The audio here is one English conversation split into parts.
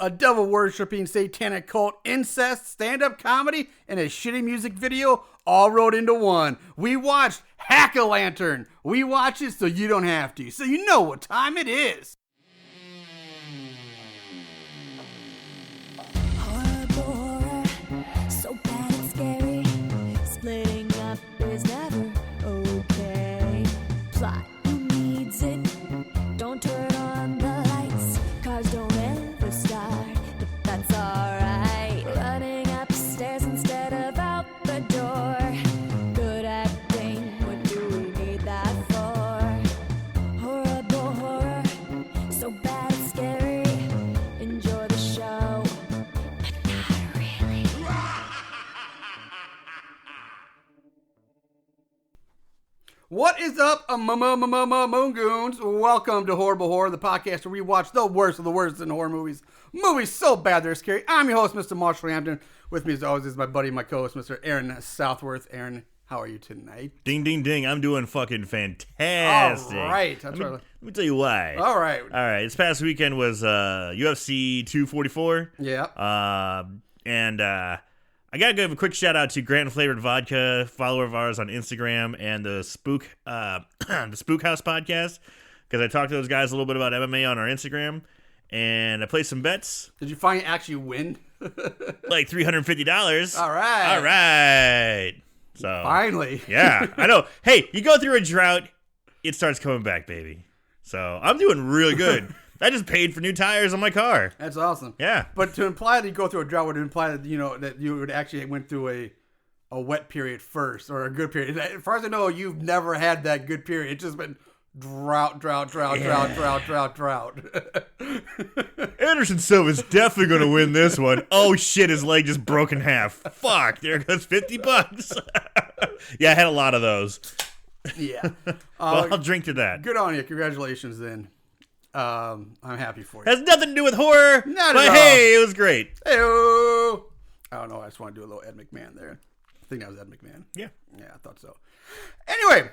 a devil-worshipping satanic cult, incest, stand-up comedy, and a shitty music video all rolled into one. We watched Hack-A-Lantern. We watch it so you don't have to, so you know what time it is. Horror, so bad and scary. Splitting up is never okay. Plot, who needs it? Don't turn on the lights. Cars don't ever start, but that's alright. Running upstairs instead of out the door. Good acting, what do we need that for? Horrible horror, so bad and scary. Enjoy the show, but not really. What is up, Moongoons? Welcome to Horrible Horror, the podcast where we watch the worst of the worst in horror movies. Movies so bad they're scary. I'm your host, Mr. Marshall Hampton. With me as always is my buddy, my co-host, Mr. Aaron Southworth. Aaron, how are you tonight? Ding, ding, ding. I'm doing fucking fantastic. All right. Let me tell you why. All right. This past weekend was UFC 244. Yeah. And I got to give a quick shout out to Grant Flavored Vodka, follower of ours on Instagram, and the Spook House podcast, because I talked to those guys a little bit about MMA on our Instagram, and I placed some bets. Did you finally actually win? Like $350. All right. All right. So Finally. Yeah, I know. Hey, you go through a drought, it starts coming back, baby. So I'm doing really good. I just paid for new tires on my car. That's awesome. Yeah. But to imply that you go through a drought would imply that, that you would actually went through a wet period first, or a good period. As far as I know, you've never had that good period. It's just been drought. Anderson Silva's definitely going to win this one. Oh, shit, his leg just broke in half. Fuck, there goes $50. Yeah, I had a lot of those. Yeah. Well, I'll drink to that. Good on you. Congratulations, then. I'm happy for you. Has nothing to do with horror, Not but at all. hey, it was great. Hey-o. I don't know. I just want to do a little Ed McMahon there. I think that was Ed McMahon. Yeah. Yeah, I thought so. Anyway,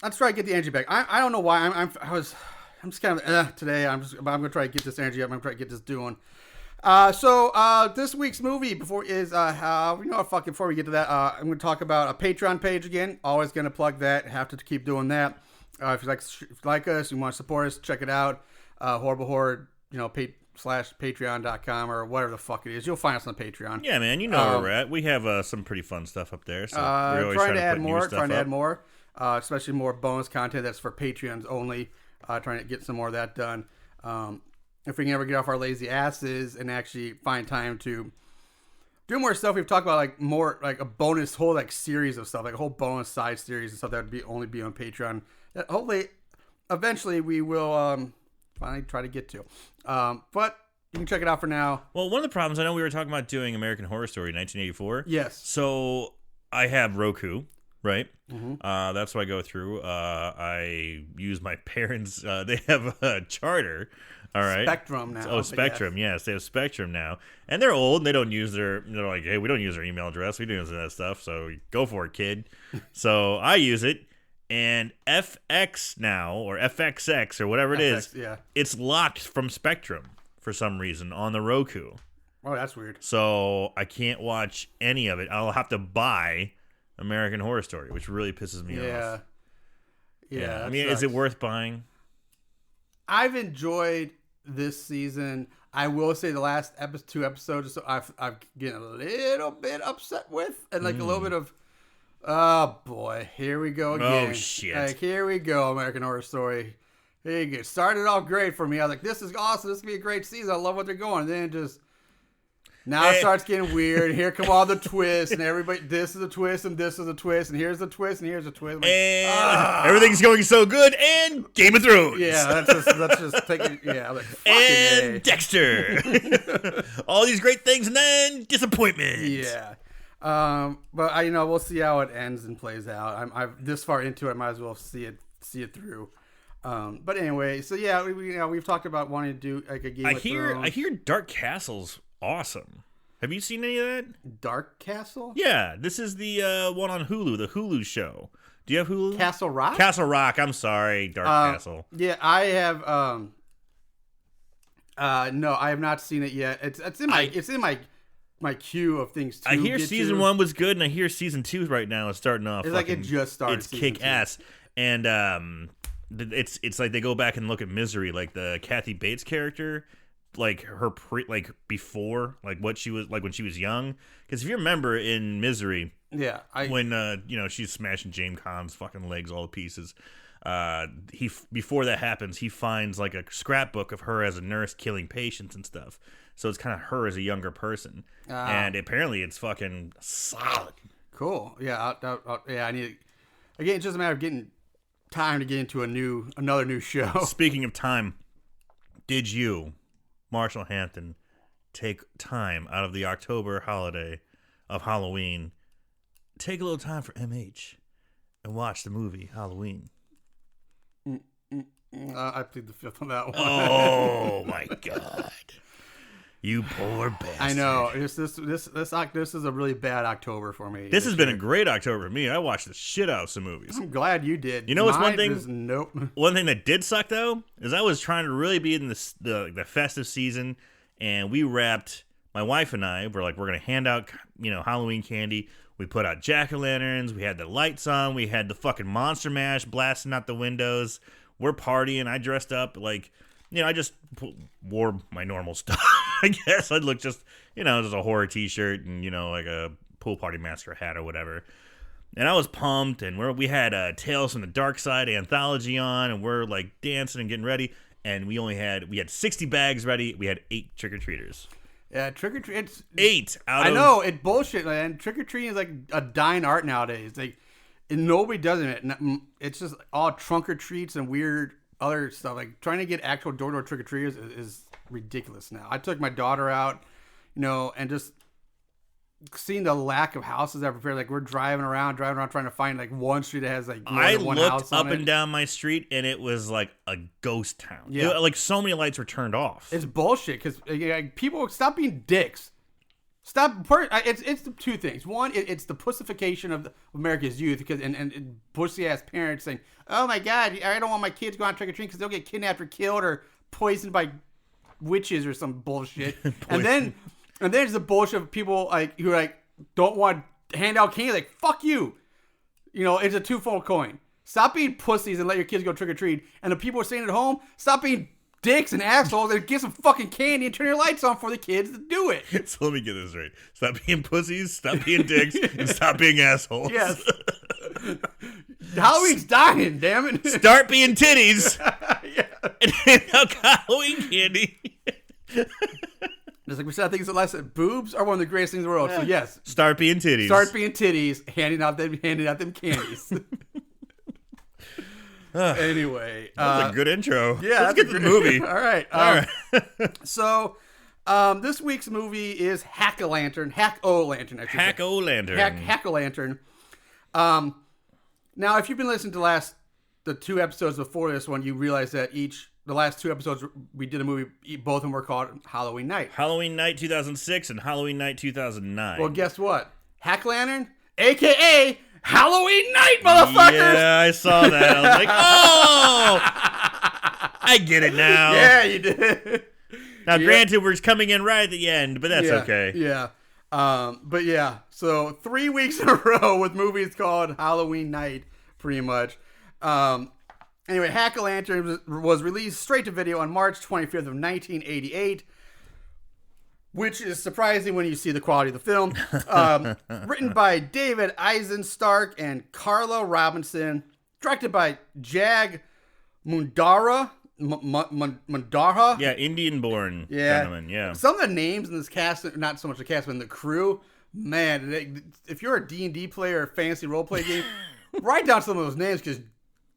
let's try to get the energy back. I don't know why. I'm just kind of today. I'm going to try to get this energy up. I'm going to try to get this doing. So this week's movie before we get to that, I'm going to talk about a Patreon page again. Always going to plug that. Have to keep doing that. If you like us, you want to support us, check it out. Horrible Horror, /patreon.com or whatever the fuck it is. You'll find us on Patreon. Yeah, man, you know where we're at. We have some pretty fun stuff up there. So we're always trying to add put more, especially more bonus content that's for Patreons only. Trying to get some more of that done. If we can ever get off our lazy asses and actually find time to do more stuff, we've talked about more a bonus whole series of stuff, like a whole bonus side series and stuff that would only be on Patreon. That hopefully, eventually, we will finally try to get to. But you can check it out for now. Well, one of the problems, I know we were talking about doing American Horror Story 1984. Yes. So I have Roku, right? Mm-hmm. That's what I go through. I use my parents. They have a Charter. All right. Spectrum now. Oh, Spectrum. Yes, they have Spectrum now. And they're old. And they don't use they're like, hey, we don't use our email address. We don't use that stuff. So go for it, kid. So I use it. And FX now, or FXX, or whatever it is, yeah. It's locked from Spectrum for some reason on the Roku. Oh, that's weird. So I can't watch any of it. I'll have to buy American Horror Story, which really pisses me off. Yeah. I mean, is it worth buying? I've enjoyed this season. I will say the last two episodes, so I've getting a little bit upset with, and a little bit of, oh boy, here we go again. Oh shit! Here we go, American Horror Story. Here you go. Started off great for me. I was like, this is awesome. This is gonna be a great season. I love what they're going. And then it just it starts getting weird. Here come all the twists, and everybody. This is a twist, and this is a twist, and here's the twist, and here's a twist. And everything's going so good, and Game of Thrones. Yeah, that's just taking. Yeah, I'm like, and Dexter. All these great things, and then disappointment. Yeah. But we'll see how it ends and plays out. I'm this far into it, I might as well see it through. But anyway, so yeah, we've talked about wanting to do a Game of Thrones. I hear Dark Castle's awesome. Have you seen any of that? Dark Castle? Yeah, this is the one on Hulu, the Hulu show. Do you have Hulu? Castle Rock? Castle Rock. I'm sorry, Dark Castle. Yeah, I have. No, I have not seen it yet. It's in my queue of things to I hear get season to. 1 was good, and I hear season 2 right now is starting off. It's like it just started. It's kick ass, and it's like they go back and look at Misery, like the Kathy Bates character, like her before, like what she was like when she was young. Because if you remember in Misery, when she's smashing James Caan's fucking legs all to pieces. Before that happens, he finds like a scrapbook of her as a nurse killing patients and stuff. So it's kind of her as a younger person, and apparently it's fucking solid. Cool. Yeah. I need. Again, it's just a matter of getting time to get into another new show. Speaking of time, did you, Marshall Hampton, take time out of the October holiday of Halloween, take a little time for MH, and watch the movie Halloween? I plead the fifth on that one. Oh my god, you poor bastard! I know. This is a really bad October for me. This has been a great October for me. I watched the shit out of some movies. I'm glad you did. You know what's one thing? Nope. One thing that did suck though is I was trying to really be in the festive season, and we wrapped. My wife and I were like, we're gonna hand out Halloween candy. We put out jack-o'-lanterns. We had the lights on. We had the fucking Monster Mash blasting out the windows. We're partying. I dressed up like, I just wore my normal stuff. I guess I'd look just a horror t-shirt and, like a pool party masker hat or whatever. And I was pumped, and we had Tales from the Dark Side anthology on, and we're like dancing and getting ready. And we had 60 bags ready. We had 8 trick-or-treaters. Yeah, trick-or-treat. It's 8 out of... I know, it's bullshit, man. Trick-or-treating is like a dying art nowadays. Like, and nobody does it. It's just all trunk-or-treats and weird other stuff. Like, trying to get actual door-to-door trick-or-treaters is ridiculous now. I took my daughter out, and just seeing the lack of houses that prepared. Like, we're driving around trying to find, like, one street that has, like, more than one house on it. I looked up and down my street, and it was, like, a ghost town. Yeah. Like, so many lights were turned off. It's bullshit, because people stop being dicks. It's the two things. One, it's the pussification of America's youth, because and pussy ass parents saying, "Oh my god, I don't want my kids going on trick or treat because they'll get kidnapped or killed or poisoned by witches or some bullshit." and then there's the bullshit of people who don't want to hand out candy. Like, fuck you. It's a twofold coin. Stop being pussies and let your kids go trick or treat. And the people who are staying at home, stop being dicks and assholes and get some fucking candy and turn your lights on for the kids to do it. So let me get this right. Stop being pussies, stop being dicks, and stop being assholes. Yes. Halloween's dying, damn it. Start being titties. And hand out Halloween candy. Just like we said, I think it's the lesson. Boobs are one of the greatest things in the world. So yes. Start being titties. Start being titties, handing out them candies. Anyway, that's a good intro. Yeah, let's get to the movie. All right. So, this week's movie is Hack-O-Lantern. Hack-O-Lantern. Hack-O-Lantern. Hack-O-Lantern. Now, if you've been listening to the 2 episodes before this one, you realize that the last 2 episodes we did a movie, both of them were called Halloween Night. Halloween Night 2006 and Halloween Night 2009. Well, guess what? Hack-Lantern, a.k.a. Halloween Night, motherfuckers! Yeah, I saw that. I was like, oh! I get it now. Yeah, you did. Now, granted, we're coming in right at the end, but that's okay. Yeah. But yeah, so 3 weeks in a row with movies called Halloween Night, pretty much. Anyway, Hack-O-Lantern was released straight to video on March 25th of 1988. Which is surprising when you see the quality of the film. Written by David Eisenstark and Carla Robinson. Directed by Jag Mundara. Mundara? Yeah, Indian-born gentleman, yeah. Some of the names in this cast, not so much the cast, but in the crew, man, if you're a D&D player or fantasy roleplay game, write down some of those names, because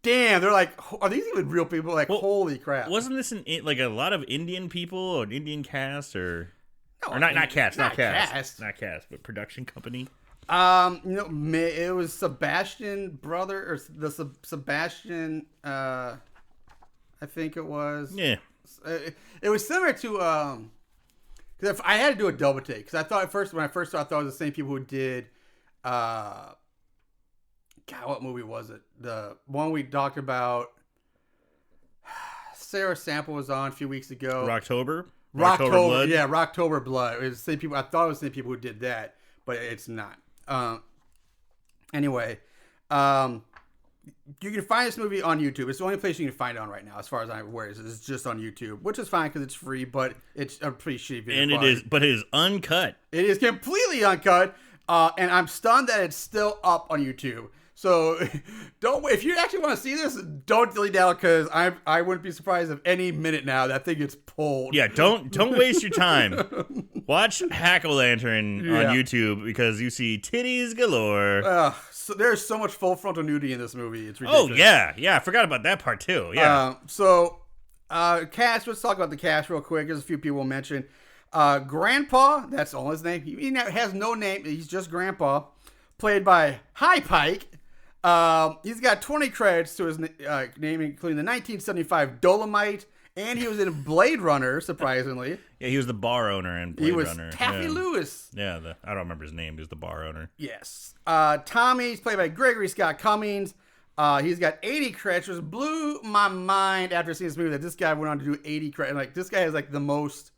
damn, they're like, are these even real people? Like, holy crap. Wasn't this like a lot of Indian people or an Indian cast or... No, or not cast, but production company. It was Sebastian brother or the Sebastian. I think it was. Yeah. It was similar to because I had to do a double take because I thought when I first saw it, I thought it was the same people who did. God, what movie was it? The one we talked about. Sarah Sample was on a few weeks ago. Rocktober? Blood? Yeah, Rocktober Blood. It was the same people. I thought it was the same people who did that, but it's not. Anyway, you can find this movie on YouTube. It's the only place you can find it on right now, as far as I'm aware. It's just on YouTube, which is fine because it's free, but it's a pretty shitty video. And quality. it is uncut. It is completely uncut, and I'm stunned that it's still up on YouTube. So don't. If you actually want to see this, don't delete down because I wouldn't be surprised if any minute now that thing gets pulled. Yeah, don't waste your time. Watch Hack-O-Lantern on YouTube because you see titties galore. So there's so much full frontal nudity in this movie. It's ridiculous. Oh yeah, I forgot about that part too. Yeah. Cast. Let's talk about the cast real quick. There's a few people we'll mention. Grandpa. That's all his name. He has no name. He's just Grandpa. Played by High Pike. He's got 20 credits to his name, including the 1975 Dolomite, and he was in Blade Runner, surprisingly. Yeah, he was the bar owner in Blade Runner. He was Taffy Lewis. Yeah, I don't remember his name. He was the bar owner. Yes. Tommy's played by Gregory Scott Cummings. He's got 80 credits, which blew my mind after seeing this movie that this guy went on to do 80 credits. Like, this guy has, like, the most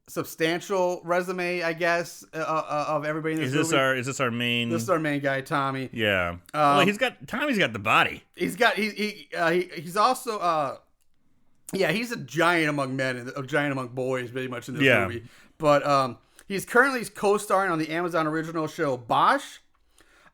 substantial resume, I guess, of everybody in this movie. Is this our main? This is our main guy, Tommy. Yeah. Well, Tommy's got the body. He's also he's a giant among men and a giant among boys, pretty much in this movie. But he's currently co-starring on the Amazon original show Bosch.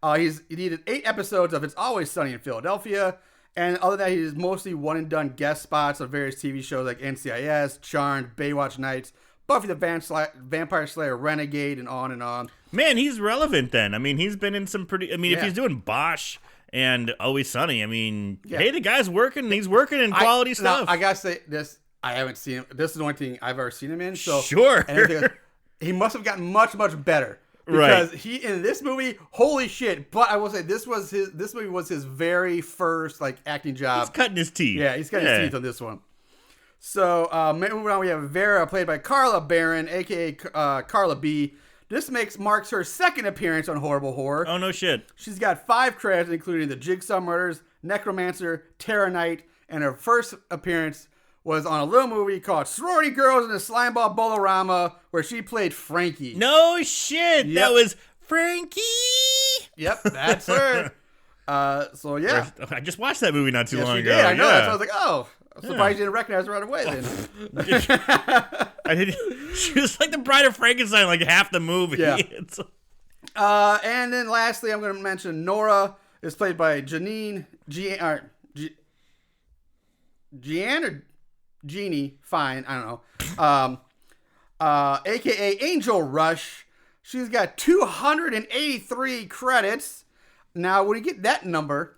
He did 8 episodes of It's Always Sunny in Philadelphia. And other than that, he does mostly one-and-done guest spots on various TV shows like NCIS, Charmed, Baywatch Nights, Buffy the Vampire Slayer, Renegade, and on and on. Man, he's relevant then. I mean, he's been in some pretty... I mean, if he's doing Bosch and Always Sunny, I mean, hey, the guy's working. He's working in quality stuff. Now, I gotta say, this, I haven't seen him. This is the only thing I've ever seen him in. So sure. And he must have gotten much, much better. Because he, in this movie, holy shit. But I will say, this movie was his very first, like, acting job. He's cutting his teeth. Yeah, he's cutting his teeth on this one. So, moving on, we have Vera, played by Carla Barron, a.k.a. Carla B. This marks her second appearance on Horrible Horror. Oh, no shit. She's got 5 credits, including The Jigsaw Murders, Necromancer, Terror Night, and her first appearance was on a little movie called Sorority Girls in a Slimeball Bolorama, where she played Frankie. No shit. Yep. That was Frankie. Yep, that's her. So, yeah. I just watched that movie not too long ago. Did. I know. That's why I was like, oh. I'm surprised you didn't recognize her right away then. I didn't. She was like the Bride of Frankenstein, like half the movie. Yeah. And then lastly, I'm going to mention Nora is played by Jeanne or Jeannie. Fine, I don't know. AKA Angel Rush. She's got 283 credits. Now, when you get that number.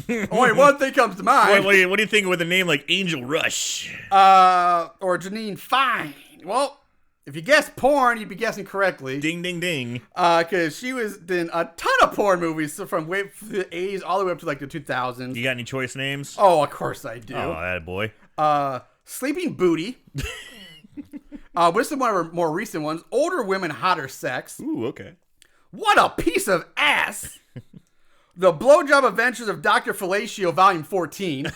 Only one thing comes to mind. What do you think with a name like Angel Rush? Or Janine Fine. Well, if you guess porn, you'd be guessing correctly. Ding, ding, ding. Because she was in a ton of porn movies from the 80s all the way up to like the 2000s. You got any choice names? Oh, of course I do. Oh, that boy. Sleeping Booty. This is one of her more recent ones. Older Women, Hotter Sex. Ooh, okay. What a piece of ass. The Blowjob Adventures of Dr. Fellatio, Volume 14.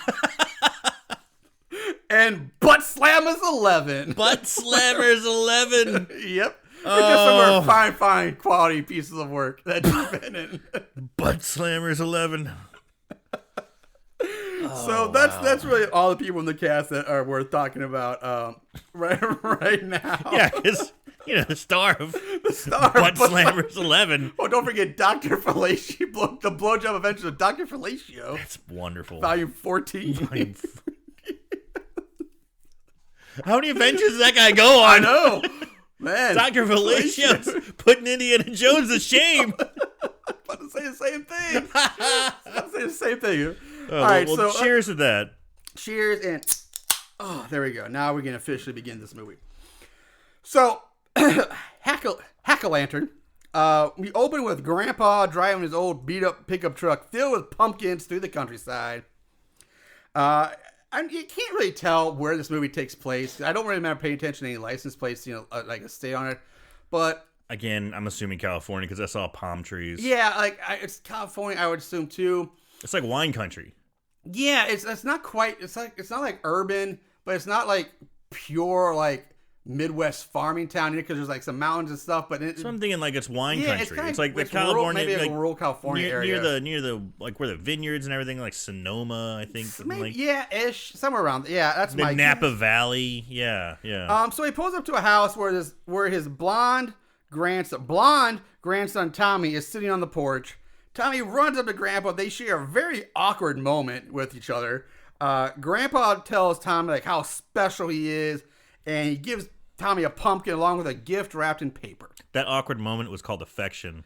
And Butt Slammers 11. Butt Slammers 11. Yep. Just some more fine quality pieces of work that you've been in. Butt Slammers 11. So that's really all the people in the cast that are worth talking about right now. Yeah, because the star of Butt Slammers 11. Oh, don't forget Dr. Fellatio, the Blowjob Adventures of Dr. Fellatio. That's wonderful. Volume 14. How many adventures does that guy go on? I know. Man. Dr. Fellatio's putting Indiana Jones to shame. I'm about to say the same thing. All right, so cheers to that. Cheers, and there we go. Now we can officially begin this movie. So, Hack-O-Lantern. We open with Grandpa driving his old beat-up pickup truck filled with pumpkins through the countryside. You can't really tell where this movie takes place. I don't really remember paying attention to any license plates, like a state on it. But again, I'm assuming California because I saw palm trees. Yeah, it's California, I would assume too. It's like wine country. Yeah, it's not quite. It's not like urban, but it's not like pure like Midwest farming town here because there's like some mountains and stuff. But So I'm thinking like it's wine country. It's like the rural, California, maybe like a rural California area near the like where the vineyards and everything, like Sonoma, I think. Maybe, like, ish, somewhere around. Yeah, that's the my Napa guess. Valley. Yeah. So he pulls up to a house where his blonde grandson Tommy is sitting on the porch. Tommy runs up to Grandpa. They share a very awkward moment with each other. Grandpa tells Tommy like how special he is, and he gives Tommy a pumpkin along with a gift wrapped in paper. That awkward moment was called affection.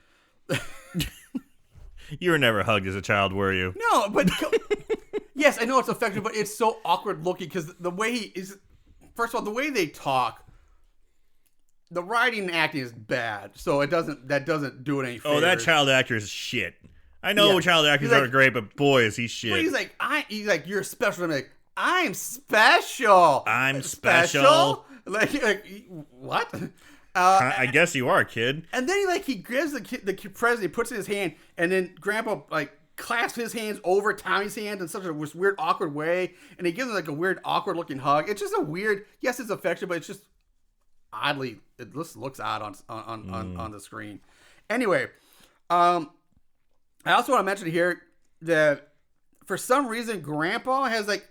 You were never hugged as a child, were you? No, but yes, I know it's affectionate, but it's so awkward looking because the way he is. First of all, the way they talk, the writing and acting is bad, so that doesn't do it any favors. Oh, that child actor is shit. I know child actors aren't great, but boy, is he shit. But he's like, you're special. I'm like, I'm special. I'm special. Like what? I guess you are, kid. And then he grabs the president, he puts it in his hand, and then Grandpa like clasps his hands over Tommy's hands in such a weird, awkward way, and he gives him like a weird, awkward looking hug. It's just a weird. Yes, it's affection, but it's just oddly. It just looks odd on the screen. Anyway, I also want to mention here that for some reason Grandpa has like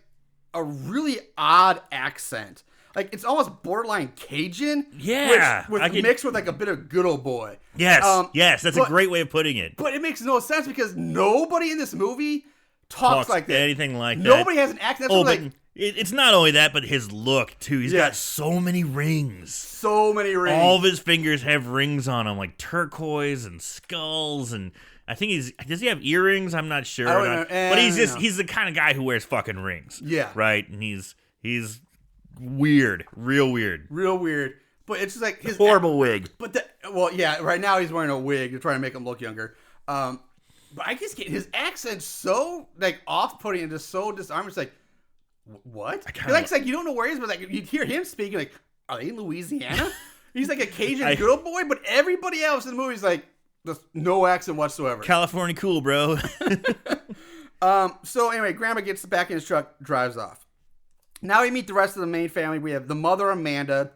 a really odd accent. Like, it's almost borderline Cajun. Yeah. Mixed with, like, a bit of good old boy. Yes. Yes, that's a great way of putting it. But it makes no sense because nobody in this movie talks like that. Anything like that. Nobody has an accent. But it's not only that, but his look, too. He's got so many rings. So many rings. All of his fingers have rings on them, like turquoise and skulls, and I think does he have earrings? I'm not sure. I don't know. But he's the kind of guy who wears fucking rings. Yeah. Right? And he's weird. Real weird. But it's just like his horrible wig. But right now he's wearing a wig to try to make him look younger. But I just get his accent so like off-putting and just so disarming. It's like, what? It's like you don't know where he is, but like you hear him speaking like, are they in Louisiana? He's like a Cajun girl boy, but everybody else in the movie is like just no accent whatsoever. California cool, bro. So anyway, Grandma gets back in his truck, drives off. Now we meet the rest of the main family. We have the mother, Amanda,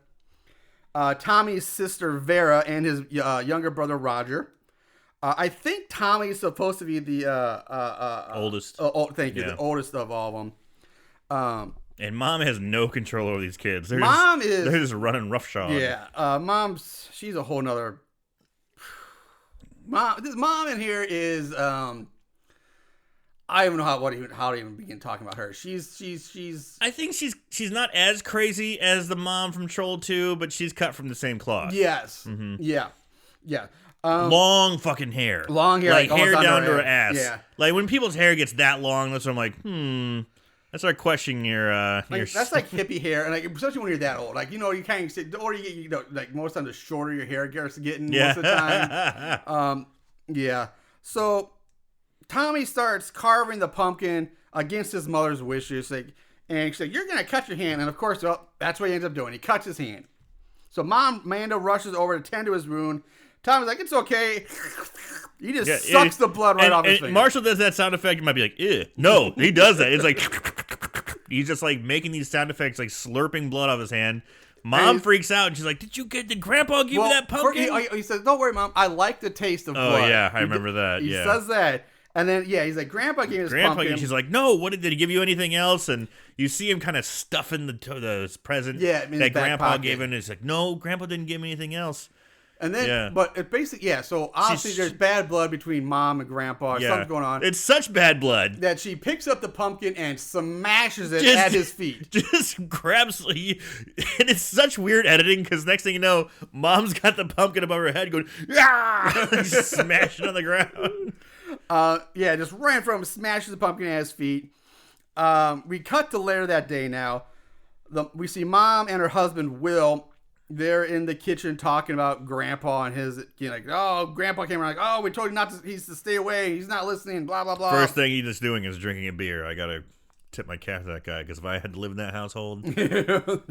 Tommy's sister, Vera, and his younger brother, Roger. I think Tommy is supposed to be the oldest. Thank you, the oldest of all of them. And Mom has no control over these kids. They're just running roughshod. Yeah, she's a whole nother. This mom in here is I don't know how to even begin talking about her. She's. I think she's not as crazy as the mom from Troll 2, but she's cut from the same cloth. Yes. Mm-hmm. Yeah. Long fucking hair. Long hair, like hair down to her ass. ass. Yeah. Like when people's hair gets that long, that's when I'm like, I start questioning your. That's like hippie hair, and like especially when you're that old. Like you kind of the older you get, like most times the shorter your hair gets getting most of the time. Yeah. So Tommy starts carving the pumpkin against his mother's wishes. And she's like, you're going to cut your hand. And of course, that's what he ends up doing. He cuts his hand. So Mom, Amanda, rushes over to tend to his wound. Tommy's like, it's okay. He just sucks the blood right off his finger. Marshall does that sound effect. You might be like, ew. No, he does that. It's like, he's just like making these sound effects, like slurping blood off his hand. Mom freaks out and she's like, did Grandpa give you that pumpkin? He says, don't worry, Mom. I like the taste of blood. Oh, yeah. I remember that. He says that. And then, he's like, Grandpa gave me this pumpkin. She's like, no, what did he give you anything else? And you see him kind of stuffing the present that Grandpa gave him. And he's like, no, Grandpa didn't give me anything else. And then, but it basically, so obviously there's bad blood between Mom and Grandpa. Something's going on. It's such bad blood. That she picks up the pumpkin and smashes it at his feet. Just grabs, and it's such weird editing because next thing you know, Mom's got the pumpkin above her head going, just smashing on the ground. Just ran from him, smashes the pumpkin at his feet. We cut to later that day now. We see Mom and her husband, Will. They're in the kitchen talking about Grandpa and his, Grandpa came around, we told him he's to stay away. He's not listening, blah, blah, blah. First thing he's doing is drinking a beer. I got to tip my cap to that guy because if I had to live in that household,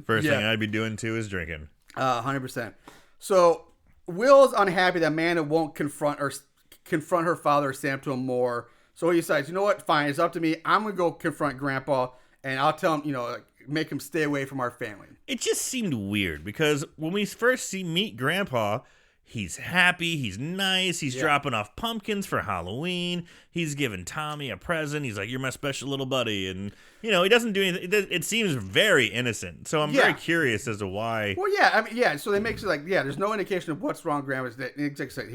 first thing I'd be doing too is drinking. 100%. So Will's unhappy that Amanda won't confront her father or stand up to him more. So he decides, you know what? Fine, it's up to me. I'm going to go confront Grandpa, and I'll tell him, make him stay away from our family. It just seemed weird because when we first meet Grandpa, he's happy, he's nice, he's dropping off pumpkins for Halloween, he's giving Tommy a present, he's like, you're my special little buddy, and, he doesn't do anything. It seems very innocent, so I'm very curious as to why. Well, so they make it like, there's no indication of what's wrong with Grandpa.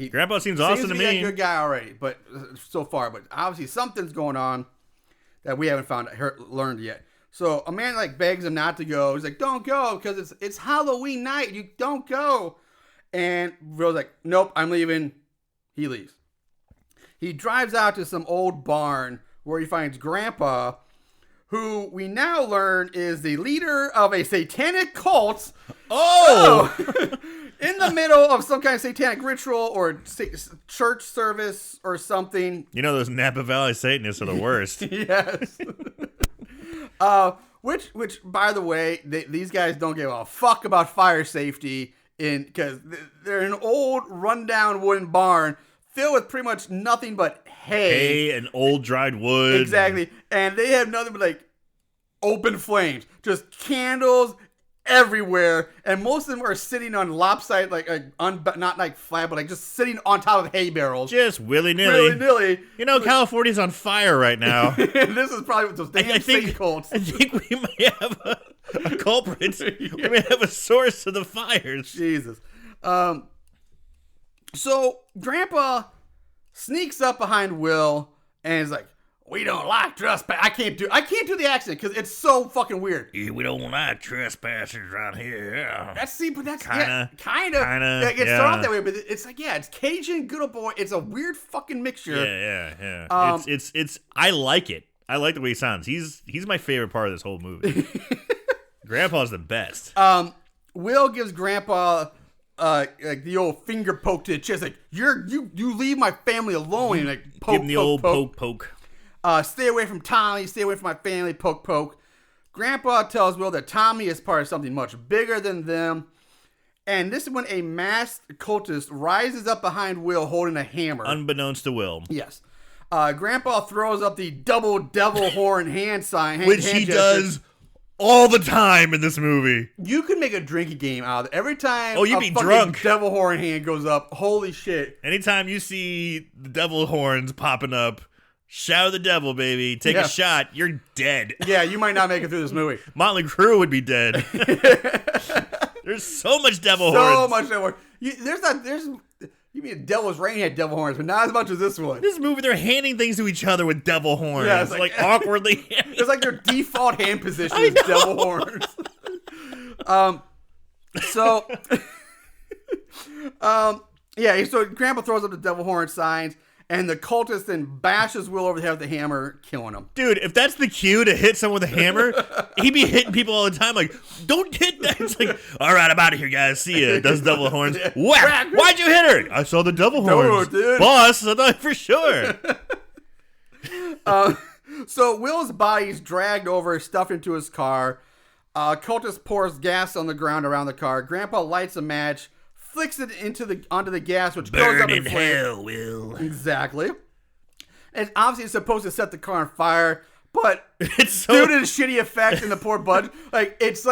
Grandpa seems awesome to me. He's a good guy already, but so far, but obviously something's going on that we haven't learned yet. So a man begs him not to go. He's like, don't go, because it's Halloween night, you don't go. And Will's like, nope, I'm leaving. He leaves. He drives out to some old barn where he finds Grandpa, who we now learn is the leader of a satanic cult. Oh! In the middle of some kind of satanic ritual or church service or something. Those Napa Valley Satanists are the worst. Yes. Which, by the way, these guys don't give a fuck about fire safety. Because they're an old, rundown wooden barn filled with pretty much nothing but hay and old dried wood. Exactly. And they have nothing but open flames, just candles everywhere. And most of them are sitting on lopsided, not flat, but just sitting on top of hay barrels. Just willy-nilly. California's on fire right now. This is probably what those damn Satan cults. I think we might have a culprit. We may have a source of the fires. Jesus. So Grandpa sneaks up behind Will and is like, we don't like trespass. I can't do the accent because it's so fucking weird. Yeah, we don't like trespassers around here. Yeah. That's kind of. It started off that way, but it's it's Cajun, good old boy. It's a weird fucking mixture. Yeah. It's I like it. I like the way he sounds. He's my favorite part of this whole movie. Grandpa's the best. Will gives Grandpa the old finger poke to the chest, you leave my family alone, and poke, give him the old poke. Stay away from Tommy, stay away from my family, poke. Grandpa tells Will that Tommy is part of something much bigger than them. And this is when a masked cultist rises up behind Will holding a hammer. Unbeknownst to Will. Yes. Grandpa throws up the double devil horn hand sign. Which he does all the time in this movie. You can make a drinking game out of it. Every time you'd be drunk. Devil horn hand goes up, holy shit. Anytime you see the devil horns popping up, shout at the devil, baby. Take a shot. You're dead. Yeah, you might not make it through this movie. Motley Crue would be dead. There's so much devil horns. So much devil horns. You mean Devil's Reign had devil horns, but not as much as this one. This movie, they're handing things to each other with devil horns. Yeah, it's awkwardly. It's like their default hand position is devil horns. So Grandpa throws up the devil horn signs, and the cultist then bashes Will over the head with the hammer, killing him. Dude, if that's the cue to hit someone with a hammer, he'd be hitting people all the time. Don't hit that. It's all right, I'm out of here, guys. See ya. Does devil horns. Whack! Why'd you hit her? I saw the devil horns. Dude. Boss, I thought for sure. So Will's body is dragged over, stuffed into his car. Cultist pours gas on the ground around the car. Grandpa lights a match, flicks it onto the gas, which goes up in flames. Hell, Will. Exactly. And obviously it's supposed to set the car on fire, but it's due to the shitty effects and the poor budget, it's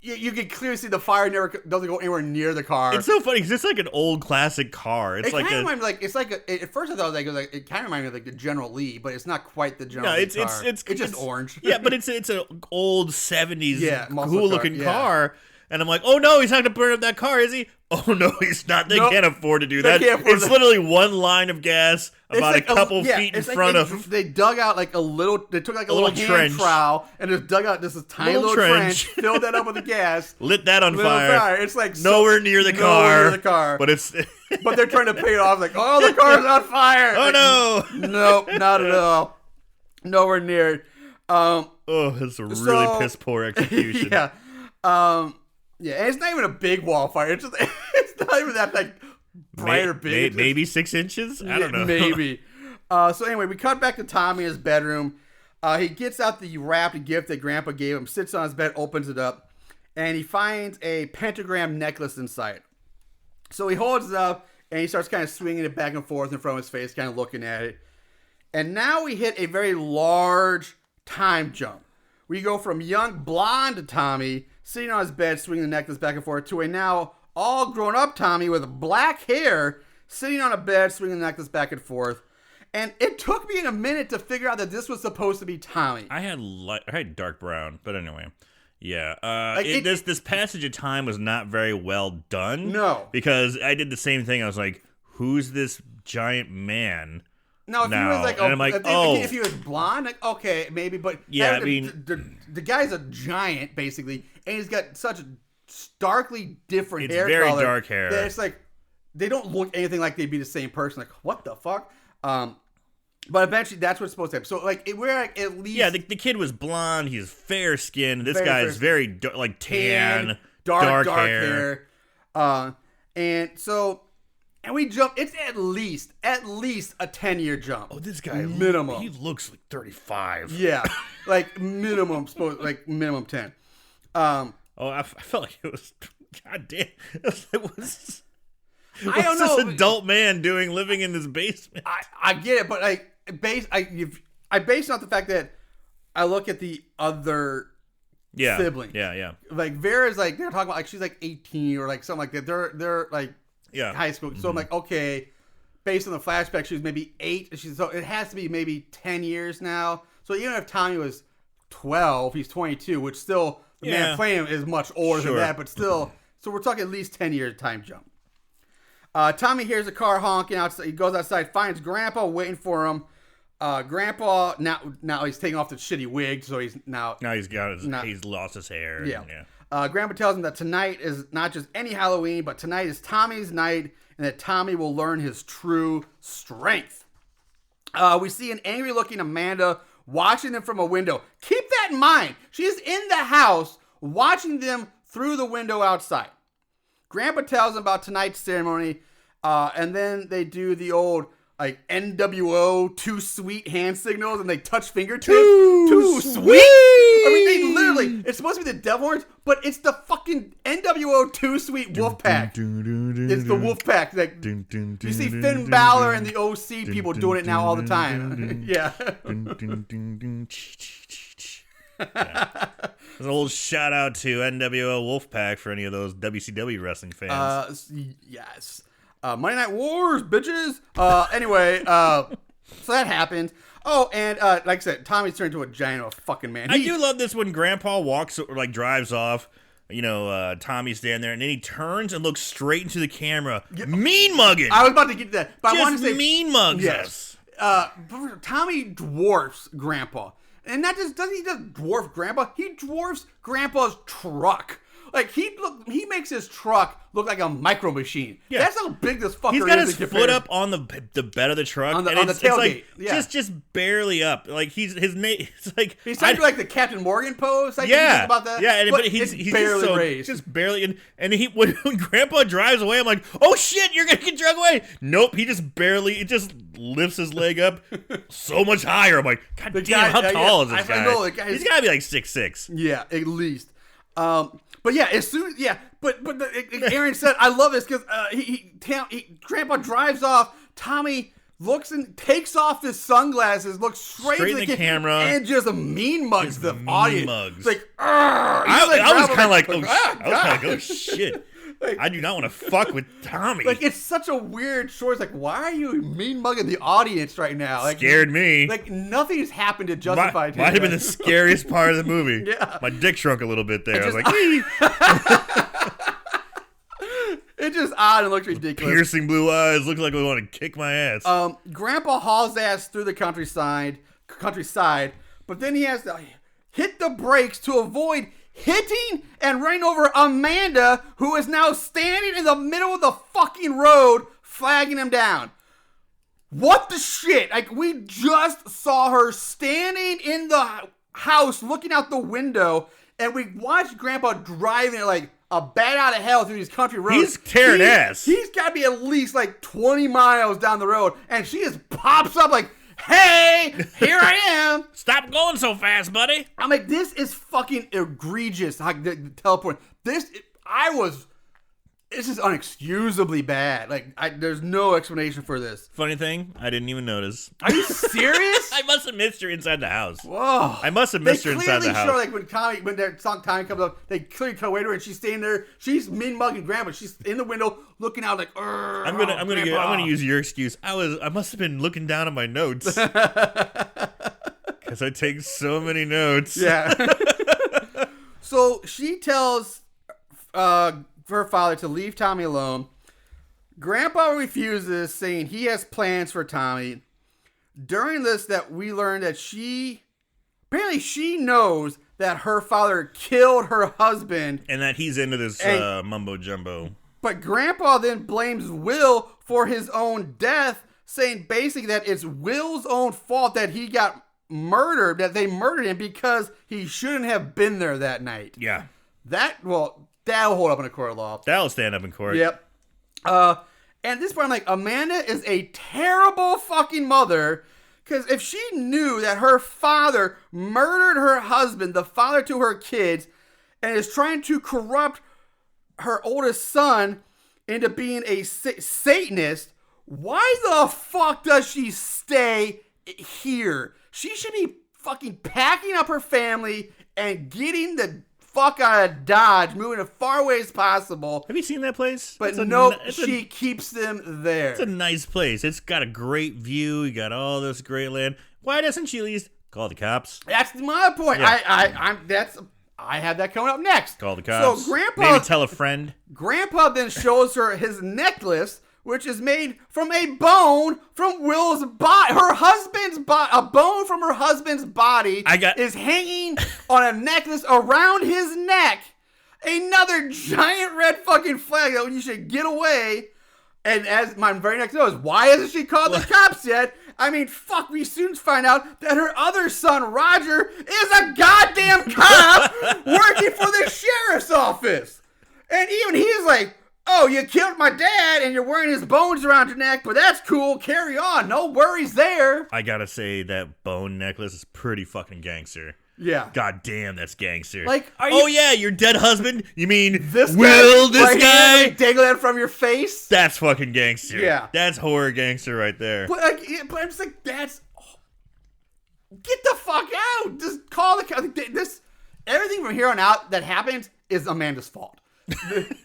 you can clearly see the fire doesn't go anywhere near the car. It's so funny because it's like an old classic car. It's at first I thought it kind of reminded me of the General Lee, but it's not quite the General Lee car. It's just orange. Yeah, but it's an old 70s cool looking car. And I'm like, oh no, he's not going to burn up that car, is he? Oh no, he's not. They can't afford to do that. It's literally one line of gas about a couple feet in front of. They dug out a little. They took a little hand trowel and just dug out this tiny little trench, filled that up with the gas, lit that on fire. It's nowhere near the car. But it's. But they're trying to pay it off. The car's on fire. Oh no! Nope, not at all. Nowhere near it. It's a really piss poor execution. Yeah. Yeah, and it's not even a big wall fire. It's not even that bright or big. Maybe 6 inches? I don't know. Maybe. So anyway, we cut back to Tommy in his bedroom. He gets out the wrapped gift that Grandpa gave him, sits on his bed, opens it up, and he finds a pentagram necklace inside. So he holds it up, and he starts kind of swinging it back and forth in front of his face, kind of looking at it. And now we hit a very large time jump. We go from young blonde Tommy sitting on his bed, swinging the necklace back and forth, to a now all grown up Tommy with black hair sitting on a bed, swinging the necklace back and forth. And it took me a minute to figure out that this was supposed to be Tommy. I had dark brown, but anyway. Yeah. This passage of time was not very well done. No. Because I did the same thing. I was like, who's this giant man? No, if he was like, and I'm like, if he was blonde, like, okay, maybe, but yeah, the guy's a giant basically, and he's got such starkly different hair color. It's very dark hair. That it's like they don't look anything like they'd be the same person. Like, what the fuck? But eventually, that's what's supposed to happen. So, like, we're like, at least the kid was blonde. He's fair skinned. This guy's very tan, dark hair. And so. And we jump. It's at least a 10-year jump. Oh, this guy minimum. He looks like 35. Yeah, like minimum 10. I felt like it was. God damn! What's I don't know. This adult man doing living in this basement? I get it, but I base it off the fact that I look at the other siblings. Yeah. Like Vera's like they're talking about like she's like 18 or like something like that. They're like. Yeah, high school. So I'm like, okay, based on the flashback, she was maybe 8. So it has to be maybe 10 years now. So even if Tommy was 12, he's 22, which still the man playing him is much older than that, but still. So we're talking at least 10 years time jump. Tommy hears a car honking outside. He goes outside, finds Grandpa waiting for him. Grandpa now he's taking off the shitty wig, so he's he's lost his hair. Yeah. Grandpa tells him that tonight is not just any Halloween, but tonight is Tommy's night, and that Tommy will learn his true strength. We see an angry-looking Amanda watching them from a window. Keep that in mind. She is in the house watching them through the window outside. Grandpa tells them about tonight's ceremony, and then they do the old like NWO too sweet hand signals, and they touch fingertips. Too sweet. I mean, they literally. It's supposed to be the devil horns, but it's the fucking NWO too sweet wolf pack. It's the wolf pack. Like you see Finn Balor and the OC people doing it now all the time. Yeah. There's an old shout out to NWO Wolfpack for any of those WCW wrestling fans. Yes. Monday Night Wars, bitches. Anyway, so that happened. Oh, and like I said, Tommy's turned into a giant of a fucking man. I do love this when Grandpa walks or like drives off. You know, Tommy's standing there, and then he turns and looks straight into the camera. Mean mugging. I was about to get to that, but I wanted to say mean mugs. Yes. Tommy dwarfs Grandpa, and that doesn't he just dwarf Grandpa? He dwarfs Grandpa's truck. Like he makes his truck look like a micro machine. Yeah. That's how big this fucker is. He's got his foot up on the bed of the truck, on the tailgate. It's like just barely up. Like his name. It's like he's trying to do like the Captain Morgan pose. Like, yeah, about that. Yeah, but he's barely raised. Just barely. And he when Grandpa drives away, I'm like, oh shit, you're gonna get dragged away. Nope, he just barely. It just lifts his leg up so much higher. I'm like, God damn, how tall is this guy? I know the guy. He's gotta be like 6'6". Yeah, at least. But yeah, as soon but Aaron said, I love this because Grandpa drives off. Tommy looks and takes off his sunglasses, looks straight into the camera, and just mean mugs the audience. It's like, I was kind of like, oh shit. Like, I do not want to fuck with Tommy. Like, it's such a weird choice. Like, why are you mean mugging the audience right now? Like, scared me. Like, nothing has happened to justify it. Might have been the scariest part of the movie. Yeah. My dick shrunk a little bit there. I was like, it's just odd and looks ridiculous. Piercing blue eyes. Looks like we want to kick my ass. Grandpa hauls ass through the countryside, but then he has to hit the brakes to avoid hitting and running over Amanda, who is now standing in the middle of the fucking road, flagging him down. What the shit? Like, we just saw her standing in the house, looking out the window, and we watched Grandpa driving like a bat out of hell through these country roads. He's tearing ass. He's got to be at least like 20 miles down the road, and she just pops up like, hey, here I am. Stop going so fast, buddy. I'm like, this is fucking egregious. The teleport. I was This is unexcusably bad. Like, there's no explanation for this. Funny thing, I didn't even notice. Are you serious? I must have missed her inside the house. Whoa. I must have missed her inside the house. They clearly show, like, when their song Tommy comes up, they clearly cut away to her, and she's standing there. She's min-mugging Grandpa. She's in the window looking out like, I'm gonna use your excuse. I must have been looking down at my notes. Because I take so many notes. Yeah. So she tells her father to leave Tommy alone. Grandpa refuses, saying he has plans for Tommy. During this, that we learn that apparently she knows that her father killed her husband. And that he's into this mumbo jumbo. But Grandpa then blames Will for his own death, saying basically that it's Will's own fault that he got murdered, that they murdered him because he shouldn't have been there that night. Yeah. That'll hold up in a court of law. That'll stand up in court. Yep. And this point, I'm like, Amanda is a terrible fucking mother, because if she knew that her father murdered her husband, the father to her kids, and is trying to corrupt her oldest son into being a Satanist, why the fuck does she stay here? She should be fucking packing up her family and getting the fuck out of Dodge, moving as far away as possible. Have you seen that place? But she keeps them there. It's a nice place. It's got a great view. You got all this great land. Why doesn't she at least call the cops? That's my point. Yeah. I have that coming up next. Call the cops. So Grandpa, maybe tell a friend. Grandpa then shows her his necklace, which is made from a bone from Will's body. Her husband's body, a bone from her husband's body is hanging on a necklace around his neck. Another giant red fucking flag that you should get away. And as my very next note is, why hasn't she called the cops yet? I mean, fuck, we soon find out that her other son, Roger, is a goddamn cop working for the sheriff's office. And even he's like, oh, you killed my dad and you're wearing his bones around your neck, but that's cool. Carry on. No worries there. I gotta say, that bone necklace is pretty fucking gangster. Yeah. God damn, that's gangster. Like, yeah, your dead husband? You mean this Will, guy, this guy? Like, dangle that from your face? That's fucking gangster. Yeah. That's horror gangster right there. But I'm just like, get the fuck out. Just call the cops. Everything from here on out that happens is Amanda's fault.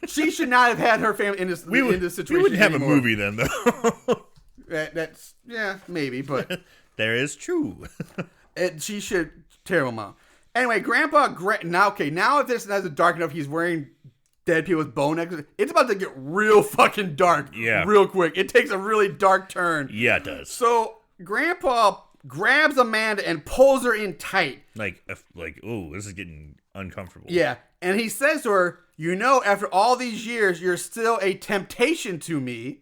She should not have had her family in this situation. We wouldn't have anymore. a movie then, though. That's maybe, but there is true. She should. Terrible mom. Anyway, Grandpa. Now if this isn't dark enough, he's wearing dead people's bone necklaces. It's about to get real fucking dark. Yeah. Real quick. It takes a really dark turn. Yeah, it does. So Grandpa grabs Amanda and pulls her in tight. Like, oh, this is getting uncomfortable. Yeah. And he says to her, after all these years, you're still a temptation to me.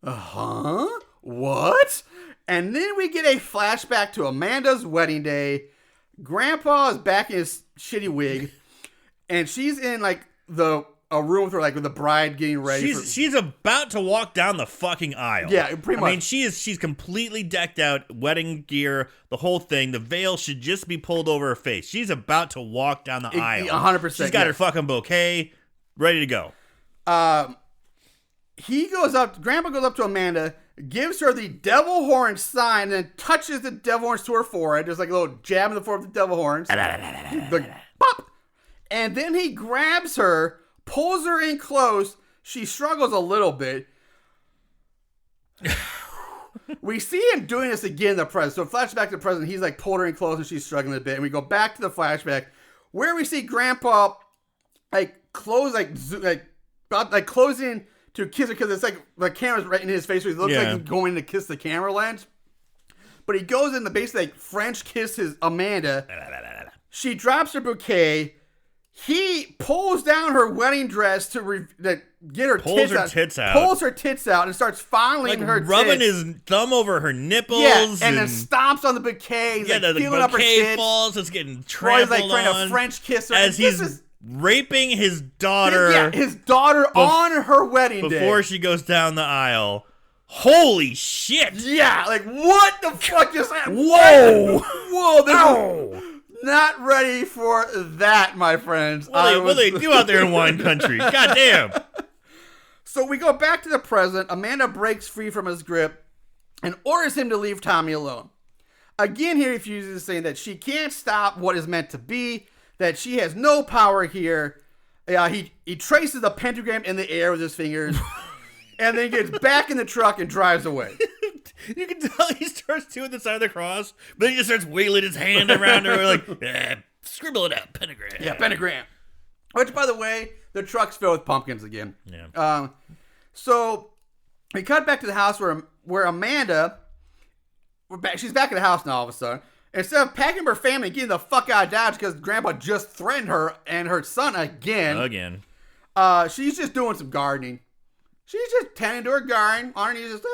Uh-huh? What? And then we get a flashback to Amanda's wedding day. Grandpa is back in his shitty wig, and she's in like a room with her, like with the bride getting ready. She's about to walk down the fucking aisle. Yeah, pretty much. I mean, she's completely decked out, wedding gear, the whole thing. The veil should just be pulled over her face. She's about to walk down the aisle. 100%. She's got her fucking bouquet ready to go. Grandpa goes up to Amanda, gives her the devil horn sign, and then touches the devil horns to her forehead. There's like a little jab in the forehead of the devil horns. Pop! And then he grabs her, pulls her in close. She struggles a little bit. We see him doing this again in the present. So flashback to the present, he's like pulled her in close and she's struggling a bit. And we go back to the flashback where we see Grandpa closing to kiss her, because it's like the camera's right in his face, so he looks like he's going to kiss the camera lens. But he goes in to basically French kiss his Amanda. She drops her bouquet. He pulls down her wedding dress to get her tits out. Pulls her tits out and starts fondling her tits. Rubbing his thumb over her nipples. Yeah, and then stomps on the bouquet. He's the feeling up her bouquet tits. falls. It's getting trampled on. Trying to French kiss her. As he's raping his daughter. His daughter on her wedding day. Before she goes down the aisle. Holy shit. Yeah, like what the fuck just happened? Whoa. Not ready for that, my friends. What do they do out there in wine country? God damn. So we go back to the present. Amanda breaks free from his grip and orders him to leave Tommy alone. Again, he refuses, saying that she can't stop what is meant to be, that she has no power here. He traces a pentagram in the air with his fingers and then gets back in the truck and drives away. You can tell he starts doing the sign of the cross, but then he just starts wailing his hand around her like, scribble it out, pentagram. Yeah, pentagram. Which, by the way, the truck's filled with pumpkins again. Yeah. So we cut back to the house where Amanda, she's back at the house now all of a sudden. Instead of packing her family and getting the fuck out of Dodge because Grandpa just threatened her and her son again. She's just doing some gardening. She's just tending to her garden. On her knees, just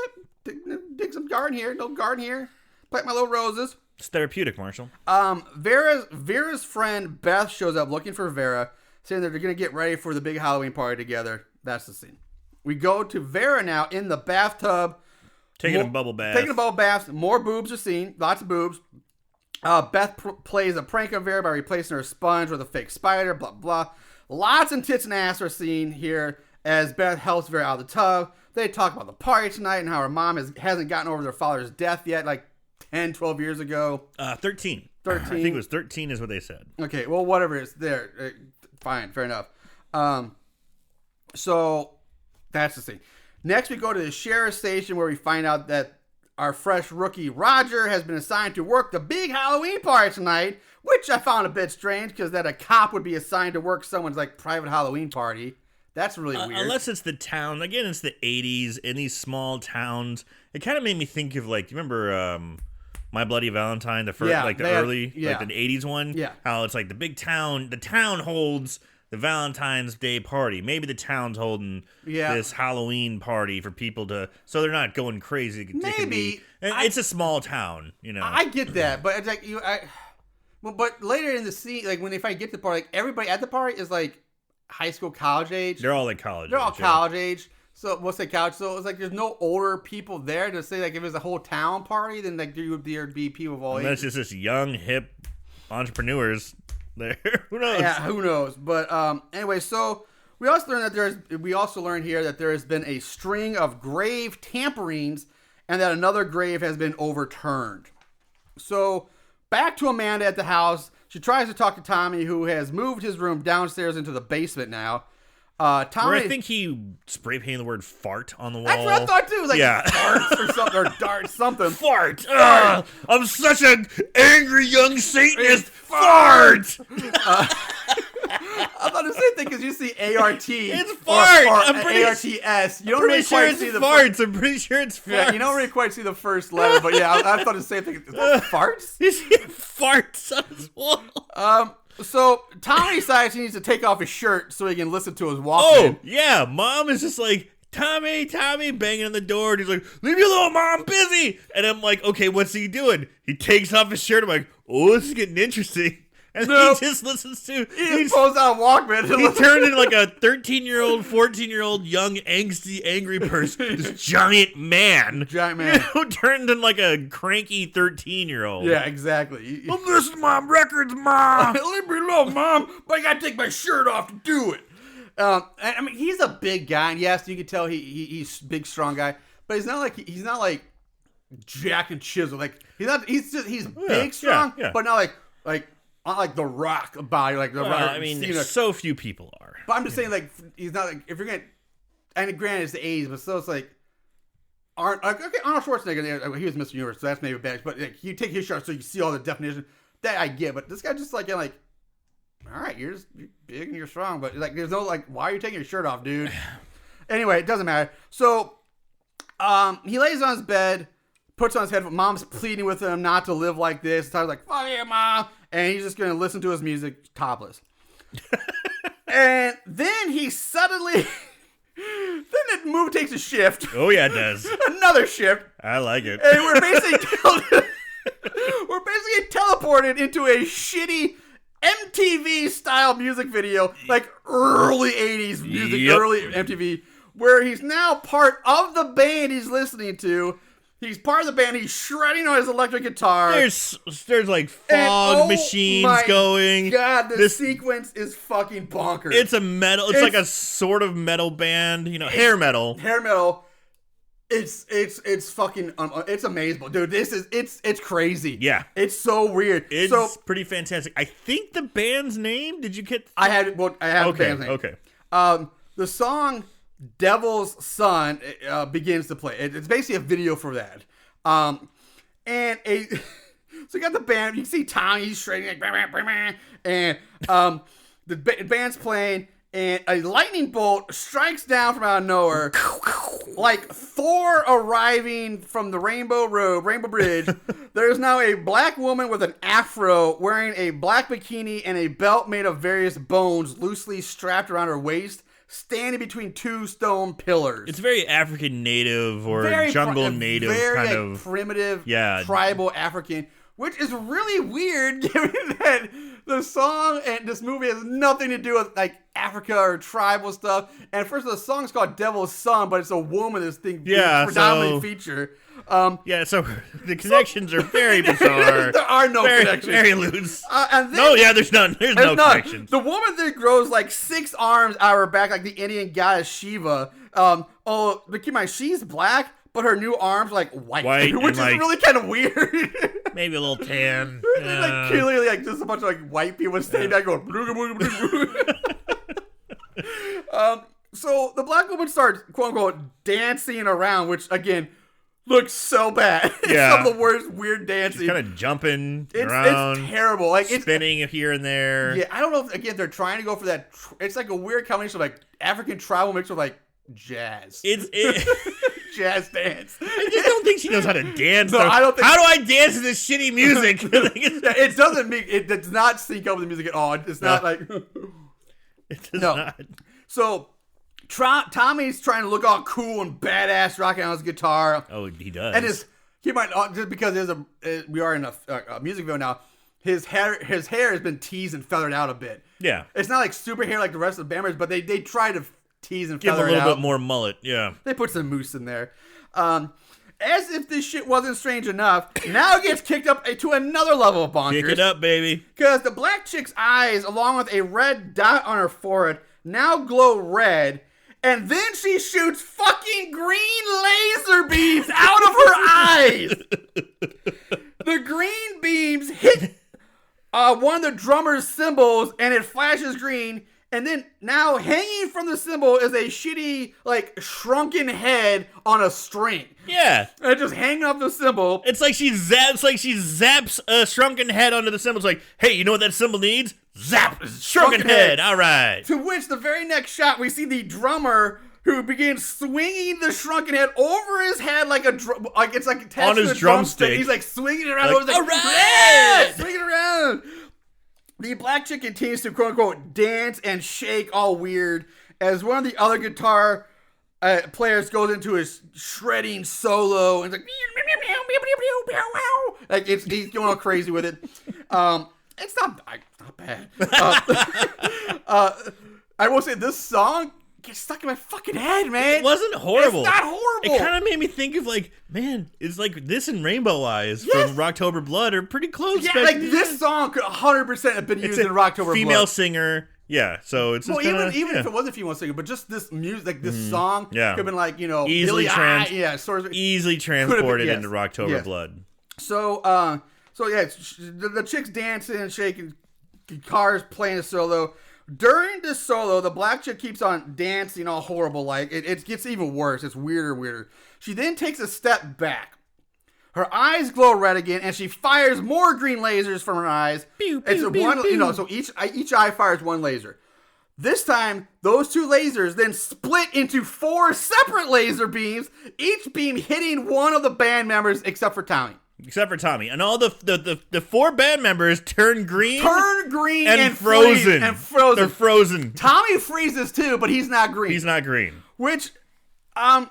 dig some garden here, no garden here. Plant my little roses. It's therapeutic, Marshall. Vera's friend Beth shows up looking for Vera, saying that they're going to get ready for the big Halloween party together. That's the scene. We go to Vera now in the bathtub. Taking a bubble bath. Taking a bubble bath. More boobs are seen. Lots of boobs. Beth plays a prank on Vera by replacing her sponge with a fake spider. Blah, blah. Lots of tits and ass are seen here as Beth helps Vera out of the tub. They talk about the party tonight and how her mom hasn't gotten over their father's death yet, like 10, 12 years ago. 13. 13. I think it was 13 is what they said. Okay, well, whatever it is. There. Fine, fair enough. So that's the scene. Next, we go to the sheriff's station where we find out that our fresh rookie Roger has been assigned to work the big Halloween party tonight, which I found a bit strange because that a cop would be assigned to work someone's like private Halloween party. That's really weird. Unless it's the town. Again, it's the 80s in these small towns. It kind of made me think of like, you remember My Bloody Valentine, the first, like the early, like the 80s one? Yeah. How it's like the big town, the town holds the Valentine's Day party. Maybe the town's holding this Halloween party for people to, so they're not going crazy. Maybe. It's a small town, you know. I get that, but it's like but later in the scene, like if I get to the party, like everybody at the party is like high school, college age. They're all like college. They're all college age. So we'll say college. So it's like there's no older people there to say like if it was a whole town party, then like there'd be people of all ages. That's just this young hip entrepreneurs there. Who knows? Yeah, who knows? But anyway, so we also learned here that there has been a string of grave tamperings and that another grave has been overturned. So back to Amanda at the house. She tries to talk to Tommy, who has moved his room downstairs into the basement now. Tommy, I think he spray painted the word fart on the wall. That's what I thought too. It was like farts or something, or darts, something. Fart. I'm such an angry young Satanist. Fart. I thought the same thing because you see ART. It's fart. Or I'm pretty ARTS. You don't pretty really sure quite it's see the farts. I'm pretty sure it's farts. Yeah, you don't really quite see the first letter, but yeah, I thought the same thing. Is that farts? You see farts on his wall. So Tommy decides he needs to take off his shirt so he can listen to his Walkman. Oh, yeah. Mom is just like, Tommy, banging on the door. And he's like, leave me alone, Mom, I'm busy. And I'm like, okay, what's he doing? He takes off his shirt. I'm like, oh, this is getting interesting. And he just listens to... He pulls out a Walkman. He turned into like a 13-year-old, 14-year-old, young, angsty, angry person. This giant man. Who turned into like a cranky 13-year-old. Yeah, exactly. I'm listening to my records, Mom. Leave me alone, Mom. But I gotta take my shirt off to do it. I mean, he's a big guy. And yes, you can tell he's a big, strong guy. But he's not like Jack and Chisel. Like he's big, strong, but not like The Rock body, like The Rock. I mean, so few people are. But I'm just saying, like, he's not like, if you're gonna, and granted it's the 80s, but still it's like, Arnold Schwarzenegger, he was Mr. Universe, so that's maybe bad. But like, you take his shot so you see all the definition. That I get, but this guy just like, all right, you're big and you're strong, but like, there's no like, why are you taking your shirt off, dude? Anyway, it doesn't matter. So, he lays on his bed, puts on his headphones. Mom's pleading with him not to live like this. So I was like, fuck yeah, Mom. And he's just going to listen to his music topless. And then he suddenly... then the movie takes a shift. Oh, yeah, it does. Another shift. I like it. And we're basically teleported into a shitty MTV-style music video. Like early 80s music, early MTV. Where he's now part of the band he's listening to. He's part of the band. He's shredding on his electric guitar. There's like fog machines going. God, this sequence is fucking bonkers. It's a metal. It's like a sort of metal band. Hair metal. Hair metal. It's fucking it's amazing, dude. It's crazy. Yeah, it's so weird. It's pretty fantastic. I think the band's name. Did you get? I have the band's name. Okay. The song "Devil's Son" begins to play. It's basically a video for that. So you got the band. You can see Tommy. He's shredding like, and the band's playing. And a lightning bolt strikes down from out of nowhere, like Thor arriving from the Rainbow Bridge. There is now a black woman with an afro wearing a black bikini and a belt made of various bones loosely strapped around her waist, standing between two stone pillars. It's very African native or jungle native very, kind of primitive, tribal African, which is really weird given that the song and this movie has nothing to do with like Africa or tribal stuff. And first of all, the song's called Devil's Son, but it's a woman this thing predominantly feature. So the connections are very bizarre. There are no connections. Very loose. There's none. There's no connections. The woman that grows like 6 arms out of her back like the Indian goddess Shiva. But keep in mind, she's black, but her new arms are like white which is really kind of weird. Maybe a little tan. Like clearly like just a bunch of like white people standing back going so the black woman starts quote unquote dancing around, which again looks so bad. It's some of the worst weird dancing. She's kind of jumping around. It's terrible. Like spinning here and there. Yeah, I don't know if again they're trying to go for that. It's like a weird combination of like African tribal mixed with like jazz. Jazz dance. I just don't think she knows how to dance. No, I don't think. How do I dance to this shitty music? It doesn't make it does not sync up with the music at all. It's not like it does not. So Tommy's trying to look all cool and badass, rocking on his guitar. Oh, he does. And he might just because we are in a music video now. His hair has been teased and feathered out a bit. Yeah, it's not like super hair like the rest of the band members, but they try to tease and give feather a little it out. bit more mullet. Yeah, they put some mousse in there. As if this shit wasn't strange enough, now it gets kicked up to another level of bonkers. Kick it up, baby. Because the black chick's eyes, along with a red dot on her forehead, now glow red. And then she shoots fucking green laser beams out of her eyes. The green beams hit one of the drummer's cymbals, and it flashes green. And then now hanging from the cymbal is a shitty, like, shrunken head on a string. Yeah. And it just hanging off the cymbal. It's like she zaps a shrunken head onto the cymbal. It's like, hey, you know what that cymbal needs? Zap! Shrunken head. All right. To which the very next shot, we see the drummer who begins swinging the shrunken head over his head like it's like attached on his to a drumstick. He's like swinging it around. Like, all right! Swinging around. The black chick continues to quote unquote dance and shake all weird as one of the other guitar players goes into his shredding solo and it's like he's going all crazy with it. It's not bad. I will say this song gets stuck in my fucking head, man. It wasn't horrible. It's not horrible. It kind of made me think of like, man, it's like this and Rainbow Eyes from Rocktober Blood are pretty close. Yeah, like this song could 100% have been used in Rocktober Blood. Female singer. Yeah, so it's just even if it wasn't a female singer, but just this music, like this song, could have been like easily easily transported into Rocktober Blood. So the chick's dancing and shaking, guitars playing a solo. During this solo, the black chick keeps on dancing all horrible like. It gets even worse. It's weirder and weirder. She then takes a step back. Her eyes glow red again, and she fires more green lasers from her eyes. Pew, pew, pew, pew. So each eye fires one laser. This time, those 2 lasers then split into 4 separate laser beams, each beam hitting one of the band members except for Tommy. And all the 4 band members turn green and frozen. They're frozen. Tommy freezes too, but he's not green. Which, even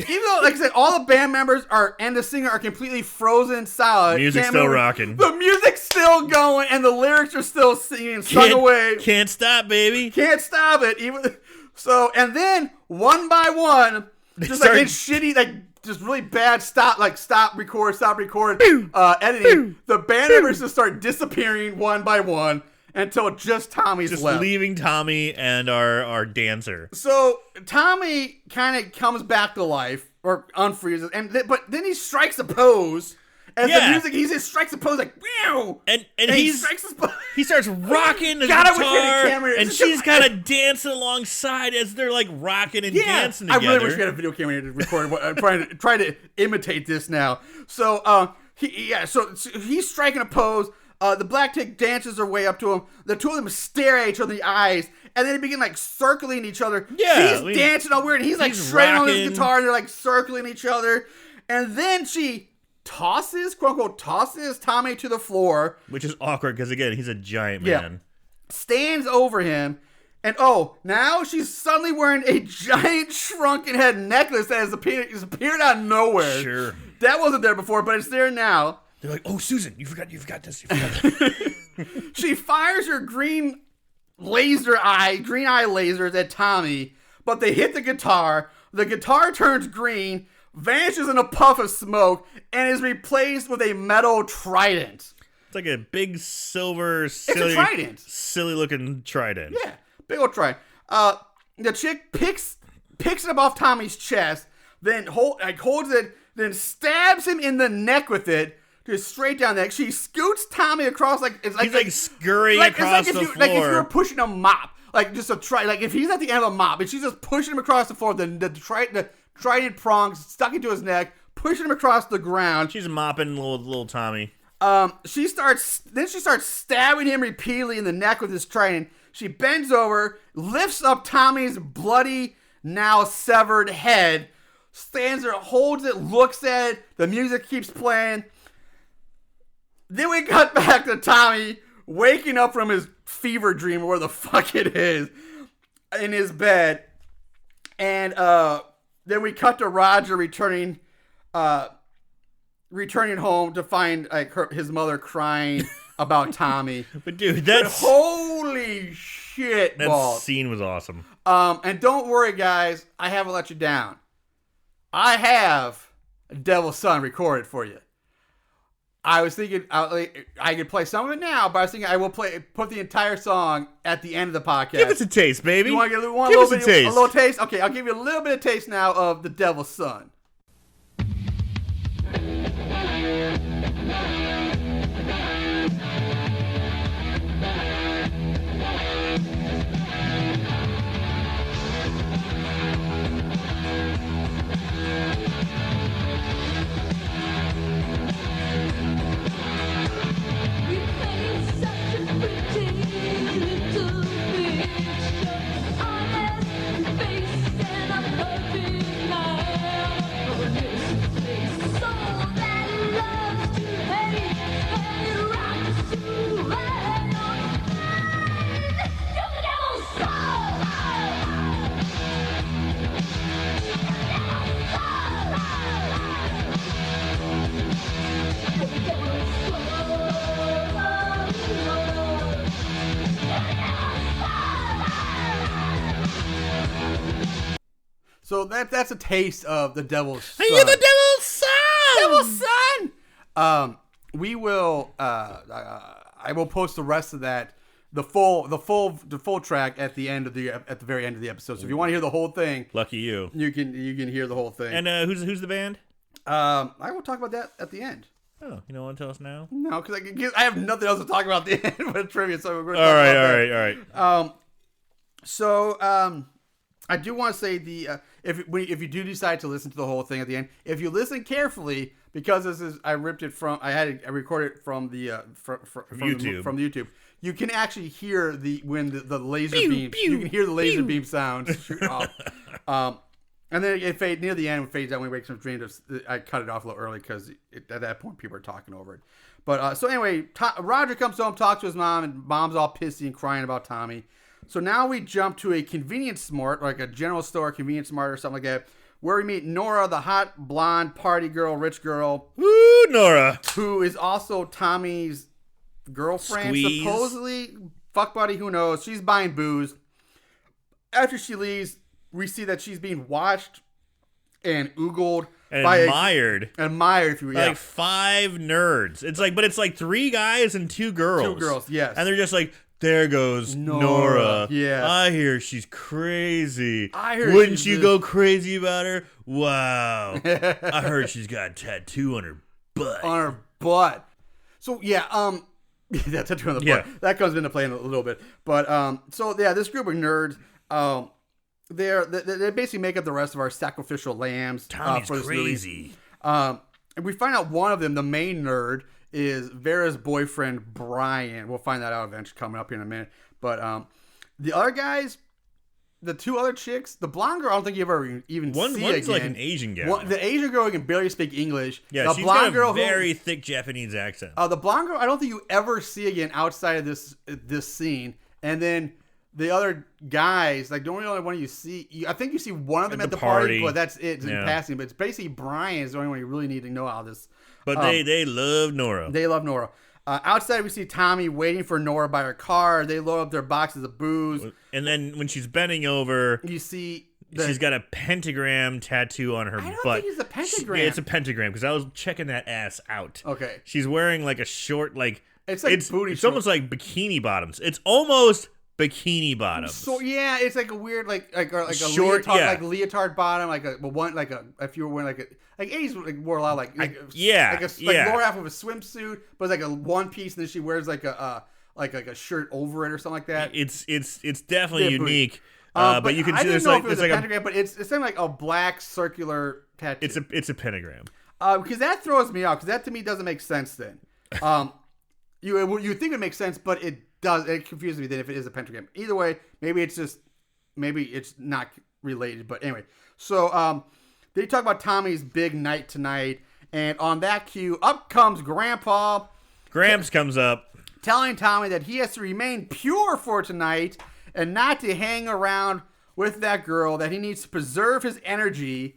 though, like I said, all the band members and the singer are completely frozen solid. Music's still rocking. The music's still going, and the lyrics are still sung away. Can't stop, baby. Can't stop it. And then one by one, just like in shitty, like just really bad stop record editing. The band members just start disappearing one by one until just Tommy's left. Leaving Tommy and our dancer. So Tommy kind of comes back to life or unfreezes, but then he strikes a pose. As the music, he just strikes a pose like, wow! And he strikes his pose. He starts rocking the guitar, and she's kind of dancing alongside as they're like rocking and dancing together. I really wish we had a video camera to record. I'm trying to imitate this now. So, he's striking a pose. The black chick dances her way up to him. The two of them stare at each other in the eyes, and then they begin like circling each other. Yeah, she's dancing all weird, and he's like shredding on his guitar, and they're like circling each other. And then she quote unquote tosses Tommy to the floor, which is awkward because again he's a giant man. Stands over him, and now she's suddenly wearing a giant shrunken head necklace that has appeared out of nowhere. Sure, that wasn't there before, but it's there now. They're like, "Oh, Susan, you forgot this. She fires her green eye lasers at Tommy, but they hit the guitar. The guitar turns green, vanishes in a puff of smoke, and is replaced with a metal trident. It's like a big silver, silly, it's a trident. Silly looking trident. Yeah, big old trident. The chick picks it up off Tommy's chest, then holds it, then stabs him in the neck with it, just straight down the neck. She scoots Tommy across he's like scurrying across the floor. Like if you were pushing a mop, like just if he's at the end of a mop, and she's just pushing him across the floor, then the trident prongs stuck into his neck, pushing him across the ground. She's mopping little Tommy. She starts stabbing him repeatedly in the neck with his trident. She bends over, lifts up Tommy's bloody, now severed head, stands there, holds it, looks at it. The music keeps playing. Then we cut back to Tommy waking up from his fever dream, or where the fuck it is, in his bed. And then we cut to Roger returning home to find his mother crying about Tommy. But dude, holy shit, that scene was awesome. And don't worry, guys, I haven't let you down. I have Devil's Son recorded for you. I was thinking I could play some of it now, but I was thinking I will put the entire song at the end of the podcast. Give us a taste, baby. You want to give us a taste? A little taste? Okay, I'll give you a little bit of taste now of The Devil's Son. So that's a taste of The Devil's Son. Hey, you're the Devil's Son! Devil's Son! We will I will post the rest of that, the full track at the very end of the episode. So if you want to hear the whole thing, lucky you. You can hear the whole thing. And who's the band? I will talk about that at the end. Oh, you don't want to tell us now? No, because I have nothing else to talk about at the end but trivia. So we're going to all right. So I do want to say if you do decide to listen to the whole thing at the end, if you listen carefully, because I recorded it from the YouTube. From the YouTube. You can actually hear when the laser beams. You can hear the laser beam sounds shoot off. And then near the end, it fades out when we wake from dreams. I cut it off a little early because at that point people are talking over it. But so anyway, Roger comes home, talks to his mom, and mom's all pissy and crying about Tommy. So now we jump to a convenience mart, like a general store convenience mart or something like that, where we meet Nora, the hot, blonde, party girl, rich girl. Woo, Nora. Who is also Tommy's girlfriend, Squeeze. Supposedly. Fuck buddy, who knows? She's buying booze. After she leaves, we see that she's being watched and oogled and by admired, if you will. Like 5 nerds. It's like, but it's like 3 guys and 2 girls. 2 girls, yes. And they're just like, there goes Nora. Yeah. I hear she's crazy. I heard Wouldn't you go crazy about her? Wow. I heard she's got a tattoo on her butt. On her butt. So yeah, that tattoo on the butt. That comes into play in a little bit. But so yeah, this group of nerds, they basically make up the rest of our sacrificial lambs. Tommy's for this crazy. movie. And we find out one of them, the main nerd, is Vera's boyfriend Brian. We'll find that out eventually, coming up here in a minute. But the other guys, the 2 other chicks, the blonde girl, I don't think you ever even see one's again. like an Asian gal. The Asian girl can barely speak English. Yeah, the she's blonde got a girl very thick Japanese accent. The blonde girl, I don't think you ever see again outside of this scene. And then the other guys, like the only one you see, I think you see one of them at the party, but that's it in passing. But it's basically Brian is the only one you really need to know how this. But they love Nora. They love Nora. Outside, we see Tommy waiting for Nora by her car. They load up their boxes of booze. And then when she's bending over, you see she's got a pentagram tattoo on her butt. I don't think it's a pentagram. It's a pentagram because I was checking that ass out. Okay. She's wearing like a short, like it's like booty. It's almost like bikini bottoms. It's almost bikini bottoms. So yeah, it's like a weird like a short, leotard, like leotard bottom, if you were wearing like 80s wore a lot like lower half of a swimsuit, but it's like a one piece, and then she wears like a shirt over it or something like that. It's definitely unique. But you can see there's like it's like a pentagram, but it's something like a black circular tattoo. It's a pentagram. Because that throws me off, because that to me doesn't make sense then. You think it makes sense, but it confuses me then if it is a pentagram. Either way, maybe it's not related, but anyway. So they talk about Tommy's big night tonight, and on that cue, up comes Grandpa. Gramps comes up, telling Tommy that he has to remain pure for tonight and not to hang around with that girl, that he needs to preserve his energy.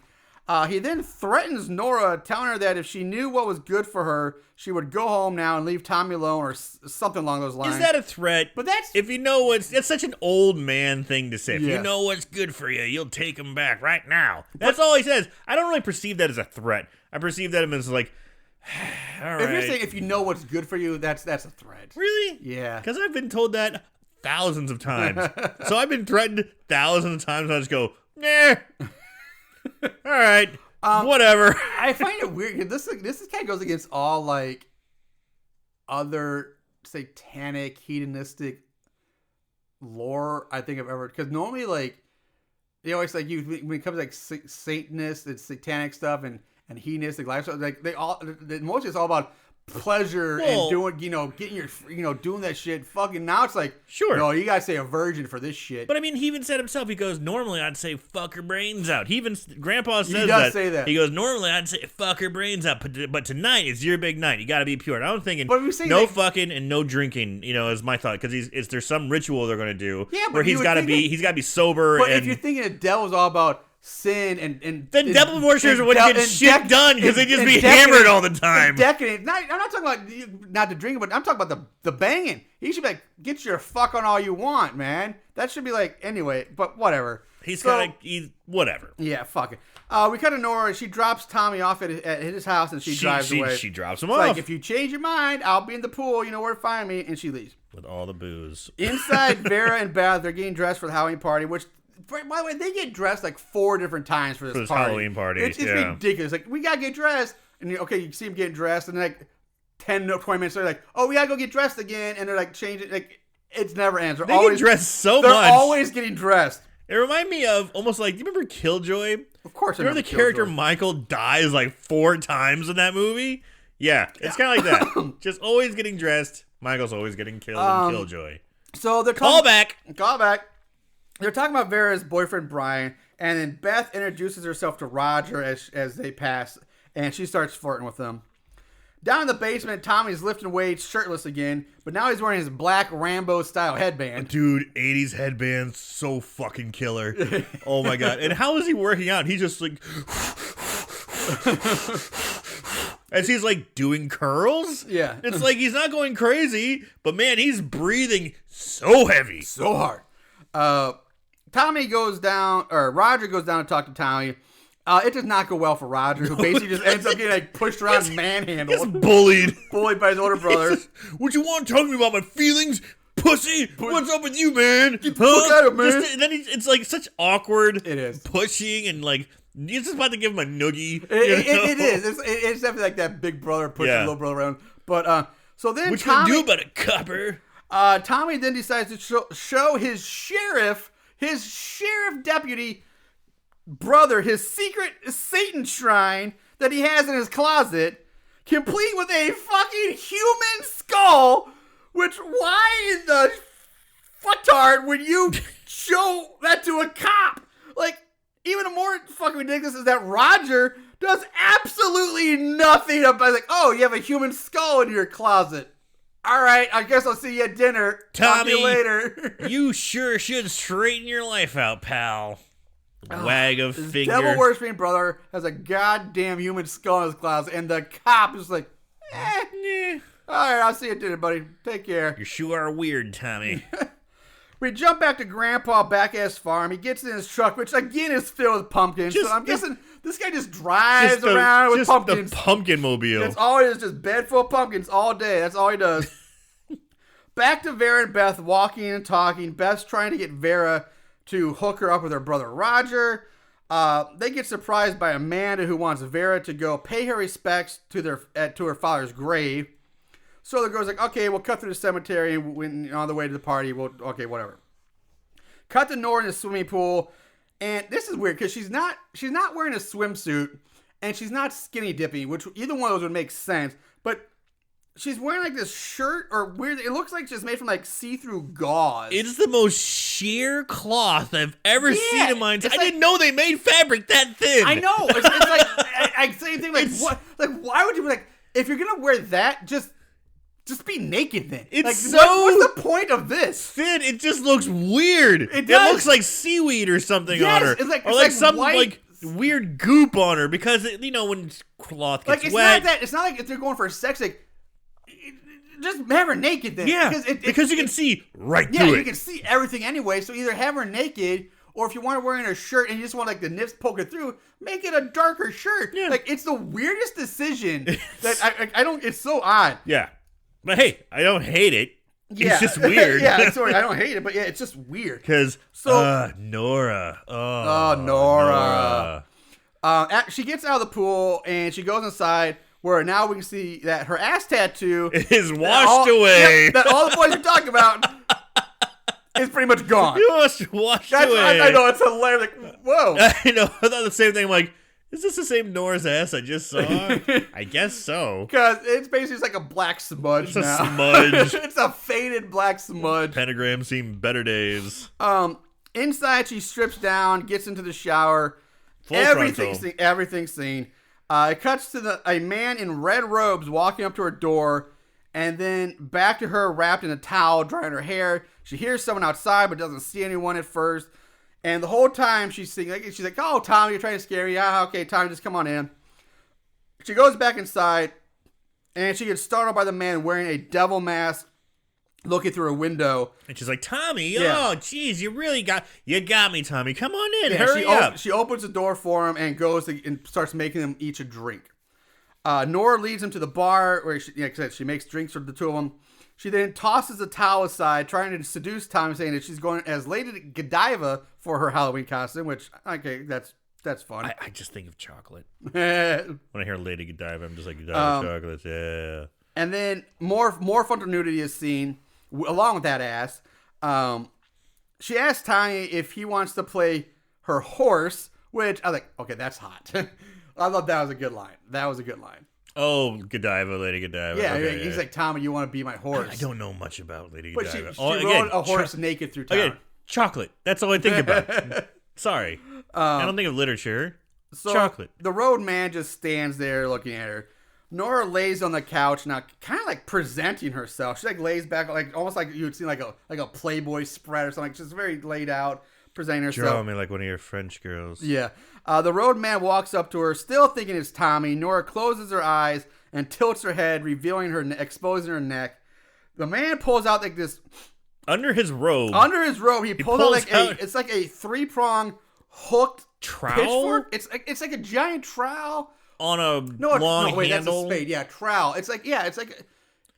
He then threatens Nora, telling her that if she knew what was good for her, she would go home now and leave Tommy alone, or something along those lines. Is that a threat? But that's such an old man thing to say. If you know what's good for you, you'll take him back right now. That's all he says. I don't really perceive that as a threat. I perceive that as like, all right. If you're saying if you know what's good for you, that's a threat. Really? Yeah. Because I've been told that thousands of times. So I've been threatened thousands of times. I just go, nah. All right, whatever. I find it weird. This kind of goes against all like other satanic, hedonistic lore I think I've ever. Because normally, like they always like when it comes to like Satanist and satanic stuff and hedonistic lifestyle, like mostly it's all about pleasure and doing, getting your, doing that shit. Fucking now it's like, sure, no, you gotta say a virgin for this shit. But I mean, he even said himself, he goes, normally I'd say fuck her brains out. He even, Grandpa says he does say that. He goes, normally I'd say fuck her brains out, but tonight is your big night. You gotta be pure. And I was thinking, no fucking and no drinking, is my thought, because there's some ritual they're gonna do where he's gotta be sober. But if you're thinking the devil's all about sin and then devil worshippers wouldn't get shit done because they just be hammered all the time. Decadent. I'm not talking about not the drinking, but I'm talking about the banging. He should be like, get your fuck on all you want, man. That should be like, anyway, but whatever. He's whatever. Yeah, fuck it. We cut to Nora. She drops Tommy off at his house and she drives away. She drops him off. Like, if you change your mind, I'll be in the pool. You know where to find me. And she leaves. With all the booze. Inside, Vera and Beth, they're getting dressed for the Halloween party, which, by the way, they get dressed like 4 different times for this party. Halloween party. It's ridiculous. Like, we gotta get dressed, and you see them getting dressed, and like 10 to 20 minutes later, like, oh, we gotta go get dressed again, and they're like changing. Like, it's never ends. They get dressed so much. They're always getting dressed. It reminded me of almost like, do you remember Killjoy? Of course, remember the character Killjoy. Michael dies like 4 times in that movie? Yeah, it's kind of like that. Just always getting dressed. Michael's always getting killed in Killjoy. So they're Callback. They're talking about Vera's boyfriend Brian, and then Beth introduces herself to Roger as they pass, and she starts flirting with them. Down in the basement, Tommy's lifting weights, shirtless again, but now he's wearing his black Rambo-style headband. Dude, 80s headband, so fucking killer. Oh my god. And how is he working out? He's just like... As he's like doing curls? Yeah. It's like he's not going crazy, but man, he's breathing so heavy. So hard. Roger goes down to talk to Tommy. It does not go well for Roger, who basically just ends up getting like pushed around and manhandled. He's bullied. Bullied by his older brother. Would you want to talk to me about my feelings? Pussy, what's up with you, man? Get the fuck out of it, man. And then it's like such awkward It is. pushing and like he's just about to give him a noogie. It is. It's definitely like that big brother pushing little brother around. But so then What you Tommy, gonna do about it, copper? Tommy then decides to show his sheriff deputy brother his secret Satan shrine that he has in his closet, complete with a fucking human skull. Which, why in the fucktard would you show that to a cop? Like, even more fucking ridiculous is that Roger does absolutely nothing about, like, oh, you have a human skull in your closet. All right, I guess I'll see you at dinner. Talk to you later. You sure should straighten your life out, pal. Wag of His finger. devil worshipping brother has a goddamn human skull in his closet, and the cop is like, Nah. all right, I'll see you at dinner, buddy. Take care. You sure are weird, Tommy. We jump back to Grandpa back at his farm. He gets in his truck, which again is filled with pumpkins. So I'm guessing this guy just drives around with pumpkins. The pumpkin mobile. That's all it is, just bed full of pumpkins all day. That's all he does. Back to Vera and Beth walking and talking. Beth's trying to get Vera to hook her up with her brother Roger. They get surprised by Amanda, who wants Vera to go pay her respects to her father's grave. So the girl's like, okay, we'll cut through the cemetery and when on the way to the party, okay, whatever. Cut to Nora in the swimming pool, and this is weird because she's not wearing a swimsuit and she's not skinny dipping, which either one of those would make sense. But she's wearing like this shirt or weird. It looks like it's made from like see-through gauze. It's the most sheer cloth I've ever seen in my entire. I like, didn't know they made fabric that thin. I know. It's like same thing. Like what? Like why would you like if you're gonna wear that just be naked then. It's like, so what's the point of this? thin. It just looks weird. It does. It looks like seaweed or something Yes, on her, it's like- or it's like like some white- like weird goop on her because when cloth gets Like it's wet. not that. It's not like if they're going for sex. Like just have her naked then. Yeah, because you can see right through it. You can see everything anyway. So either have her naked, or if you want her wearing a shirt and you just want like the nips poking through, make it a darker shirt. Yeah. Like it's the weirdest decision that I don't. It's so odd. Yeah, but hey, I don't hate it. Yeah. It's just weird. Yeah, sorry, I don't hate it, but yeah, it's just weird. Because Nora. Nora. She gets out of the pool and she goes inside, where now we can see that her ass tattoo is washed away. Yeah, that all the boys are talking about is pretty much gone. You must washed away. I know, it's hilarious. Like, whoa. I know. I thought the same thing. I'm like, is this the same Nora's ass I just saw? I guess so. Because it's basically just like a black smudge It's now. a smudge. It's a faded black smudge. Pentagram seen better days. Inside, she strips down, gets into the shower. Full Everything's seen. It cuts to a man in red robes walking up to her door, and then back to her wrapped in a towel, drying her hair. She hears someone outside, but doesn't see anyone at first. And the whole time she's like, "Oh, Tommy, you're trying to scare me. Yeah, okay, Tommy, just come on in." She goes back inside, and she gets startled by the man wearing a devil mask, looking through a window. And she's like, "Tommy, Yeah. oh, jeez, you got me, Tommy. Come on in, Yeah, hurry up." She opens the door for him and goes and starts making them each a drink. Nora leads him to the bar where she makes drinks for the two of them. She then tosses the towel aside, trying to seduce Tommy, saying that she's going as Lady Godiva for her Halloween costume, which, okay, that's fun. I just think of chocolate. And When I hear Lady Godiva, I'm just like, Godiva chocolates, yeah. then more frontal nudity is seen, along with that ass. She asks Tommy if he wants to play her horse, which I was like, okay, that's hot. I thought that was a good line. Oh, Godiva, Lady Godiva. Yeah, okay, he's like, Tommy, you want to be my horse? I don't know much about Lady But Godiva. she rode a horse naked through town. Again, chocolate. That's all I think about. Sorry. I don't think of literature. So Chocolate. The road man just stands there looking at her. Nora lays on the couch now, kind of like presenting herself. She like lays back, like almost like you would see like a Playboy spread or something. She's very laid out, presenting herself. Draw me like one of your French girls. Yeah. The road man walks up to her, still thinking it's Tommy. Nora closes her eyes and tilts her head, revealing exposing her neck. The man pulls out like this. Under his robe. He pulls out like it's like a 3-prong hooked trowel. Pitchfork. It's like a giant trowel On a long wait, handle. That's a spade. Yeah, trowel. It's like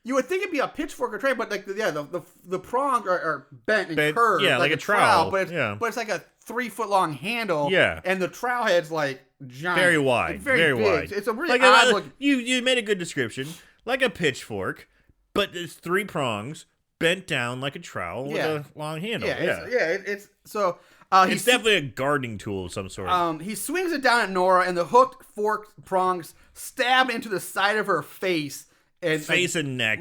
you would think it'd be a pitchfork or trowel, but like the prongs are bent and curved. Yeah, like a trowel. But it's like a 3-foot long handle. Yeah, and the trowel head's like giant, very wide, very big. wide. It's a really like odd look. You made a good description, like a pitchfork, but it's 3 prongs bent down like a trowel with a long handle. It's so. It's definitely a gardening tool of some sort. He swings it down at Nora, and the hooked forked prongs stab into the side of her face. And face and neck.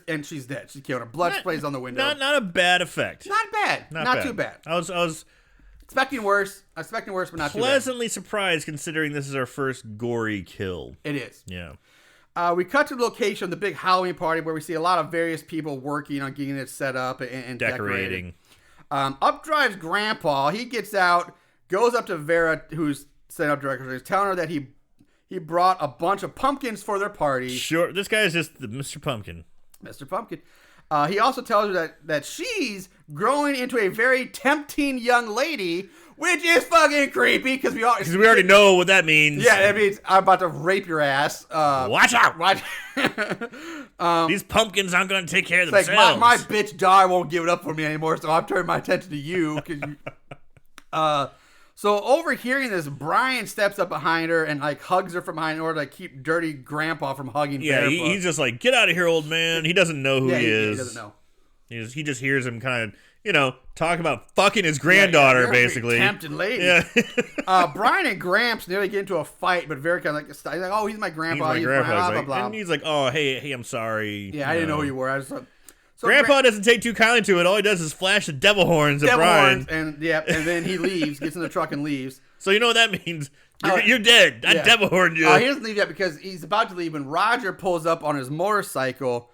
And she's dead. She's killed. Her blood sprays on the window. Not a bad effect. Not bad. Not too bad. I was expecting worse. But not too bad. Pleasantly surprised considering this is our first gory kill. It is. Yeah. We cut to the location of the big Halloween party where we see a lot of various people working on getting it set up and decorating. Up drives Grandpa. He gets out, goes up to Vera, who's setting up decorations, telling her that he brought a bunch of pumpkins for their party. Sure, this guy is just the Mr. Pumpkin. Mr. Pumpkin. He also tells her that she's growing into a very tempting young lady, which is fucking creepy because we already know what that means. Yeah, that means I'm about to rape your ass. Watch out! These pumpkins aren't going to take care of themselves. Like my bitch dog won't give it up for me anymore, so I'm turning my attention to you. So overhearing this, Brian steps up behind her and like hugs her from behind in order to keep dirty Grandpa from hugging. Yeah, he's just like, get out of here, old man. He doesn't know who he is. He doesn't know. He just hears him kind of, talking about fucking his granddaughter, basically. Tempting lady. Yeah. Brian and Gramps nearly get into a fight, but very kind of he's like, oh, he's my grandpa. He's my grandpa. Blah, blah, blah. And he's like, oh, hey, I'm sorry. Yeah, I didn't know who you were. I just thought. So Grandpa doesn't take too kindly to it. All he does is flash the devil horns at Brian. And then he leaves, gets in the truck and leaves. So you know what that means? You're dead. I devil horned you. He doesn't leave yet because he's about to leave when Roger pulls up on his motorcycle.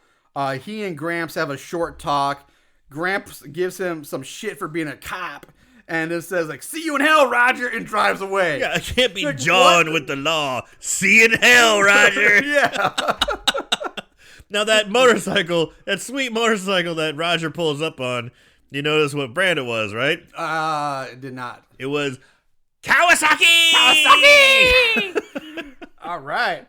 He and Gramps have a short talk. Gramps gives him some shit for being a cop. And it says, like, see you in hell, Roger, and drives away. Yeah, I can't be like, John with the law. See you in hell, Roger. Yeah. Now that motorcycle, that sweet motorcycle that Roger pulls up on, you notice what brand it was, right? It did not. It was Kawasaki! All right.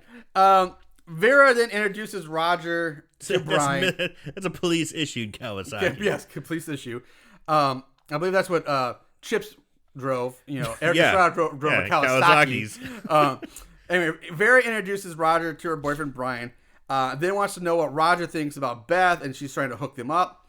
Vera then introduces Roger to Brian. That's a police-issued Kawasaki. Yes, police issue. I believe that's what Chips drove. Eric Yeah. Estrada drove a Kawasaki. Anyway, Vera introduces Roger to her boyfriend, Brian. Then wants to know what Roger thinks about Beth, and she's trying to hook them up.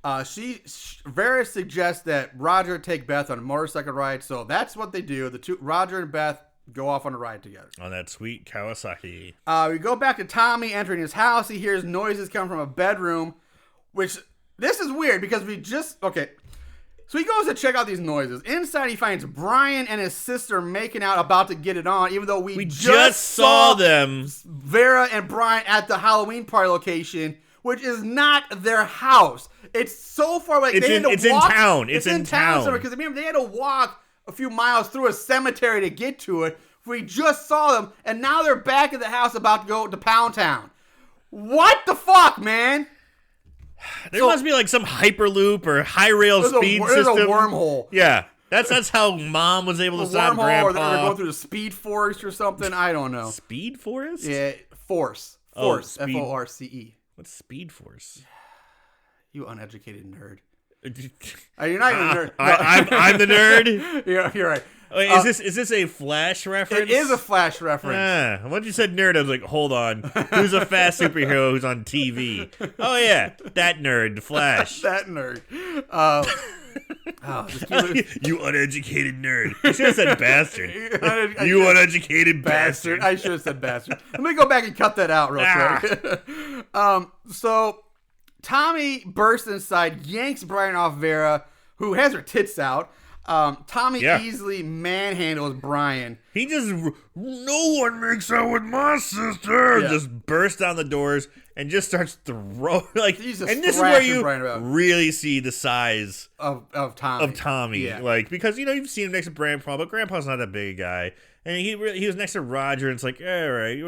Vera suggests that Roger take Beth on a motorcycle ride, so that's what they do. Roger and Beth go off on a ride together. On that sweet Kawasaki. We go back to Tommy entering his house. He hears noises come from a bedroom, which this is weird because So he goes to check out these noises. Inside, he finds Brian and his sister making out, about to get it on, even though we just saw them. Vera and Brian at the Halloween party location, which is not their house. It's so far away. It's in town. It's in town. Because remember, they had to walk a few miles through a cemetery to get to it. We just saw them, and now they're back at the house about to go to Pound Town. What the fuck, man? There must be like some hyperloop or high rail speed system. There's a wormhole. Yeah, that's how Mom was able to stop Grandpa. Or they're going through the Speed Force or something. I don't know. Speed Forest? Yeah, Force. Force. F-O-R-C-E. What's Speed Force? You uneducated nerd. You're not even a nerd. I'm the nerd. You're right. Wait, is this a Flash reference? It is a Flash reference. Once you said nerd, I was like, hold on. Who's a fast superhero who's on TV? Oh, yeah. That nerd, the Flash. That nerd. You uneducated nerd. You should have said bastard. You uneducated bastard. I should have said bastard. Let me go back and cut that out real quick. So Tommy bursts inside, yanks Brian off Vera, who has her tits out. Tommy easily manhandles Brian. He just, no one makes out with my sister. Yeah. Just bursts down the doors and just starts throwing, like, and this is where you really see the size of Tommy. Yeah. Like, because, you've seen him next to Grandpa, but Grandpa's not that big a guy. And he was next to Roger, and it's like, all right,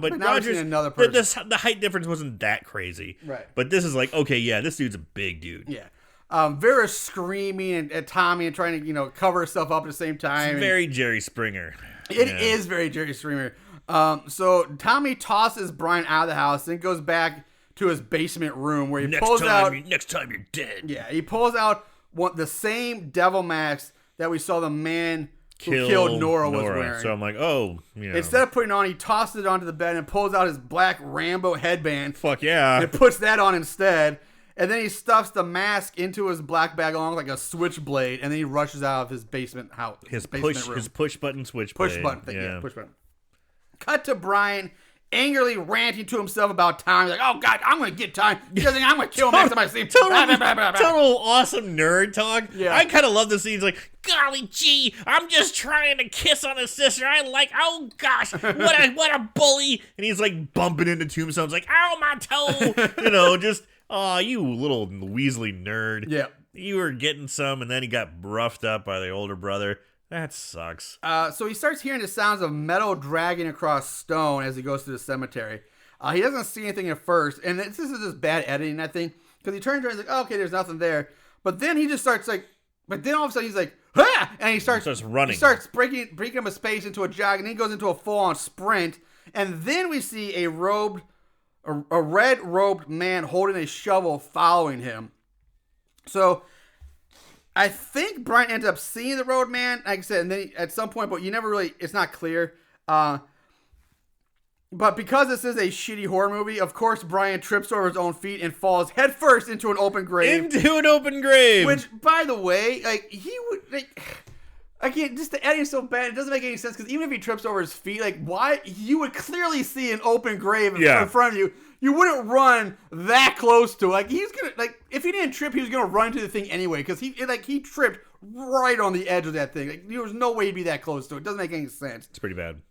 but Roger's, another person. The height difference wasn't that crazy. Right. But this is like, okay, yeah, this dude's a big dude. Yeah. Vera's screaming at Tommy and trying to, cover herself up at the same time. It's very Jerry Springer. It is very Jerry Springer. So Tommy tosses Brian out of the house and goes back to his basement room where he pulls out. Next time you're dead. Yeah, he pulls out the same devil mask that we saw the man who killed Nora was wearing. So I'm like, oh, Instead of putting it on, he tosses it onto the bed and pulls out his black Rambo headband. Fuck yeah. And puts that on instead. And then he stuffs the mask into his black bag along like a switchblade, and then he rushes out of his basement house. His room. push button switchblade. Push button thing, yeah, push button. Cut to Brian angrily ranting to himself about time. He's like, oh God, I'm going to get time. I'm going to kill him next time I see him. Total awesome nerd talk. Yeah. I kind of love the scenes like, golly gee, I'm just trying to kiss on his sister. Oh gosh, what a bully. And he's like bumping into tombstones like, ow, my toe. Just, oh, you little Weasley nerd. Yeah. You were getting some, and then he got roughed up by the older brother. That sucks. So he starts hearing the sounds of metal dragging across stone as he goes to the cemetery. He doesn't see anything at first, and this is just bad editing, I think, because he turns around and he's like, oh, okay, there's nothing there. But then he just starts but then all of a sudden he's like, ah! And he starts running. He starts breaking up a space into a jog, and then he goes into a full-on sprint. And then we see a red-robed man holding a shovel following him. So I think Brian ends up seeing the road man, like I said, and then at some point, but you never really, it's not clear. But because this is a shitty horror movie, of course, Brian trips over his own feet and falls headfirst into an open grave. Which, by the way, he would, again, just the editing so bad, it doesn't make any sense, because even if he trips over his feet, why, you would clearly see an open grave in front of you. You wouldn't run that close to it. He's gonna, if he didn't trip, he was gonna run into the thing anyway, because he tripped right on the edge of that thing. There was no way he'd be that close to it. It doesn't make any sense. It's pretty bad.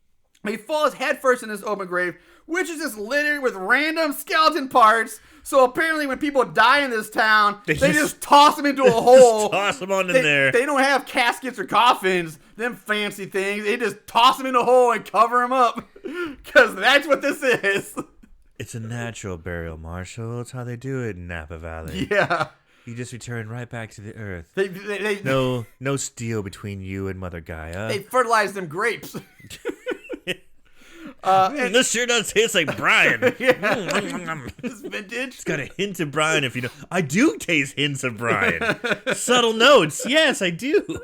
He falls headfirst in this open grave, which is just littered with random skeleton parts. So apparently when people die in this town, they just toss them into a hole. Toss them on in there. They don't have caskets or coffins, them fancy things. They just toss them in a hole and cover them up. Because that's what this is. It's a natural burial, Marshall. It's how they do it in Napa Valley. Yeah. You just return right back to the earth. No steel between you and Mother Gaia. They fertilize them grapes. And this sure does taste like Brian. It's vintage. It's got a hint of Brian, if you know. I do taste hints of Brian. Subtle notes. Yes, I do.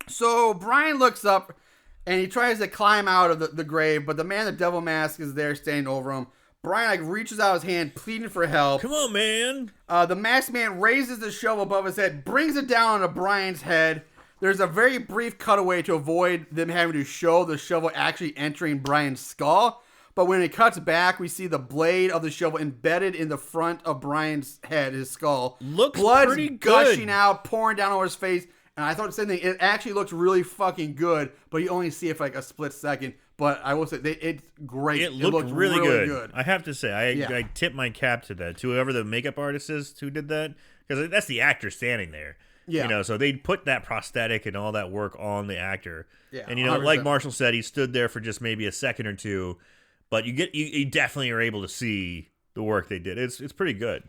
So Brian looks up and he tries to climb out of the grave, but the man in the devil mask is there standing over him. Brian reaches out his hand, pleading for help. Come on, man. The masked man raises the shovel above his head, brings it down onto Brian's head. There's a very brief cutaway to avoid them having to show the shovel actually entering Brian's skull. But when it cuts back, we see the blade of the shovel embedded in the front of Brian's head, his skull. Looks Blood's pretty good. gushing out, pouring down over his face. And I thought the same thing. It actually looks really fucking good, but you only see it for a split second. But I will say, it's great. It looked really good. I have to say, Yeah. I tip my cap to that, to whoever the makeup artist is who did that. Because that's the actor standing there. Yeah. So they put that prosthetic and all that work on the actor. Yeah, and, 100%. like Marshall said, he stood there for just maybe a second or two. But you definitely are able to see the work they did. It's pretty good.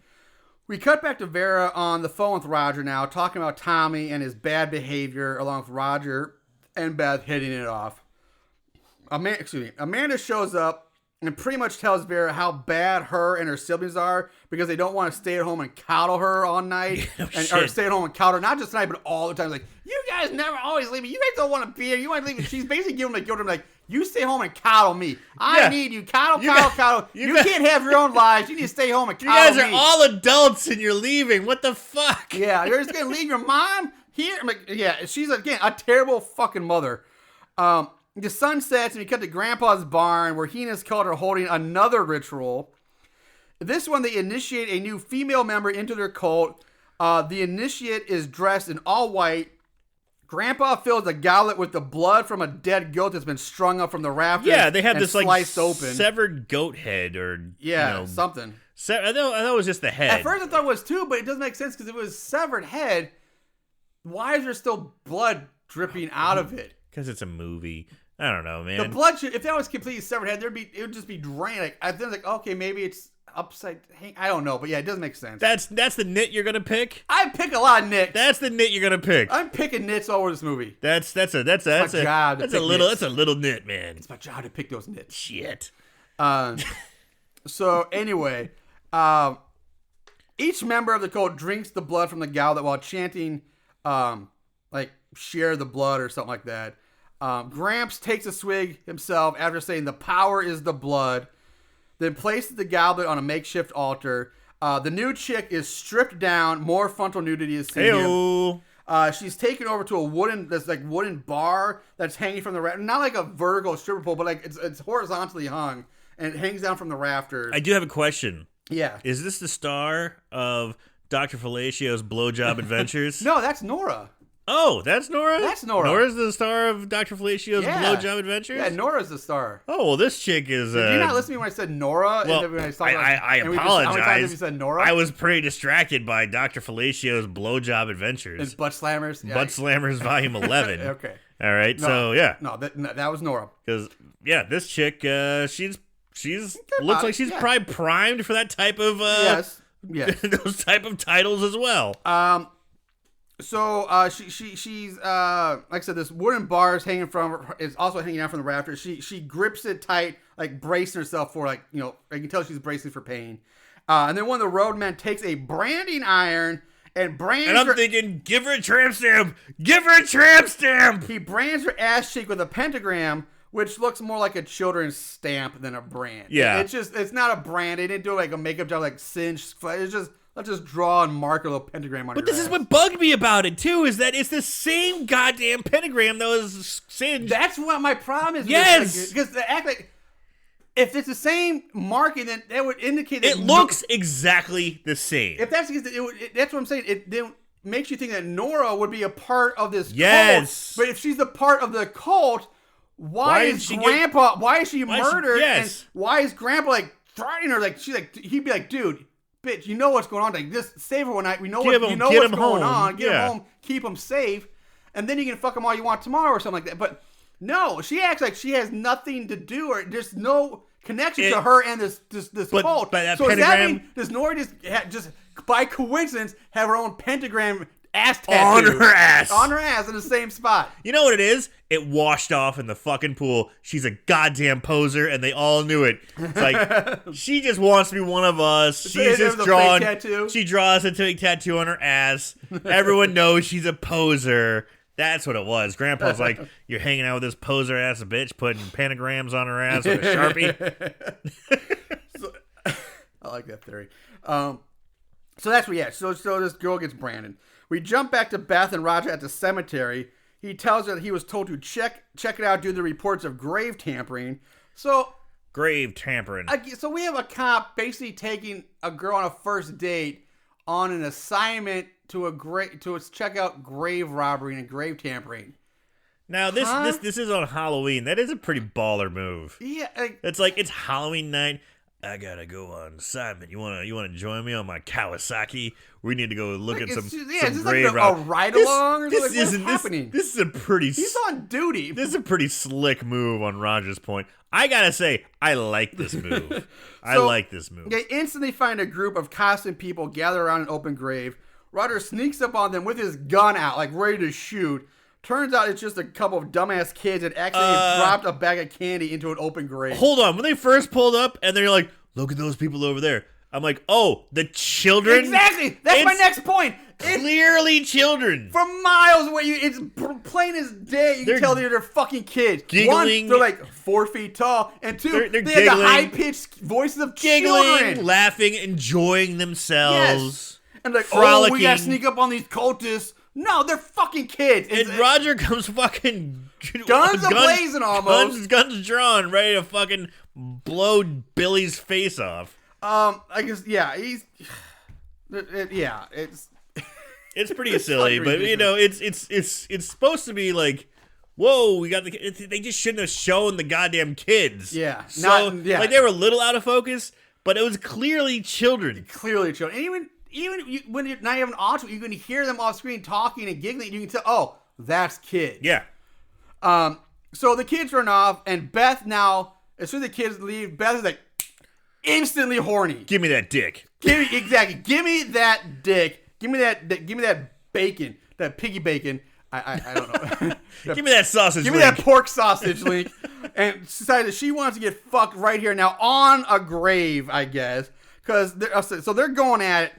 We cut back to Vera on the phone with Roger now, talking about Tommy and his bad behavior, along with Roger and Beth hitting it off. Amanda shows up and pretty much tells Vera how bad her and her siblings are because they don't want to stay at home and coddle her all night. Or stay at home and coddle her, not just tonight, but all the time. Like, you guys never always leave me. You guys don't want to be here. You want to leave me. She's basically giving them a guilt. Like, you stay home and coddle me. I need you. Coddle. You can't have your own lives. You need to stay home and coddle me. You guys are all adults and you're leaving. What the fuck? Yeah, you're just going to leave your mom here? I'm like, yeah, she's, again, a terrible fucking mother. The sun sets and we cut to Grandpa's barn where he and his cult are holding another ritual. This one, they initiate a new female member into their cult. The initiate is dressed in all white. Grandpa fills a goblet with the blood from a dead goat that's been strung up from the rafters. Yeah, they have this sliced open. Severed goat head or something. I thought it was just the head. At first I thought it was too, but it doesn't make sense because it was severed head. Why is there still blood dripping out of it? Because it's a movie. I don't know, man. The blood should, if that was completely severed head, it would just be drained. I think okay, maybe it's I don't know, but yeah, it doesn't make sense. That's the nit you're gonna pick. I pick a lot of nits. That's the nit you're gonna pick. I'm picking nits all over this movie. That's a little nit, man. It's my job to pick those nits. Shit. So anyway, each member of the cult drinks the blood from the goblet while chanting, like share the blood or something like that. Gramps takes a swig himself after saying the power is the blood, then places the goblet on a makeshift altar. The new chick is stripped down. More frontal nudity is seen here. She's taken over to a wooden bar that's hanging from the rafters. Not like a vertical stripper pole, but like it's horizontally hung and it hangs down from the rafters. I do have a question. Yeah. Is this the star of Dr. Fellacio's Blowjob Adventures? No, that's Nora. Oh, that's Nora? That's Nora. Nora's the star of Dr. Fellacio's Blowjob Adventures? Yeah, Nora's the star. Oh, well, this chick is... Did you not listen to me when I said Nora? Well, and when I apologize. How many times have you said Nora? I was pretty distracted by Dr. Fellacio's Blowjob Adventures. And Butt Slammers? Yeah. Butt Slammers Volume 11. Okay. All right, No, so, yeah. No, that was Nora. Because, yeah, this chick, she's looks like she's probably primed for that type of... Yes. those type of titles as well. So she's like I said, this wooden bar is also hanging out from the rafters. She grips it tight, like bracing herself for, like, you know, I can tell she's bracing for pain. And then one of the roadmen takes a branding iron and brands. And I'm thinking, give her a tramp stamp. Give her a tramp stamp. He brands her ass cheek with a pentagram, which looks more like a children's stamp than a brand. Yeah, it's not a brand. They didn't do like a makeup job, like cinch. It's just. Let's just draw and mark a little pentagram on your ass. But this is what bugged me about it, too, is that it's the same goddamn pentagram that was singed. That's what my problem is. Yes! Because they act like... If it's the same marking, then that would indicate that... It looks exactly the same. If that's the case, that's what I'm saying. It makes you think that Nora would be a part of this yes. cult. But if she's the part of the cult, why is she murdered? Yes. And why is Grandpa, like, threatening her? Like, he'd be like, dude... Bitch, you know what's going on. Like, just save her one night. We know what's going on. Get him home. Keep him safe. And then you can fuck him all you want tomorrow or something like that. But no, she acts like she has nothing to do, or there's no connection to her and this cult. But that so pentagram, does that mean, does Nora just by coincidence have her own pentagram ass tattoo on her ass in the same spot? You know what it is? It washed off in the fucking pool. She's a goddamn poser, and they all knew it. It's like, she just wants to be one of us. She's just drawn. She draws a fake tattoo on her ass. Everyone knows she's a poser. That's what it was. Grandpa's like, you're hanging out with this poser ass bitch, putting pentagrams on her ass with a Sharpie. I like that theory. So that's what. Yeah. So this girl gets branded. We jump back to Beth and Roger at the cemetery. He tells her that he was told to check it out due to the reports of grave tampering. So grave tampering. So we have a cop basically taking a girl on a first date on an assignment to check out grave robbery and grave tampering. Now this is on Halloween. That is a pretty baller move. Yeah, it's Halloween night. I gotta go on assignment. You wanna join me on my Kawasaki? We need to go look at some grave like a ride along. What's happening? This is a pretty. He's on duty. This is a pretty slick move on Roger's point. I gotta say, I like this move. I like this move. They instantly find a group of costumed people gathered around an open grave. Roger sneaks up on them with his gun out, like ready to shoot. Turns out it's just a couple of dumbass kids that accidentally dropped a bag of candy into an open grave. Hold on. When they first pulled up and they're like, look at those people over there. I'm like, oh, the children? Exactly. That's my next point. Clearly children. From miles away. It's plain as day. You can tell they're fucking kids. Giggling. One, they're like 4 feet tall. And two, they're they have the high-pitched voices of children. Laughing, enjoying themselves. Yes. And like, frolicking. oh, we gotta sneak up on these cultists. No, they're fucking kids. And Roger comes fucking... Guns a-blazing almost. Guns drawn, ready to fucking blow Billy's face off. I guess, yeah, it's pretty silly, but you know, it's supposed to be like, whoa, we got they just shouldn't have shown the goddamn kids. Yeah. Like they were a little out of focus, but it was clearly children. Clearly children. And even when you're not even on screen, you can hear them off screen talking and giggling, and you can tell, oh, that's kids. Yeah. So the kids run off, and Beth now, as soon as the kids leave, Beth is like, instantly horny. Give me that dick. Give me that dick. Give me that bacon, that piggy bacon. I don't know. Give me that sausage. Give me that pork sausage, Link. And decided that she wants to get fucked right here now on a grave, I guess, because they're going at it.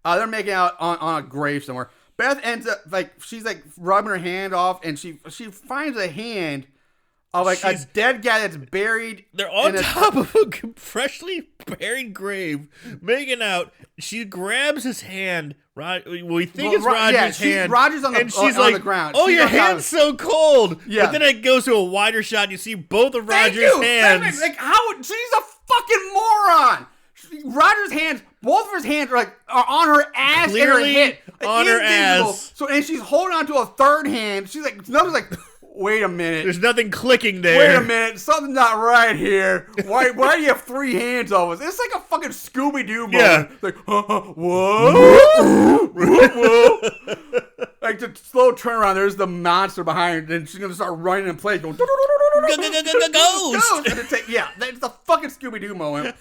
They're making out on a grave somewhere. Beth ends up she's rubbing her hand off, and she finds a hand of a dead guy that's buried. They're on top of a freshly buried grave, making out. She grabs his hand. We think it's Roger's hand. Roger's on the ground. Oh, your hand's so cold. Yeah. But then it goes to a wider shot. You see both of Roger's hands. She's a fucking moron. Roger's hands, both of his hands are on her ass and her hip. On her ass. So, and she's holding on to a third hand. She's wait a minute. There's nothing clicking there. Wait a minute. Something's not right here. Why do you have three hands almost? It's like a fucking Scooby-Doo moment. Yeah. Like, whoa. Like the slow turnaround, there's the monster behind her, and she's going to start running in place, going, ghost. Yeah, that's the fucking Scooby-Doo moment.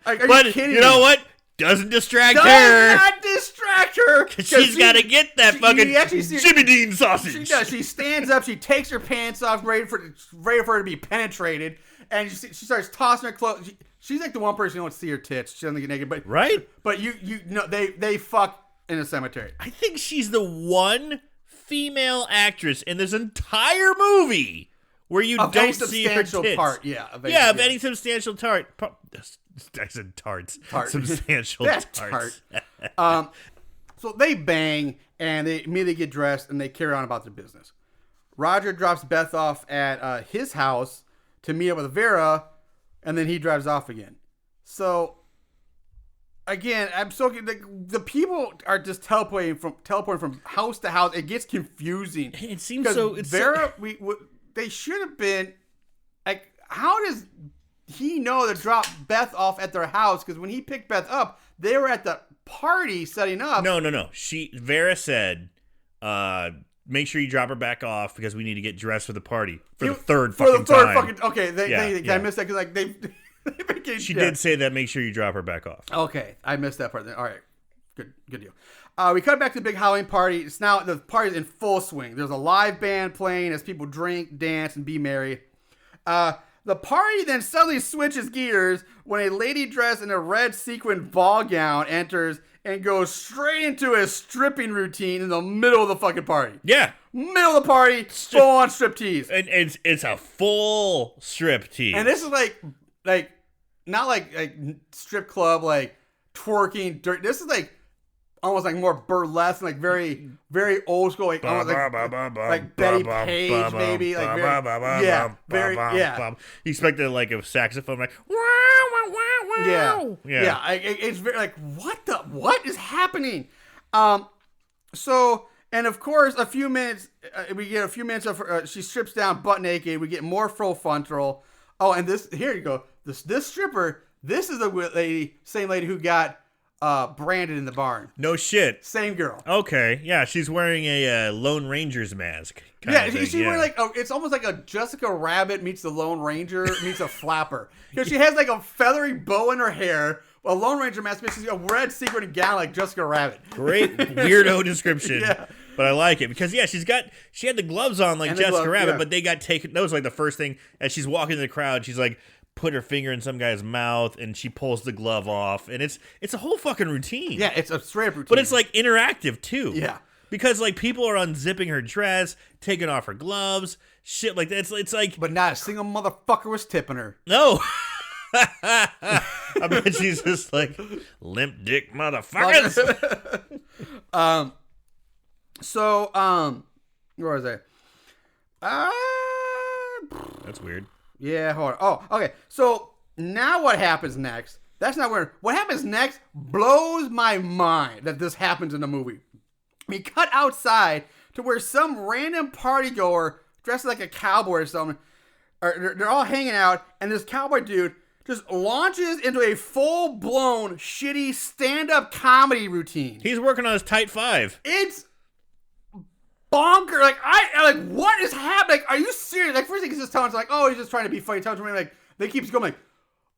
Like, are you kidding me? You know what? Doesn't distract her. Does not distract her. She's got to get that fucking Jimmy Dean sausage. She does. She stands up. She takes her pants off, ready for her to be penetrated. And she starts tossing her clothes. She's like the one person who don't see her tits. She doesn't get naked. But, right? But you know, they fuck in a cemetery. I think she's the one female actress in this entire movie where you don't see her tits. Part, yeah. Of any substantial part. I said tarts. Substantial tarts. So they bang, and they immediately get dressed, and they carry on about their business. Roger drops Beth off at his house to meet up with Vera, and then he drives off again. So, again, I'm so the people are just teleporting from house to house. It gets confusing. It seems so. It's Vera, they should have been like, how does he know to drop Beth off at their house? Because when he picked Beth up, they were at the party setting up. No. Vera said, make sure you drop her back off because we need to get dressed for the party for the third fucking time. Okay, I missed that because she did say that. Make sure you drop her back off. Okay, I missed that part. Then. All right, good deal. We cut back to the big Halloween party. It's now the party's in full swing. There's a live band playing as people drink, dance, and be merry. The party then suddenly switches gears when a lady dressed in a red sequin ball gown enters and goes straight into a stripping routine in the middle of the fucking party. Yeah. Middle of the party, full on striptease. And it's a full striptease. And this is not like strip club, like twerking. This is like almost like more burlesque, like very, very old school, like almost like Betty Page, maybe, like You expected like a saxophone, like it's very like what is happening? So, and of course, we get a few minutes of her, she strips down butt naked. We get more full frontal. Oh, and here you go. This stripper. This is the same lady who got branded in the barn. No shit. Same girl. Okay. Yeah, she's wearing a Lone Ranger's mask. She's wearing it's almost like a Jessica Rabbit meets the Lone Ranger meets a flapper. Because she has like a feathery bow in her hair, a Lone Ranger mask, but she's got a red secret gown like Jessica Rabbit. Great weirdo description. Yeah. But I like it because she had the gloves on like Jessica Rabbit, but they got taken. That was like the first thing as she's walking in the crowd. She's like, put her finger in some guy's mouth and she pulls the glove off, and it's a whole fucking routine. Yeah, it's a straight up routine. But it's like interactive too. Yeah. Because like people are unzipping her dress, taking off her gloves, shit like that. It's like, but not a single motherfucker was tipping her. No. I bet she's just like limp dick motherfuckers. Where was I? That's weird. Yeah, hold on. Oh, okay. So now what happens next? That's not weird. What happens next blows my mind that this happens in the movie. We cut outside to where some random party goer dressed like a cowboy or something, they're all hanging out, and this cowboy dude just launches into a full-blown, shitty stand-up comedy routine. He's working on his tight five. It's bonker. Like, what is happening? Like, are you serious? Like, first thing he's just telling us, like, oh, he's just trying to be funny. Telling me, like, they keep going, like,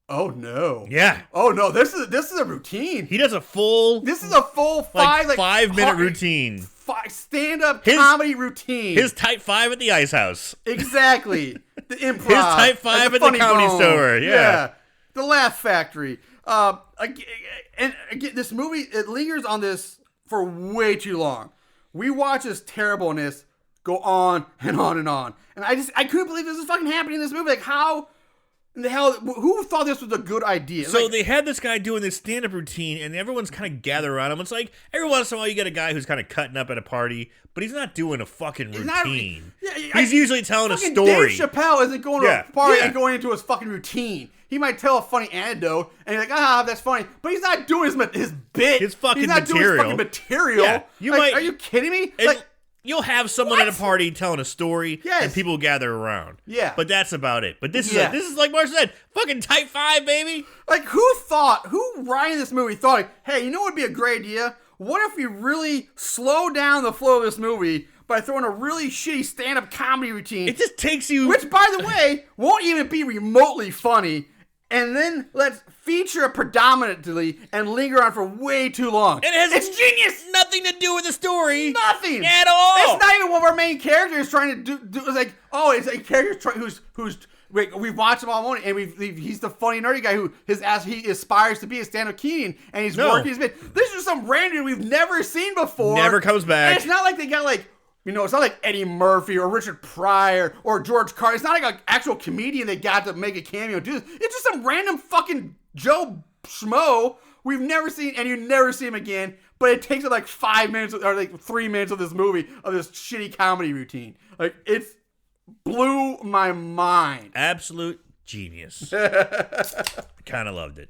Oh no. Yeah. Oh no. This is a routine. He does a full. This is a full 5-minute routine. Stand-up comedy routine. His type 5 at the Ice House. Exactly. The improv. His type 5 at the Comedy Store. Yeah. The Laugh Factory. And again, this movie, it lingers on this for way too long. We watch this terribleness go on and on and on. And I couldn't believe this is fucking happening in this movie. Like, how in the hell, who thought this was a good idea? So they had this guy doing this stand-up routine, and everyone's kind of gathered around him. It's like, every once in a while you get a guy who's kind of cutting up at a party, but he's not doing a fucking routine. He's usually telling a story. Dave Chappelle isn't going to a party and going into his fucking routine. He might tell a funny anecdote, and you're like, that's funny. But he's not doing his bit. His fucking He's not doing his fucking material. Yeah, are you kidding me? You'll have someone at a party telling a story, and people gather around. Yeah. But that's about it. But this is like Mark said, fucking type 5, baby. Like, who writing this movie thought, like, hey, you know what would be a great idea? What if we really slow down the flow of this movie by throwing a really shitty stand-up comedy routine? It just takes you... Which, by the way, won't even be remotely funny. And then let's feature it predominantly and linger on for way too long. It's genius. Nothing to do with the story. Nothing at all. It's not even what our main character is trying to do. It's like, it's a character who's we've watched him all morning, and he's the funny nerdy guy who he aspires to be a stand-up comedian, and he's working his bit. This is some random we've never seen before. Never comes back. And it's not like they got like. It's not like Eddie Murphy or Richard Pryor or George Carlin. It's not like an actual comedian they got to make a cameo do this. It's just some random fucking Joe Schmo we've never seen, and you never see him again. But it takes like 5 minutes or like 3 minutes of this movie, of this shitty comedy routine. Like, it's blew my mind. Absolute genius. Kind of loved it.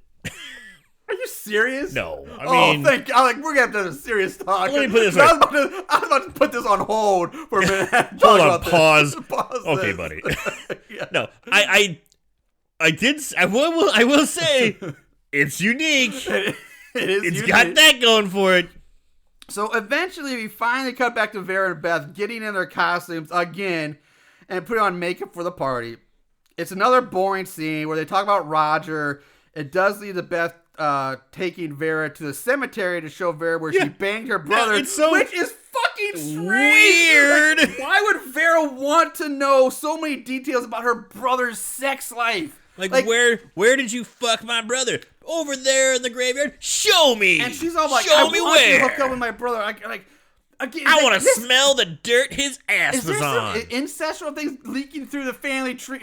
Are you serious? No. I mean... thank God. Like, we're going to have to have a serious talk. Let me put this I was about to put this on hold for a minute. Hold on. Pause. Okay, this. buddy. Yeah. No. I will say, it's unique. It is It's unique. got that going for it. So eventually we finally cut back to Vera and Beth getting in their costumes again and putting on makeup for the party. It's another boring scene where they talk about Roger. It does lead to Beth taking Vera to the cemetery to show Vera where she banged her brother, which is fucking strange. Weird. Like, why would Vera want to know so many details about her brother's sex life? Like where did you fuck my brother? Over there in the graveyard? Show me. And she's all like, show me where. To hook up with my brother. I want to smell the dirt his ass was on. Is there some incestual things leaking through the family tree?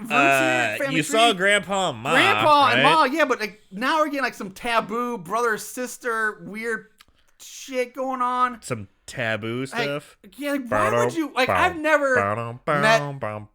Saw Grandpa and Ma. And Ma, yeah, but like now we're getting like some taboo brother sister weird shit going on. Some taboo stuff. Why would you? Like, I've never met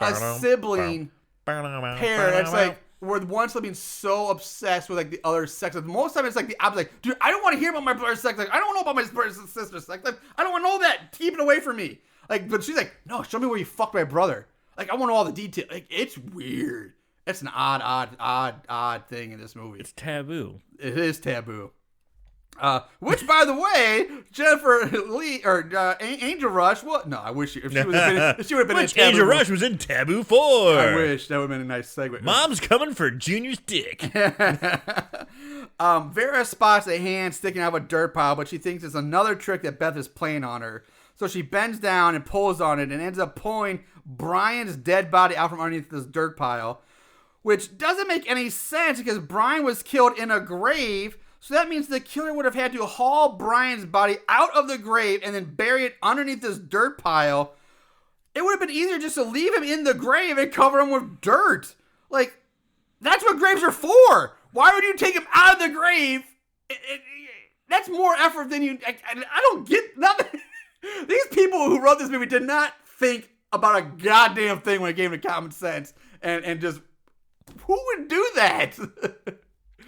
a sibling pair that's like where one sibling's so obsessed with like the other sex. Most of the time it's like the opposite. Like, dude, I don't want to hear about my brother's sex life. I don't want to know about my brother's and sister's sex life. I don't want to know that. Keep it away from me. Like, but she's like, no, show me where you fucked my brother. Like, I want to know all the details. Like, it's weird. It's an odd thing in this movie. It's taboo. It is taboo. Which, by the way, Jennifer Lee or Angel Rush. What? No, I wish she would have been. Which in Angel Rush was in Taboo 4. I wish that would have been a nice segue. Mom's coming for Junior's dick. Vera spots a hand sticking out of a dirt pile, but she thinks it's another trick that Beth is playing on her. So she bends down and pulls on it and ends up pulling Brian's dead body out from underneath this dirt pile, which doesn't make any sense because Brian was killed in a grave. So that means the killer would have had to haul Brian's body out of the grave and then bury it underneath this dirt pile. It would have been easier just to leave him in the grave and cover him with dirt. Like, that's what graves are for. Why would you take him out of the grave? That's more effort than you... I don't get nothing. These people who wrote this movie did not think about a goddamn thing when it came to common sense. And just... Who would do that?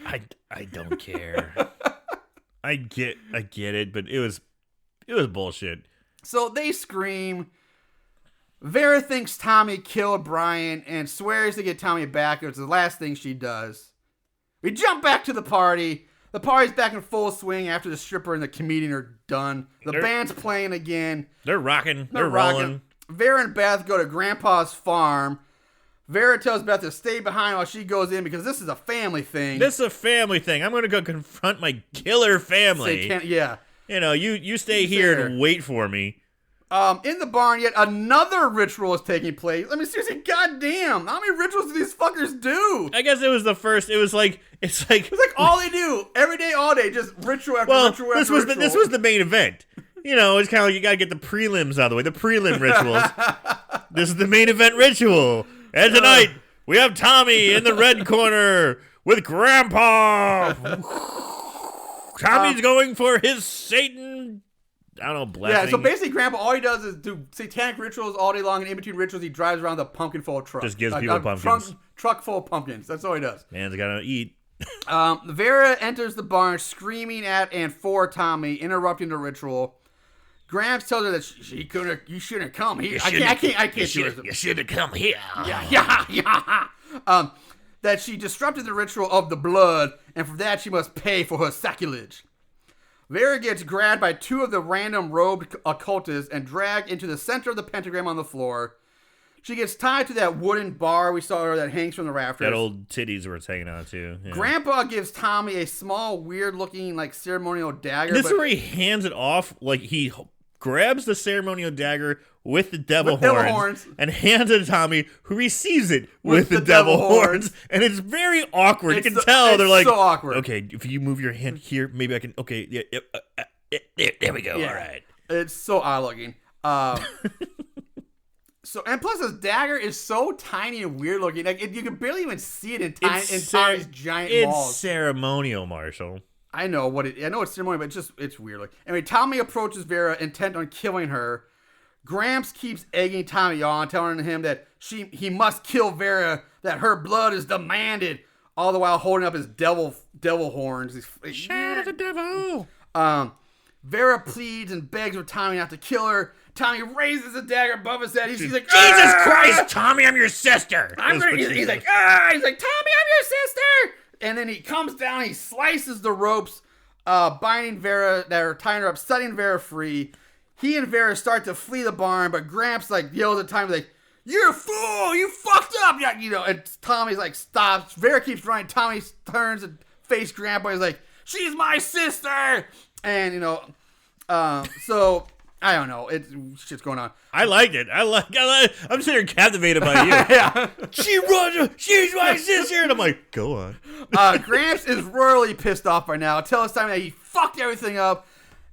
I don't care. I get it, but it was bullshit. So they scream. Vera thinks Tommy killed Brian and swears to get Tommy back. It's the last thing she does. We jump back to the party. The party's back in full swing after the stripper and the comedian are done. The band's playing again. They're rocking. They're rolling. Vera and Beth go to Grandpa's farm. Vera tells Beth to stay behind while she goes in because this is a family thing. This is a family thing. I'm going to go confront my killer family. Yeah. You know, you stay here and wait for me. In the barn, yet another ritual is taking place. I mean, seriously, goddamn. How many rituals do these fuckers do? I guess it was the first. It's like all they do. Every day, all day, just ritual after ritual after ritual. This was the main event. You know, it's kind of like you got to get the prelims out of the way. The prelim rituals. This is the main event ritual. And tonight, we have Tommy in the red corner with Grandpa. Tommy's going for his Satan, I don't know, blessing. Yeah, so basically, Grandpa, all he does is do satanic rituals all day long, and in between rituals, he drives around the pumpkin full of trucks. Just gives people pumpkins. Truck full of pumpkins. That's all he does. Man's got to eat. Vera enters the barn screaming at and for Tommy, interrupting the ritual. Gramps tells her that you shouldn't come here. I can't. You should have come here. Yeah. That she disrupted the ritual of the blood, and for that she must pay for her sacrilege. Vera gets grabbed by two of the random robed occultists and dragged into the center of the pentagram on the floor. She gets tied to that wooden bar we saw her that hangs from the rafters. That old titties were hanging out too. Yeah. Grandpa gives Tommy a small, weird-looking, like ceremonial dagger. This is where he hands it off, like he grabs the ceremonial dagger with the devil horns and hands it to Tommy, who receives it with the devil horns. And it's very awkward. You can tell they're like, so awkward. Okay, if you move your hand here, maybe I can. Okay, yeah, there we go. Yeah. All right. It's so odd looking. So and plus this dagger is so tiny and weird looking. Like you can barely even see it in Tommy's giant balls. It's ceremonial, Marshall. I know it's ceremonial, but it's weird. Like anyway, Tommy approaches Vera intent on killing her. Gramps keeps egging Tommy on, telling him that he must kill Vera, that her blood is demanded, all the while holding up his devil horns. Shout out the devil. Vera pleads and begs for Tommy not to kill her. Tommy raises the dagger above his head. He's like, Jesus Christ, Tommy, I'm your sister. He's like, Tommy, I'm your sister. And then he comes down, he slices the ropes, binding Vera, that are tying her up, setting Vera free. He and Vera start to flee the barn, but Gramps yells at Tommy like, "You're a fool! You fucked up!" And Tommy's like, stops. Vera keeps running. Tommy turns and faces Grandpa. He's like, "She's my sister!" And so I don't know. It's shit's going on. I liked it. I'm sitting here captivated by you. Yeah. She's my sister. And I'm like, go on. Gramps is royally pissed off by now. Tells Tommy that he fucked everything up.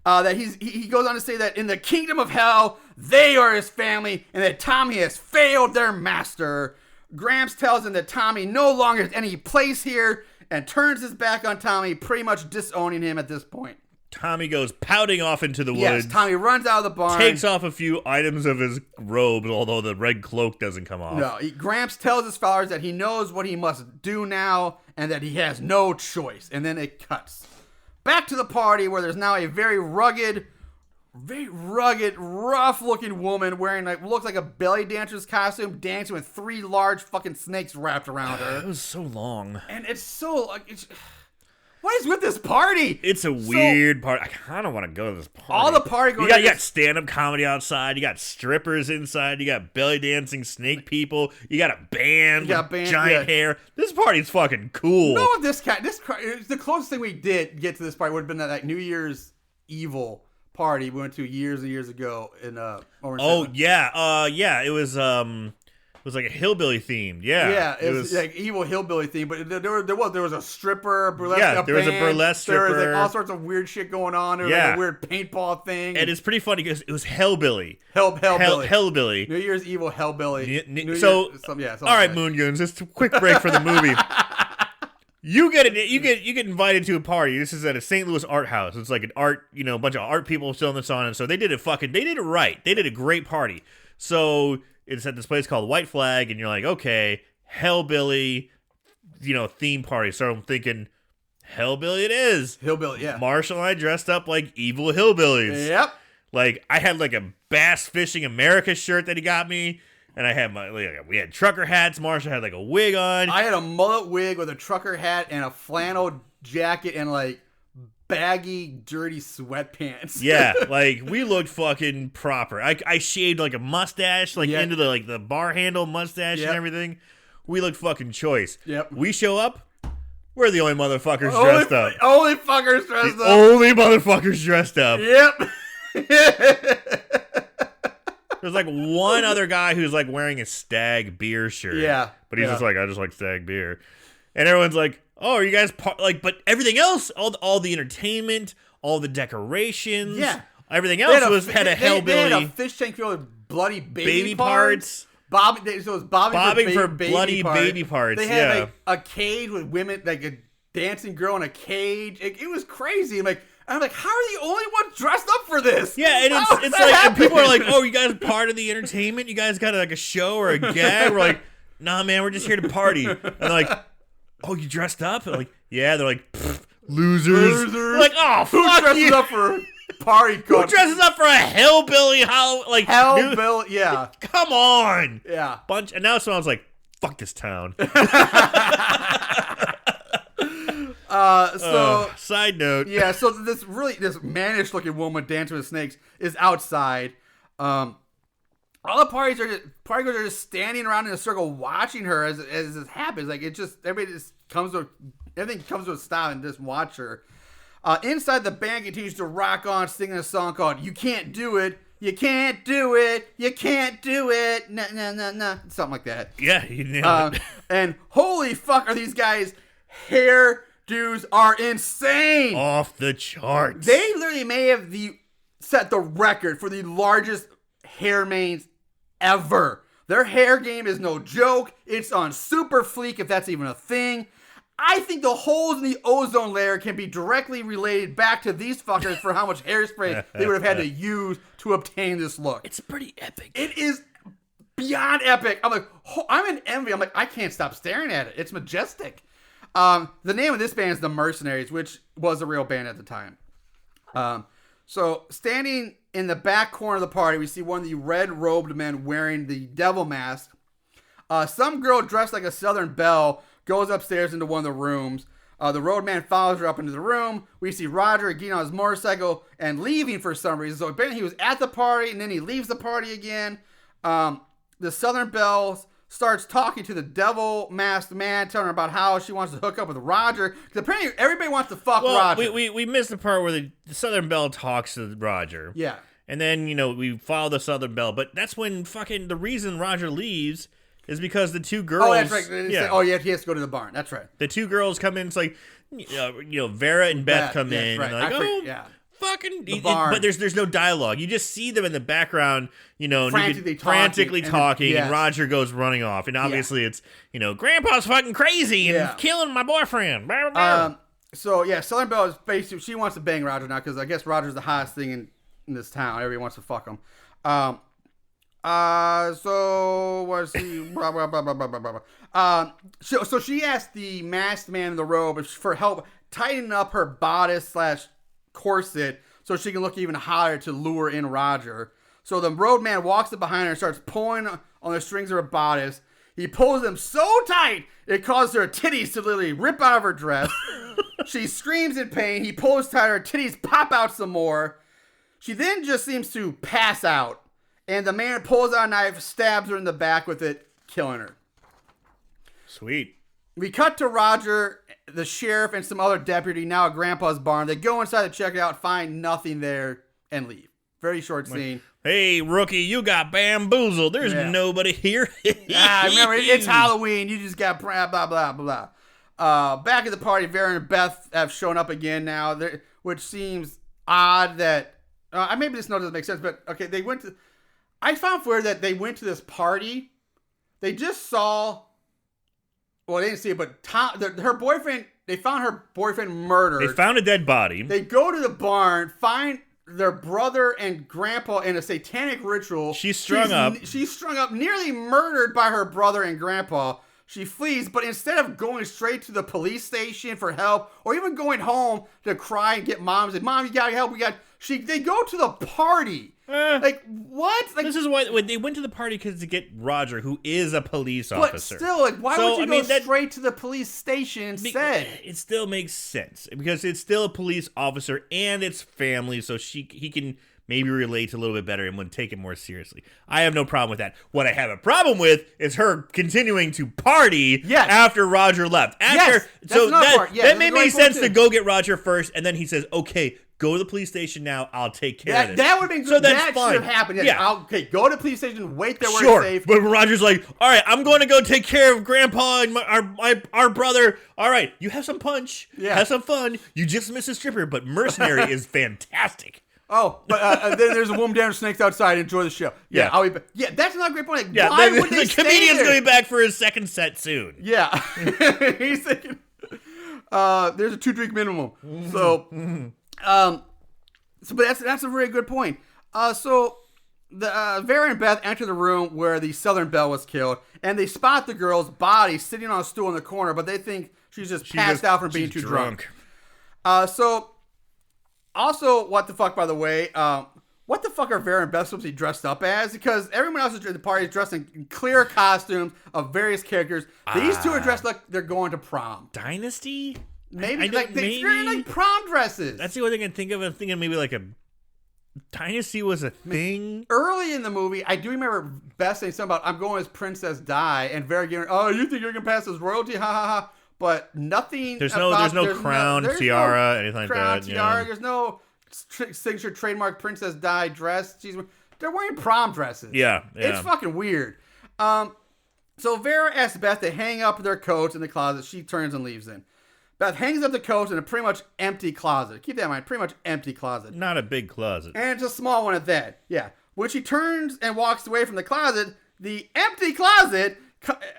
That he goes on to say that in the kingdom of hell, they are his family, and that Tommy has failed their master. Gramps tells him that Tommy no longer has any place here, and turns his back on Tommy, pretty much disowning him at this point. Tommy goes pouting off into the woods. Yes, Tommy runs out of the barn. Takes off a few items of his robe, although the red cloak doesn't come off. No, Gramps tells his followers that he knows what he must do now, and that he has no choice. And then it cuts back to the party where there's now a very rugged, rough-looking woman wearing looks like a belly dancer's costume, dancing with three large fucking snakes wrapped around her. It was so long. And it's so what is with this party? It's a weird party. I kind of want to go to this party. All the party going. You got stand-up comedy outside. You got strippers inside. You got belly dancing snake people. You got a band with giant hair. This party's fucking cool. No, this the closest thing we did get to this party would have been that New Year's Evil party we went to years and years ago in Orange. Oh yeah, it was like a hillbilly themed. Yeah, it was like evil hillbilly theme. But there was a stripper, burlesque. There was a burlesque stripper. There was all sorts of weird shit going on. There was a weird paintball thing. And it's pretty funny because it was hellbilly. Hellbilly. New Year's Evil hellbilly. All right, Moongoons. Just a quick break for the movie. You get invited to a party. This is at a St. Louis art house. It's like an art, a bunch of art people selling this on, and so they did it right. They did a great party. So it's at this place called White Flag, and you're like, okay, hellbilly, theme party. So I'm thinking, hellbilly it is. Hillbilly, yeah. Marshall and I dressed up like evil hillbillies. Yep. Like I had like a Bass Fishing America shirt that he got me. And I had we had trucker hats. Marshall had like a wig on. I had a mullet wig with a trucker hat and a flannel jacket and baggy, dirty sweatpants. Yeah, we looked fucking proper. I shaved like a mustache, into the bar handle mustache and everything. We look fucking choice. Yep. We show up. We're the only motherfuckers dressed up. Only fuckers dressed up. Only motherfuckers dressed up. Yep. There's like one other guy who's like wearing a Stag beer shirt. Yeah. But he's just like, I just like Stag beer. And everyone's like, oh, are you guys like, but everything else, all the entertainment, all the decorations, everything else had a hellbilly. They had a fish tank filled with bloody baby parts. So it was bobbing for baby bloody parts. baby parts. They had like a cage with women, like a dancing girl in a cage. It was crazy. I'm like, how are the only ones dressed up for this? Yeah, and it's like, and people are like, oh, you guys are part of the entertainment? You guys got like a show or a gag? We're like, nah, man, we're just here to party. And they're like, oh, you dressed up? And like, yeah. They're like, losers. We're like, oh, Who fuck dresses you. up for party? Who dresses up for a hillbilly? Hellbilly, yeah. Come on. Yeah. And now someone's like, fuck this town. Side note. Yeah, so this mannish looking woman dancing with snakes is outside. All the party goers are just standing around in a circle watching her as this happens. Like everybody just everything comes to a stop and just watch her. Inside, the band continues to rock on, singing a song called "You Can't Do It." You can't do it. You can't do it. Nah, nah, nah, nah. Something like that. Yeah, you nailed it. And holy fuck, are these guys hairdos are insane. Off the charts. They literally may have set the record for the largest hair manes ever. Their hair game is no joke. It's on super fleek, if that's even a thing. I think the holes in the ozone layer can be directly related back to these fuckers for how much hairspray they would have had to use to obtain this look. It's pretty epic. It is beyond epic. I'm like, I'm in envy. I'm like, I can't stop staring at it. It's majestic. The name of this band is The Mercenaries, which was a real band at the time. So standing in the back corner of the party, we see one of the red-robed men wearing the devil mask. Some girl dressed like a Southern belle goes upstairs into one of the rooms. The roadman follows her up into the room. We see Roger getting on his motorcycle and leaving for some reason. So apparently he was at the party and then he leaves the party again. The Southern belle starts talking to the devil masked man, telling her about how she wants to hook up with Roger. Because apparently everybody wants to fuck Roger. We missed the part where the Southern belle talks to Roger. Yeah. And then, we follow the Southern belle. But that's when the reason Roger leaves is because the two girls... Oh, that's right. He has to go to the barn. That's right. The two girls come in. It's like, Vera and Beth come in. Right. And they're like, fucking... The barn. But there's no dialogue. You just see them in the background, frantically talking, and Roger goes running off. And obviously it's, Grandpa's fucking crazy and killing my boyfriend. Blah, blah, blah. Southern Belle is basically... She wants to bang Roger now because I guess Roger's the hottest thing in this town. Everybody wants to fuck him. So was he? Blah, blah, blah, blah, blah, blah, blah. So she asked the masked man in the robe for help tightening up her bodice / corset so she can look even hotter to lure in Roger. So the roadman walks up behind her and starts pulling on the strings of her bodice. He pulls them so tight it causes her titties to literally rip out of her dress. She screams in pain. He pulls tighter. Her titties pop out some more. She then just seems to pass out. And the man pulls out a knife, stabs her in the back with it, killing her. Sweet. We cut to Roger, the sheriff, and some other deputy now at Grandpa's barn. They go inside to check it out, find nothing there, and leave. Very short scene. Hey, rookie, you got bamboozled. There's nobody here. Remember, it's Halloween. You just got blah, blah, blah, blah. Back at the party, Vera and Beth have shown up again now, which seems odd that... maybe this note doesn't make sense, but okay, they went to... I found weird that they went to this party. They just saw... Well, they didn't see it, but her boyfriend... They found her boyfriend murdered. They found a dead body. They go to the barn, find their brother and grandpa in a satanic ritual. She's strung up, nearly murdered by her brother and grandpa. She flees, but instead of going straight to the police station for help, or even going home to cry and get mom, say, "Mom, you gotta help." They go to the party. Like, what? Like, this is why when they went to the party to get Roger, who is a police officer. But still, like, why would you go straight to the police station instead? It still makes sense because it's still a police officer and it's family, so he can maybe relate a little bit better and would take it more seriously. I have no problem with that. What I have a problem with is her continuing to party after Roger left. That made me sense to go get Roger first, and then he says, okay, go to the police station now. I'll take care of this. That would have been good. So that should have happened. Okay, go to the police station, wait there where it's safe. But Roger's like, all right, I'm going to go take care of Grandpa and our brother. All right, you have some punch. Yeah. Have some fun. You just missed a stripper, but Mercenary is fantastic. Oh, but then there's a woman down snakes outside. Enjoy the show. Yeah, that's not a great point. Like, why would they stay comedian's there? going to be back for his second set soon. Yeah. He's thinking, there's a 2-drink minimum. So... but that's a very good point. So the Vera and Beth enter the room where the Southern Belle was killed, and they spot the girl's body sitting on a stool in the corner, but they think she's passed out from being too drunk. So also, what the fuck, by the way, what the fuck are Vera and Beth supposed to be dressed up as? Because everyone else at the party is dressed in clear costumes of various characters. These two are dressed like they're going to prom. Dynasty? Maybe they're in like prom dresses. That's the only thing I can think of. I'm thinking maybe like a Dynasty was a thing. Early in the movie, I do remember Beth saying something about, I'm going as Princess Di, and Vera giving, oh, you think you're going to pass as royalty? Ha ha ha. But nothing. There's no crown, tiara, anything like that. Crown, tiara. There's no signature trademark Princess Di dress. They're wearing prom dresses. Yeah. It's fucking weird. So Vera asks Beth to hang up their coats in the closet. She turns and leaves in. Beth hangs up the coats in a pretty much empty closet. Keep that in mind, pretty much empty closet. Not a big closet. And it's a small one at that. Yeah. When she turns and walks away from the closet, the empty closet,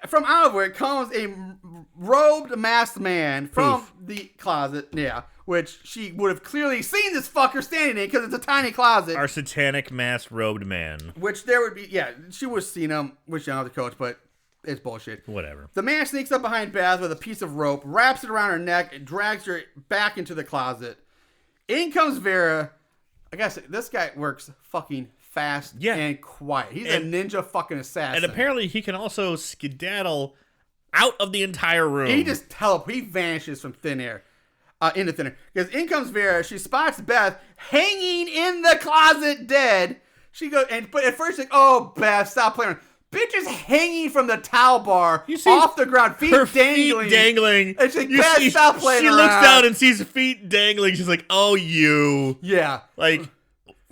from out of it comes a robed, masked man from the closet. Yeah. Which she would have clearly seen this fucker standing in because it's a tiny closet. Our satanic masked robed man. Which there would be, she would have seen him, which I don't have the coats, but it's bullshit. Whatever. The man sneaks up behind Beth with a piece of rope, wraps it around her neck, and drags her back into the closet. In comes Vera. I guess this guy works fucking fast and quiet. He's a ninja fucking assassin. And apparently he can also skedaddle out of the entire room. He just he vanishes from thin air. Into thin air. Because in comes Vera. She spots Beth hanging in the closet dead. She goes, but at first she's like, oh, Beth, stop playing. Bitch is hanging from the towel bar off the ground, feet dangling. And she's like, stop playing around. She looks down and sees feet dangling. She's like, oh, you. Yeah. Like,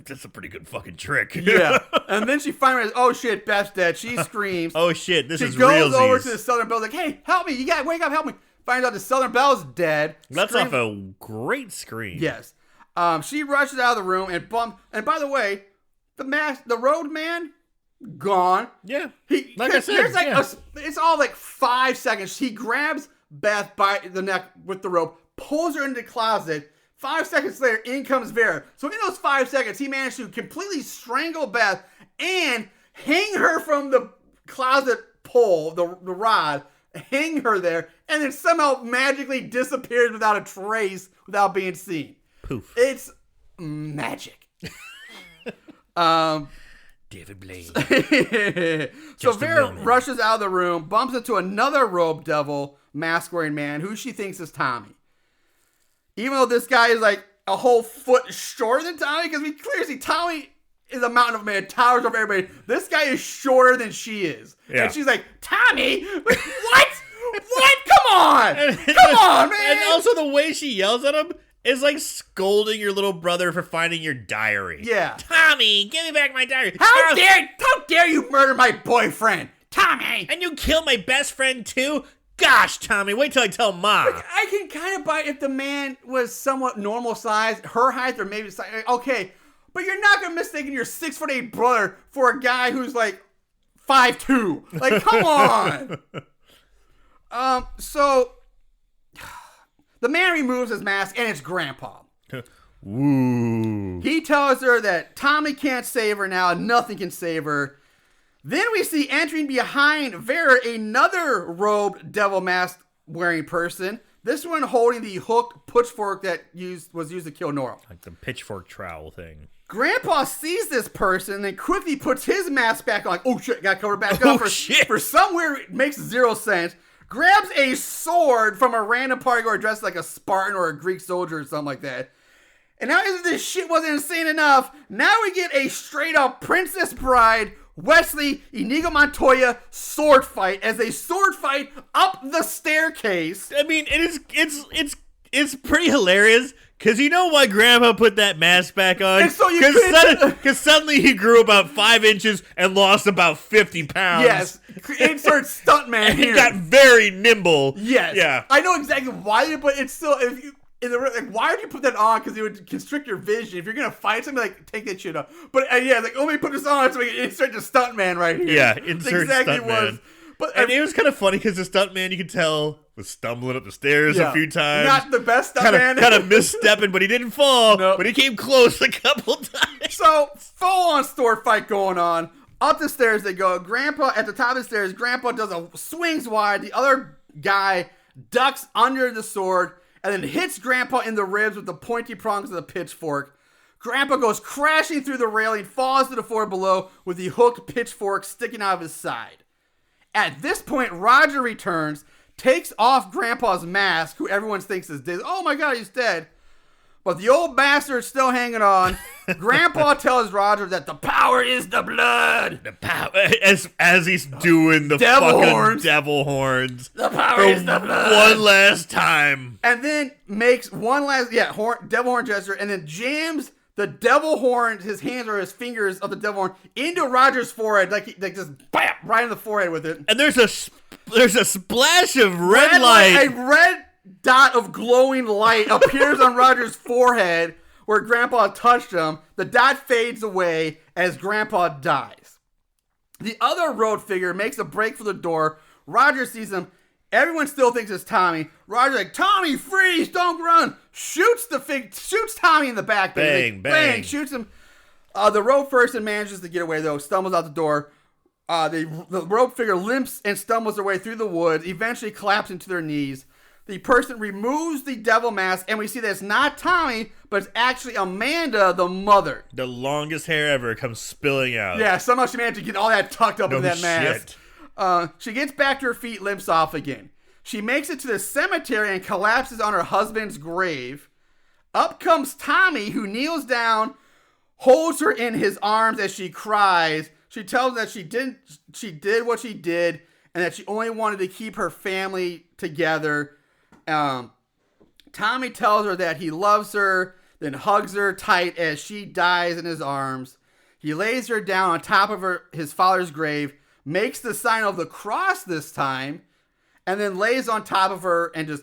that's a pretty good fucking trick. Yeah. And then she finally realizes, oh, shit, Beth's dead. She screams. Oh, shit, this is real. She goes over to the Southern Belle, like, hey, help me. You got to wake up, help me. Finds out the Southern Belle's dead. That's off a great scream. Yes. She rushes out of the room and And by the way, the road man... gone. Yeah. Like I said, it's all like 5 seconds. He grabs Beth by the neck with the rope, pulls her into the closet. 5 seconds later, in comes Vera. So in those 5 seconds, he managed to completely strangle Beth and hang her from the closet pole, the rod, hang her there, and then somehow magically disappears without a trace, without being seen. Poof. It's magic. David Blaine. So Vera rushes out of the room, bumps into another robed devil mask-wearing man who she thinks is Tommy. Even though this guy is like a whole foot shorter than Tommy, because we clearly see Tommy is a mountain of a man, towers over everybody. This guy is shorter than she is. Yeah. And she's like, Tommy? What? What? Come on! Come on, man! And also the way she yells at him is like scolding your little brother for finding your diary. Yeah. Tommy, give me back my diary. How dare you murder my boyfriend? Tommy! And you killed my best friend too? Gosh, Tommy, wait till I tell Mom. Like, I can kind of buy if the man was somewhat normal size, her height, or maybe okay. But you're not going to mistake your 6'8" brother for a guy who's like 5'2". Like, come on. So the man removes his mask, and it's Grandpa. Woo. He tells her that Tommy can't save her now, nothing can save her. Then we see entering behind Vera another robed devil mask wearing person. This one holding the hooked pitchfork that was used to kill Nora. Like the pitchfork trowel thing. Grandpa sees this person and then quickly puts his mask back on. Like, oh shit, got covered back up. For somewhere it makes zero sense. Grabs a sword from a random party goer dressed like a Spartan or a Greek soldier or something like that. And now if this shit wasn't insane enough, now we get a straight up Princess Bride, Wesley, Inigo Montoya sword fight as they sword fight up the staircase. I mean, it's pretty hilarious. Because you know why Grandpa put that mask back on? Because suddenly he grew about 5 inches and lost about 50 pounds. Yes. Insert stuntman and here. He got very nimble. Yes. Yeah. I know exactly why, but it's still, if you, why would you put that on? Because it would constrict your vision. If you're going to fight somebody, like, take that shit off. But yeah, like, let me put this on so we can insert the stuntman right here. Yeah, insert stuntman. And it was kind of funny because the stuntman, you could tell, was stumbling up the stairs a few times. Not the best stuntman. Kind of misstepping, but he didn't fall. Nope. But he came close a couple times. So, full-on sword fight going on. Up the stairs they go. Grandpa, at the top of the stairs, Grandpa swings wide. The other guy ducks under the sword and then hits Grandpa in the ribs with the pointy prongs of the pitchfork. Grandpa goes crashing through the railing, falls to the floor below with the hooked pitchfork sticking out of his side. At this point, Roger returns, takes off Grandpa's mask, who everyone thinks is dead. Oh my God, he's dead. But the old bastard's still hanging on. Grandpa tells Roger that the power is the blood. The power, as he's doing the devil horns. The power is the blood. One last time. And then makes one last, devil horn gesture, and then jams the devil horn, his hands or his fingers of the devil horn, into Roger's forehead, like just bam, right in the forehead with it. And there's a splash of red light. A red dot of glowing light appears on Roger's forehead where Grandpa touched him. The dot fades away as Grandpa dies. The other road figure makes a break for the door. Roger sees him. Everyone still thinks it's Tommy. Roger's like, Tommy, freeze, don't run. Shoots Tommy in the back. Bang, bang. Shoots him. The rope person manages to get away, though, stumbles out the door. The rope figure limps and stumbles their way through the woods, eventually collapsing to their knees. The person removes the devil mask, and we see that it's not Tommy, but it's actually Amanda, the mother. The longest hair ever comes spilling out. Yeah, somehow she managed to get all that tucked up in that mask. Shit. She gets back to her feet, limps off again. She makes it to the cemetery and collapses on her husband's grave. Up comes Tommy, who kneels down, holds her in his arms as she cries. She tells him that she did what she did, and that she only wanted to keep her family together. Tommy tells her that he loves her, then hugs her tight as she dies in his arms. He lays her down on top of his father's grave, makes the sign of the cross this time, and then lays on top of her and just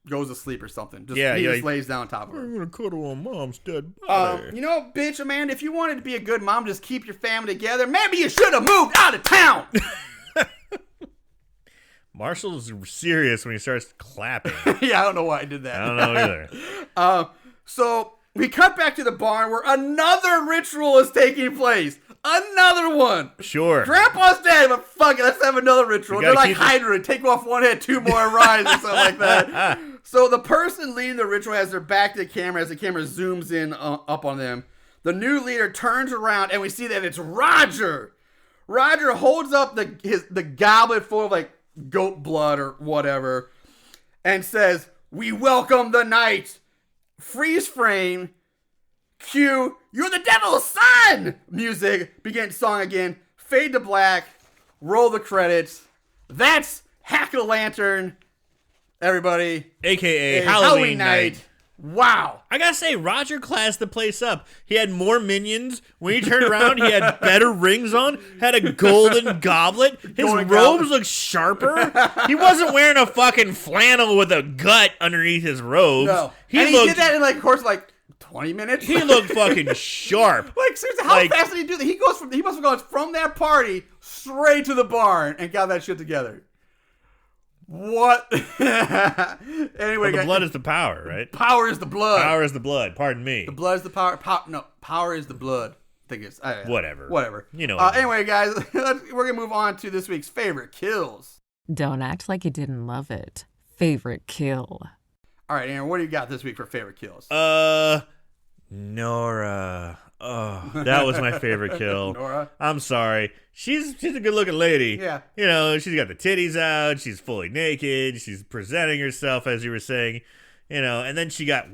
goes to sleep or something. He just lays down on top of her. I'm gonna cuddle on Mom's dead body. Bitch, Amanda, if you wanted to be a good mom, just keep your family together. Maybe you should have moved out of town. Marshall's serious when he starts clapping. Yeah, I don't know why I did that. I don't know either. So we cut back to the barn where another ritual is taking place. Another one. Sure. Grandpa's dead, but fuck it, let's have another ritual. They're like Hydra, take off one head, 2 more rise, or something like that. So the person leading the ritual has their back to the camera as the camera zooms in up on them. The new leader turns around and we see that it's Roger. Roger holds up the goblet full of like goat blood or whatever and says, "We welcome the night." Freeze frame. Cue, "You're the devil's son!" Music, begins song again. Fade to black. Roll the credits. That's Hack-a-Lantern, everybody. AKA Halloween night. Wow. I gotta say, Roger classed the place up. He had more minions. When he turned around, he had better rings on, had a golden goblet. His robes looked sharper. He wasn't wearing a fucking flannel with a gut underneath his robes. No. He did that in like, of course, like 20 minutes. He looked fucking sharp. Like, seriously, how fast did he do that? He must have gone from that party straight to the barn and got that shit together. What? Anyway, the blood is the power, right? Power is the blood. Power is the blood. Pardon me. The blood is the power. Power is the blood. I think it's whatever. You know. Anyway, guys, we're gonna move on to this week's favorite kills. Don't act like you didn't love it. Favorite kill. All right, Aaron, what do you got this week for favorite kills? Nora. Oh, that was my favorite kill. Nora? I'm sorry. She's a good-looking lady. Yeah. You know, she's got the titties out. She's fully naked. She's presenting herself, as you were saying. You know, and then she got,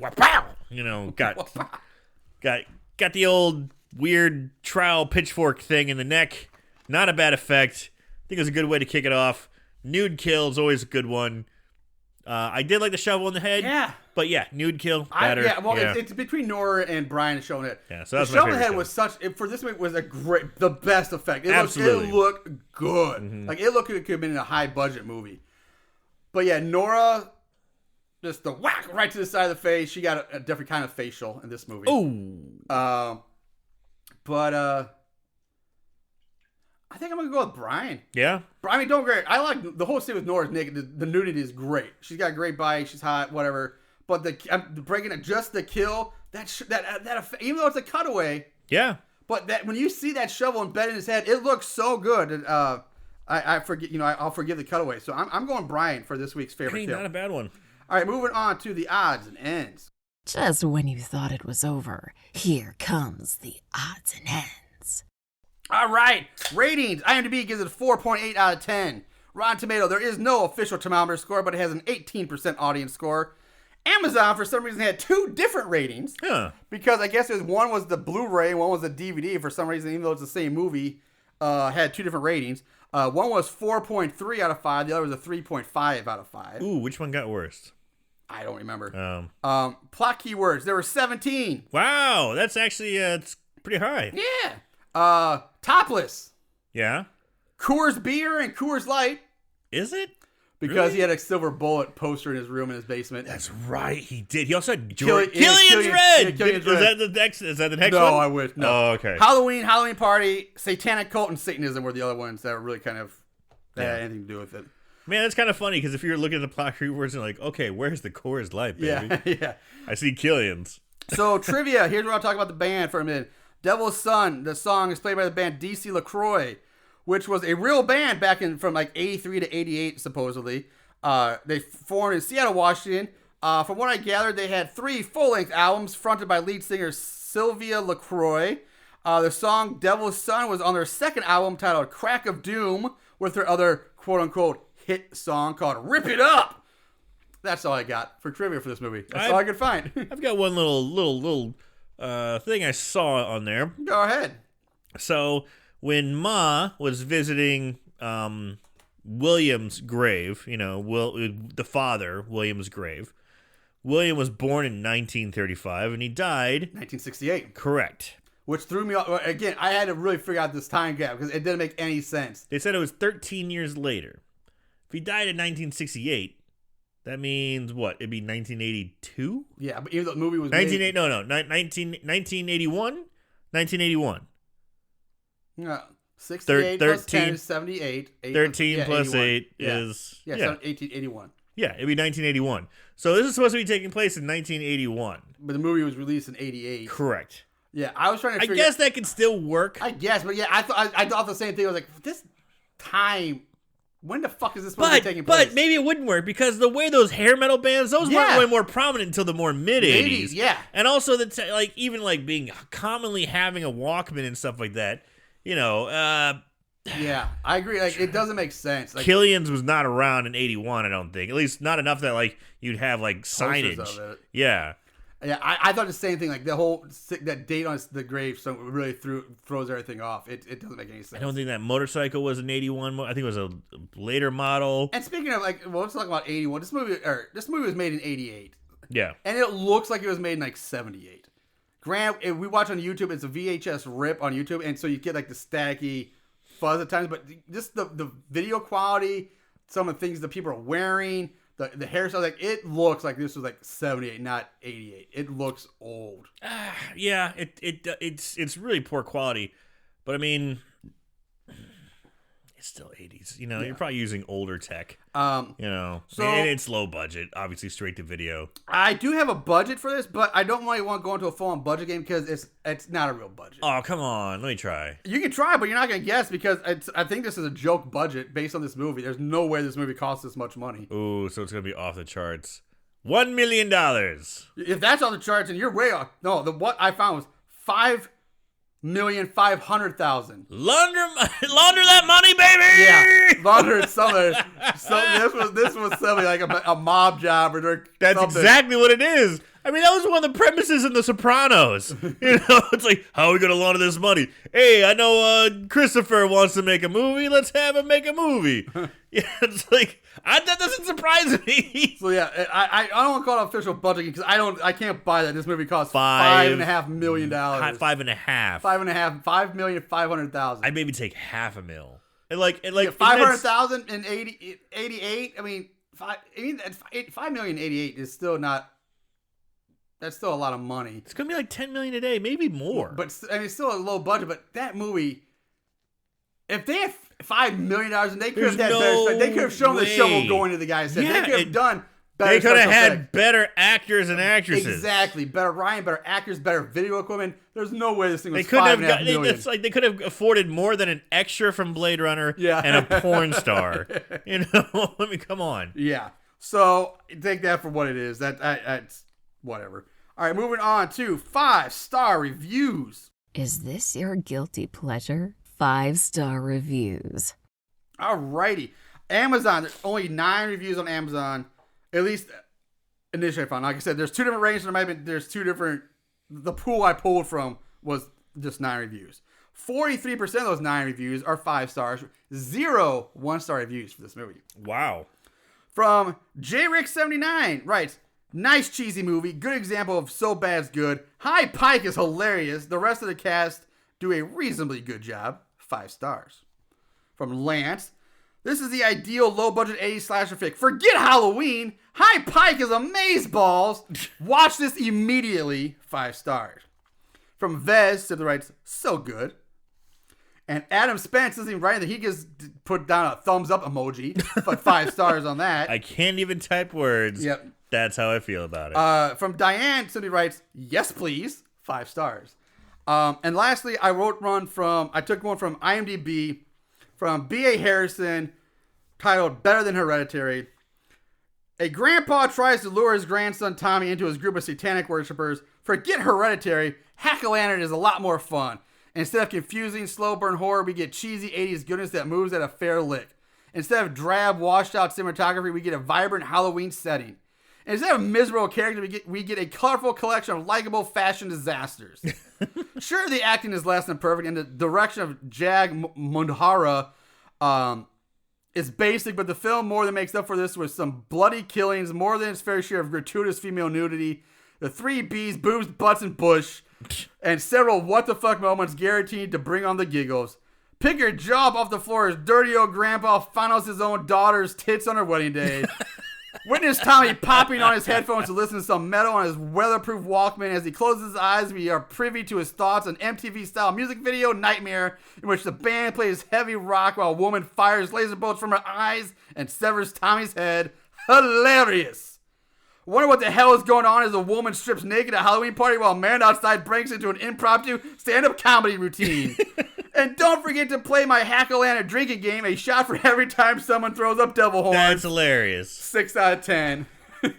Got the old weird trowel pitchfork thing in the neck. Not a bad effect. I think it was a good way to kick it off. Nude kill is always a good one. I did like the shovel in the head. Yeah. But yeah, nude kill, better. It's between Nora and Brian showing it. Yeah, so that's the my shovel in the head favorite was for this movie was the best effect. Absolutely. It looked good. Mm-hmm. Like it looked like it could have been in a high budget movie. But yeah, Nora, just the whack right to the side of the face. She got a different kind of facial in this movie. Oh. But I think I'm gonna go with Brian. Yeah. I mean, don't great. I like the whole scene with Nora's naked. The nudity is great. She's got a great bite. She's hot. Whatever. But I'm breaking it, just the kill. That even though it's a cutaway. Yeah. But that when you see that shovel embedded in his head, it looks so good. And I forget. I'll forgive the cutaway. So I'm going Brian for this week's favorite kill. Not a bad one. All right, moving on to the odds and ends. Just when you thought it was over, here comes the odds and ends. All right, ratings. IMDb gives it a 4.8 out of 10. Rotten Tomato, there is no official thermometer score, but it has an 18% audience score. Amazon, for some reason, had two different ratings. Huh. Because I guess one was the Blu-ray and one was the DVD. For some reason, even though it's the same movie, had two different ratings. One was 4.3 out of 5. The other was a 3.5 out of 5. Ooh, which one got worse? I don't remember. Plot keywords. There were 17. Wow, that's actually it's pretty high. Yeah. Topless. Yeah. Coors Beer and Coors Light. Is it? Because really? he had a silver bullet poster in his room in his basement. That's right, he did. He also had Killian's Red. Red. Killian's Red. Is that the next one? No, I wish. No. Oh, okay. Halloween Party, Satanic Cult, and Satanism were the other ones that were really kind of had anything to do with it. Man, that's kind of funny because if you're looking at the plot keywords and like, okay, where's the Coors Light, baby? Yeah. I see Killian's. So trivia. Here's where I'll talk about the band for a minute. Devil's Son. The song is played by the band DC LaCroix, which was a real band back in from like 83 to 88 supposedly. They formed in Seattle, Washington. From what I gathered, they had 3 full-length albums fronted by lead singer Sylvia LaCroix. The song Devil's Son was on their second album titled Crack of Doom with their other quote-unquote hit song called Rip It Up. That's all I got for trivia for this movie. That's all I could find. I've got one little thing I saw on there. Go ahead. So when Ma was visiting William's grave, the father, William's grave, William was born in 1935 and he died 1968. Correct. Which threw me off. Again, I had to really figure out this time gap because it didn't make any sense. They said it was 13 years later. If he died in 1968, that means what? It'd be 1982? Yeah, but even though the movie was 1981? 1981. Yeah. 68 plus 10 is 78. 13 plus 8 yeah. is... Yeah, 1881. Yeah, it'd be 1981. So this is supposed to be taking place in 1981. But the movie was released in 88. Correct. Yeah, I was trying to figure... I guess that could still work. I guess, but yeah, I thought the same thing. I was like, this time... When the fuck is this supposed to be taking place? But maybe it wouldn't work because the way those hair metal bands, those weren't way more prominent until the more mid-'80s. Yeah. And also, even being commonly having a Walkman and stuff like that, Yeah, I agree. Like, it doesn't make sense. Like, Killian's was not around in 81, I don't think. At least not enough that, you'd have, signage. Of it. Yeah. Yeah, I thought the same thing. Like, the whole... That date on the grave so really throws everything off. It doesn't make any sense. I don't think that motorcycle was an 81. I think it was a later model. And speaking of, let's talk about 81. This movie was made in 88. Yeah. And it looks like it was made in, 78. Grant, if we watch on YouTube, it's a VHS rip on YouTube, and so you get, the staticky fuzz at times, but just the video quality, some of the things that people are wearing... The hairstyle, it looks like this was 78, not 88. It looks old. Yeah, it's really poor quality, but I mean, it's still 80s. You're probably using older tech. So and it's low budget, obviously straight to video. I do have a budget for this, but I don't really want to go into a full-on budget game because it's not a real budget. Oh, come on, let me try. You can try, but you're not gonna guess because I think this is a joke budget based on this movie. There's no way this movie costs this much money. Ooh, so it's gonna be off the charts. $1 million. If that's on the charts, and you're way off. No, what I found was $5,500,000. Launder that money, baby. Yeah, launder some of it. So this was something like a mob job or that's something. exactly what it is. I mean, that was one of the premises in The Sopranos. It's like, how are we going to launder this money? Hey, I know Christopher wants to make a movie. Let's have him make a movie. Yeah, it's like, that doesn't surprise me. So yeah, I don't want to call it official budget because I can't buy that. This movie costs $5.5 million. $5,500,000. I'd maybe take $500,000. And 500,000 in 88. I mean, $5 million in 88 is still not. That's still a lot of money. It's gonna be like $10 million a day, maybe more. But I mean, it's still a low budget. But that movie, if they had $5 million and they could have they could have shown the shovel going to the guy's head. Yeah, they could have done. They could have had better actors and actresses. Exactly, better actors, better video equipment. There's no way this thing was $5.5 million. It's like they could have afforded more than an extra from Blade Runner and a porn star. I mean, come on. Yeah. So take that for what it is. That's whatever. All right, moving on to 5-star reviews. Is this your guilty pleasure? 5-star reviews. All righty. Amazon, there's only 9 reviews on Amazon. At least initially I found. Like I said, there's 2 different ranges. There's 2 different. The pool I pulled from was just 9 reviews. 43% of those 9 reviews are 5 stars. 0 1-star reviews for this movie. Wow. From JRick79 writes, nice cheesy movie. Good example of so bad's good. High Pike is hilarious. The rest of the cast do a reasonably good job. 5 stars. From Lance, this is the ideal low-budget 80s slasher flick. Forget Halloween. High Pike is amazeballs. Watch this immediately. 5 stars. From Vez, simply writes, so good. And Adam Spence isn't even writing that. He just put down a thumbs up emoji. But 5 stars on that. I can't even type words. Yep. That's how I feel about it. From Diane, simply writes, yes, please. 5 stars. And lastly, I took one from IMDb from B.A. Harrison titled Better Than Hereditary. A grandpa tries to lure his grandson Tommy into his group of satanic worshippers. Forget Hereditary. Hack-A-Lantern is a lot more fun. Instead of confusing slow burn horror, we get cheesy 80s goodness that moves at a fair lick. Instead of drab, washed out cinematography, we get a vibrant Halloween setting. Instead of miserable characters, we get a colorful collection of likable fashion disasters. Sure, the acting is less than perfect, and the direction of Jag Mundhara is basic, but the film more than makes up for this with some bloody killings, more than its fair share of gratuitous female nudity, the 3 Bs, boobs, butts, and bush, and several what-the-fuck moments guaranteed to bring on the giggles. Pick your jaw up off the floor as dirty old grandpa finals his own daughter's tits on her wedding day. Witness Tommy popping on his headphones to listen to some metal on his weatherproof Walkman. As he closes his eyes, we are privy to his thoughts on MTV-style music video Nightmare, in which the band plays heavy rock while a woman fires laser bolts from her eyes and severs Tommy's head. Hilarious! Wonder what the hell is going on as a woman strips naked at a Halloween party while a man outside breaks into an impromptu stand-up comedy routine. And don't forget to play my Hack-A-Lantern drinking game, a shot for every time someone throws up devil horns. That's hilarious. 6 out of 10.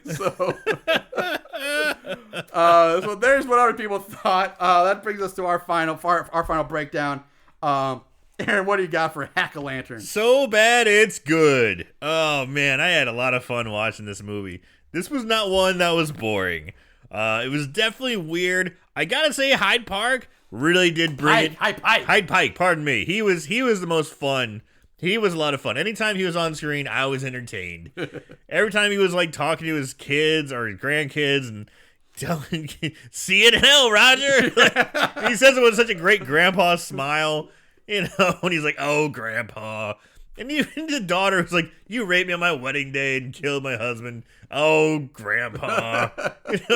So there's what other people thought. That brings us to our final breakdown. Aaron, what do you got for Hack-A-Lantern? So bad it's good. Oh man, I had a lot of fun watching this movie. This was not one that was boring. It was definitely weird. I gotta say, Hyde Park really did bring it. Hyde Pike, pardon me. He was the most fun. He was a lot of fun. Anytime he was on screen, I was entertained. Every time he was like talking to his kids or his grandkids and telling, "See you in hell, Roger." He says it with such a great grandpa smile, when he's like, "Oh, grandpa." And even the daughter was like, "You raped me on my wedding day and killed my husband." Oh, grandpa.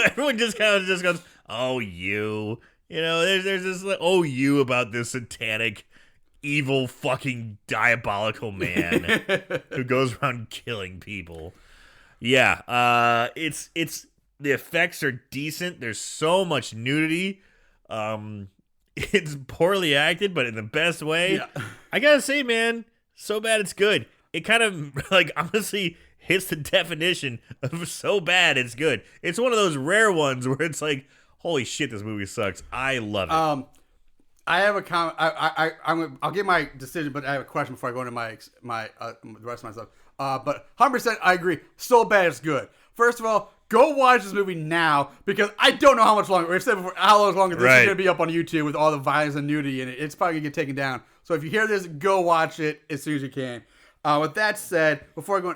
Everyone just kind of just goes, "Oh, you." There's this like, "Oh, you" about this satanic, evil, fucking diabolical man who goes around killing people. Yeah, it's the effects are decent. There's so much nudity. It's poorly acted, but in the best way. Yeah. I gotta say, man, so bad it's good. It kind of like honestly hits the definition of so bad it's good. It's one of those rare ones where it's like, holy shit, this movie sucks. I love it. I have a comment. I'll get my decision, but I have a question before I go into my the rest of my stuff. But 100%, I agree. So bad it's good. First of all, go watch this movie now because I don't know how much longer. We've said before how much longer this is going to be up on YouTube with all the violence and nudity in it. It's probably going to get taken down. So if you hear this, go watch it as soon as you can. With that said, before I go,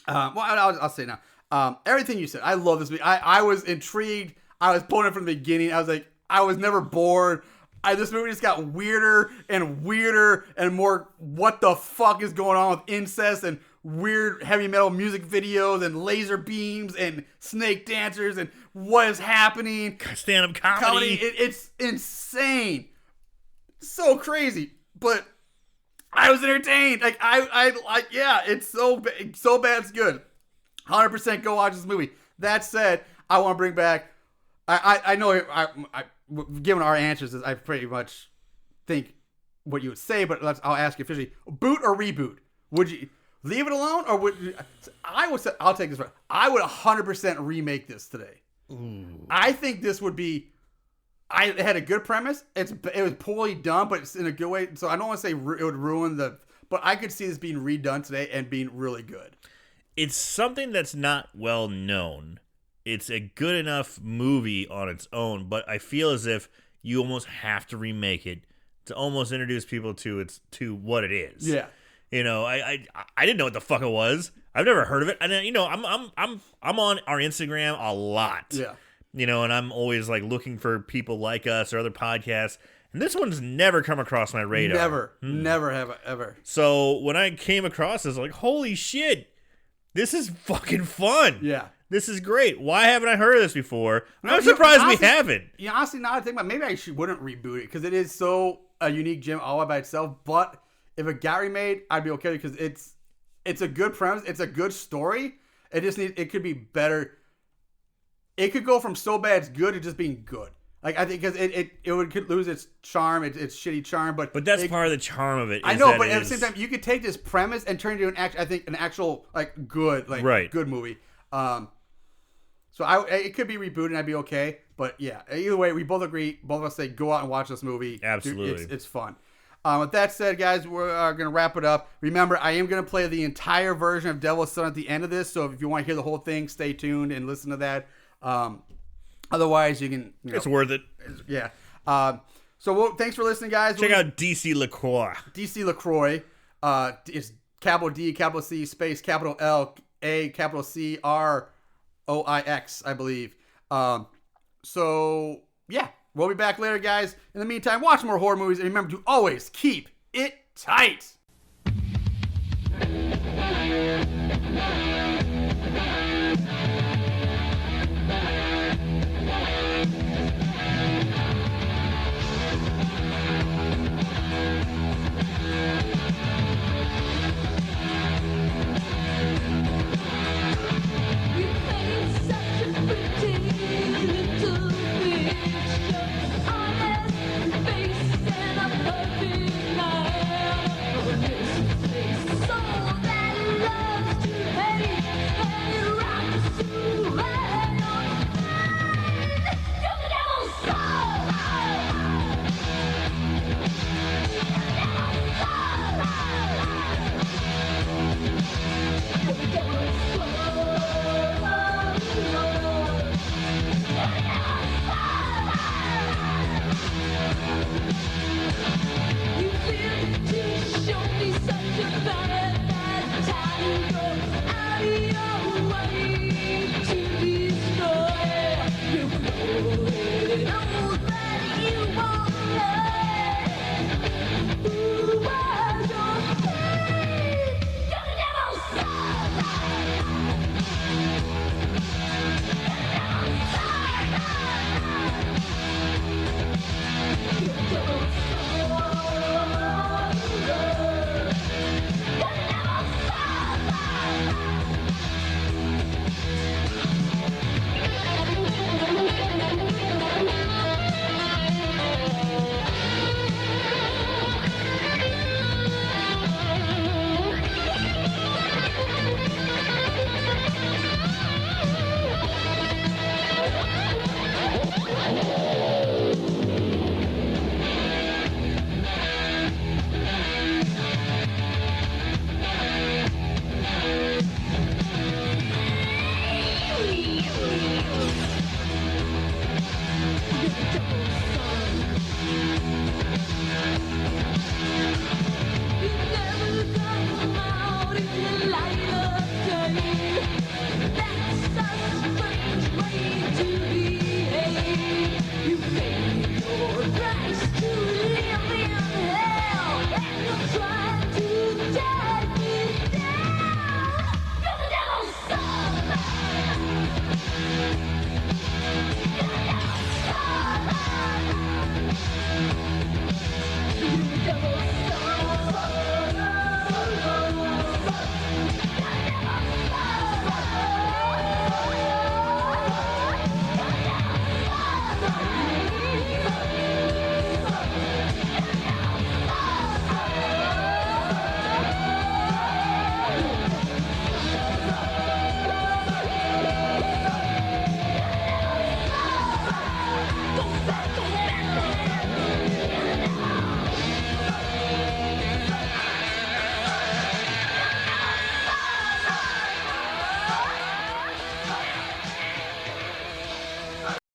I'll say now. Everything you said, I love this movie. I was intrigued. I was pulling it from the beginning. I was like, I was never bored. This movie just got weirder and more. What the fuck is going on with incest and weird heavy metal music videos and laser beams and snake dancers and what is happening? Stand-up comedy. It's insane, so crazy. But I was entertained. Like it's so bad it's good. 100% go watch this movie. That said, I want to bring back. I know given our answers, I pretty much think what you would say, but I'll ask you officially: boot or reboot? Would you leave it alone, or would you, I'll take this one. I would 100% remake this today. Ooh. I think this would be. It had a good premise. It was poorly done, but it's in a good way. So I don't want to say it would ruin but I could see this being redone today and being really good. It's something that's not well known. It's a good enough movie on its own, but I feel as if you almost have to remake it to almost introduce people to what it is. Yeah. You know, I didn't know what the fuck it was. I've never heard of it. And you know, I'm on our Instagram a lot. Yeah. You know, and I'm always like looking for people like us or other podcasts. And this one's never come across my radar. Never have I ever. So when I came across this, like, holy shit, this is fucking fun. Yeah. This is great. Why haven't I heard of this before? I'm surprised we haven't. Yeah, honestly, now I think about maybe I wouldn't reboot it because it is so a unique gem all by itself. But if it got remade, I'd be okay because it's a good premise. It's a good story. It could be better. It could go from so bad it's good to just being good. Like I think because it could lose its charm, its shitty charm. But that's part of the charm of it. I know, but at the same time, you could take this premise and turn it into an actual like good good movie. So it could be rebooted and I'd be okay. But yeah, either way, we both agree. Both of us say go out and watch this movie. Absolutely. It's fun. With that said, guys, we're going to wrap it up. Remember, I am going to play the entire version of Devil's Son at the end of this. So if you want to hear the whole thing, stay tuned and listen to that. Otherwise, you can... it's worth it. Yeah. Thanks for listening, guys. Check out DC LaCroix. DC LaCroix. It's capital D, capital C, space, capital L, A, capital C, R, O-I-X, I believe. Yeah, we'll be back later, guys. In the meantime, watch more horror movies. And remember to always keep it tight.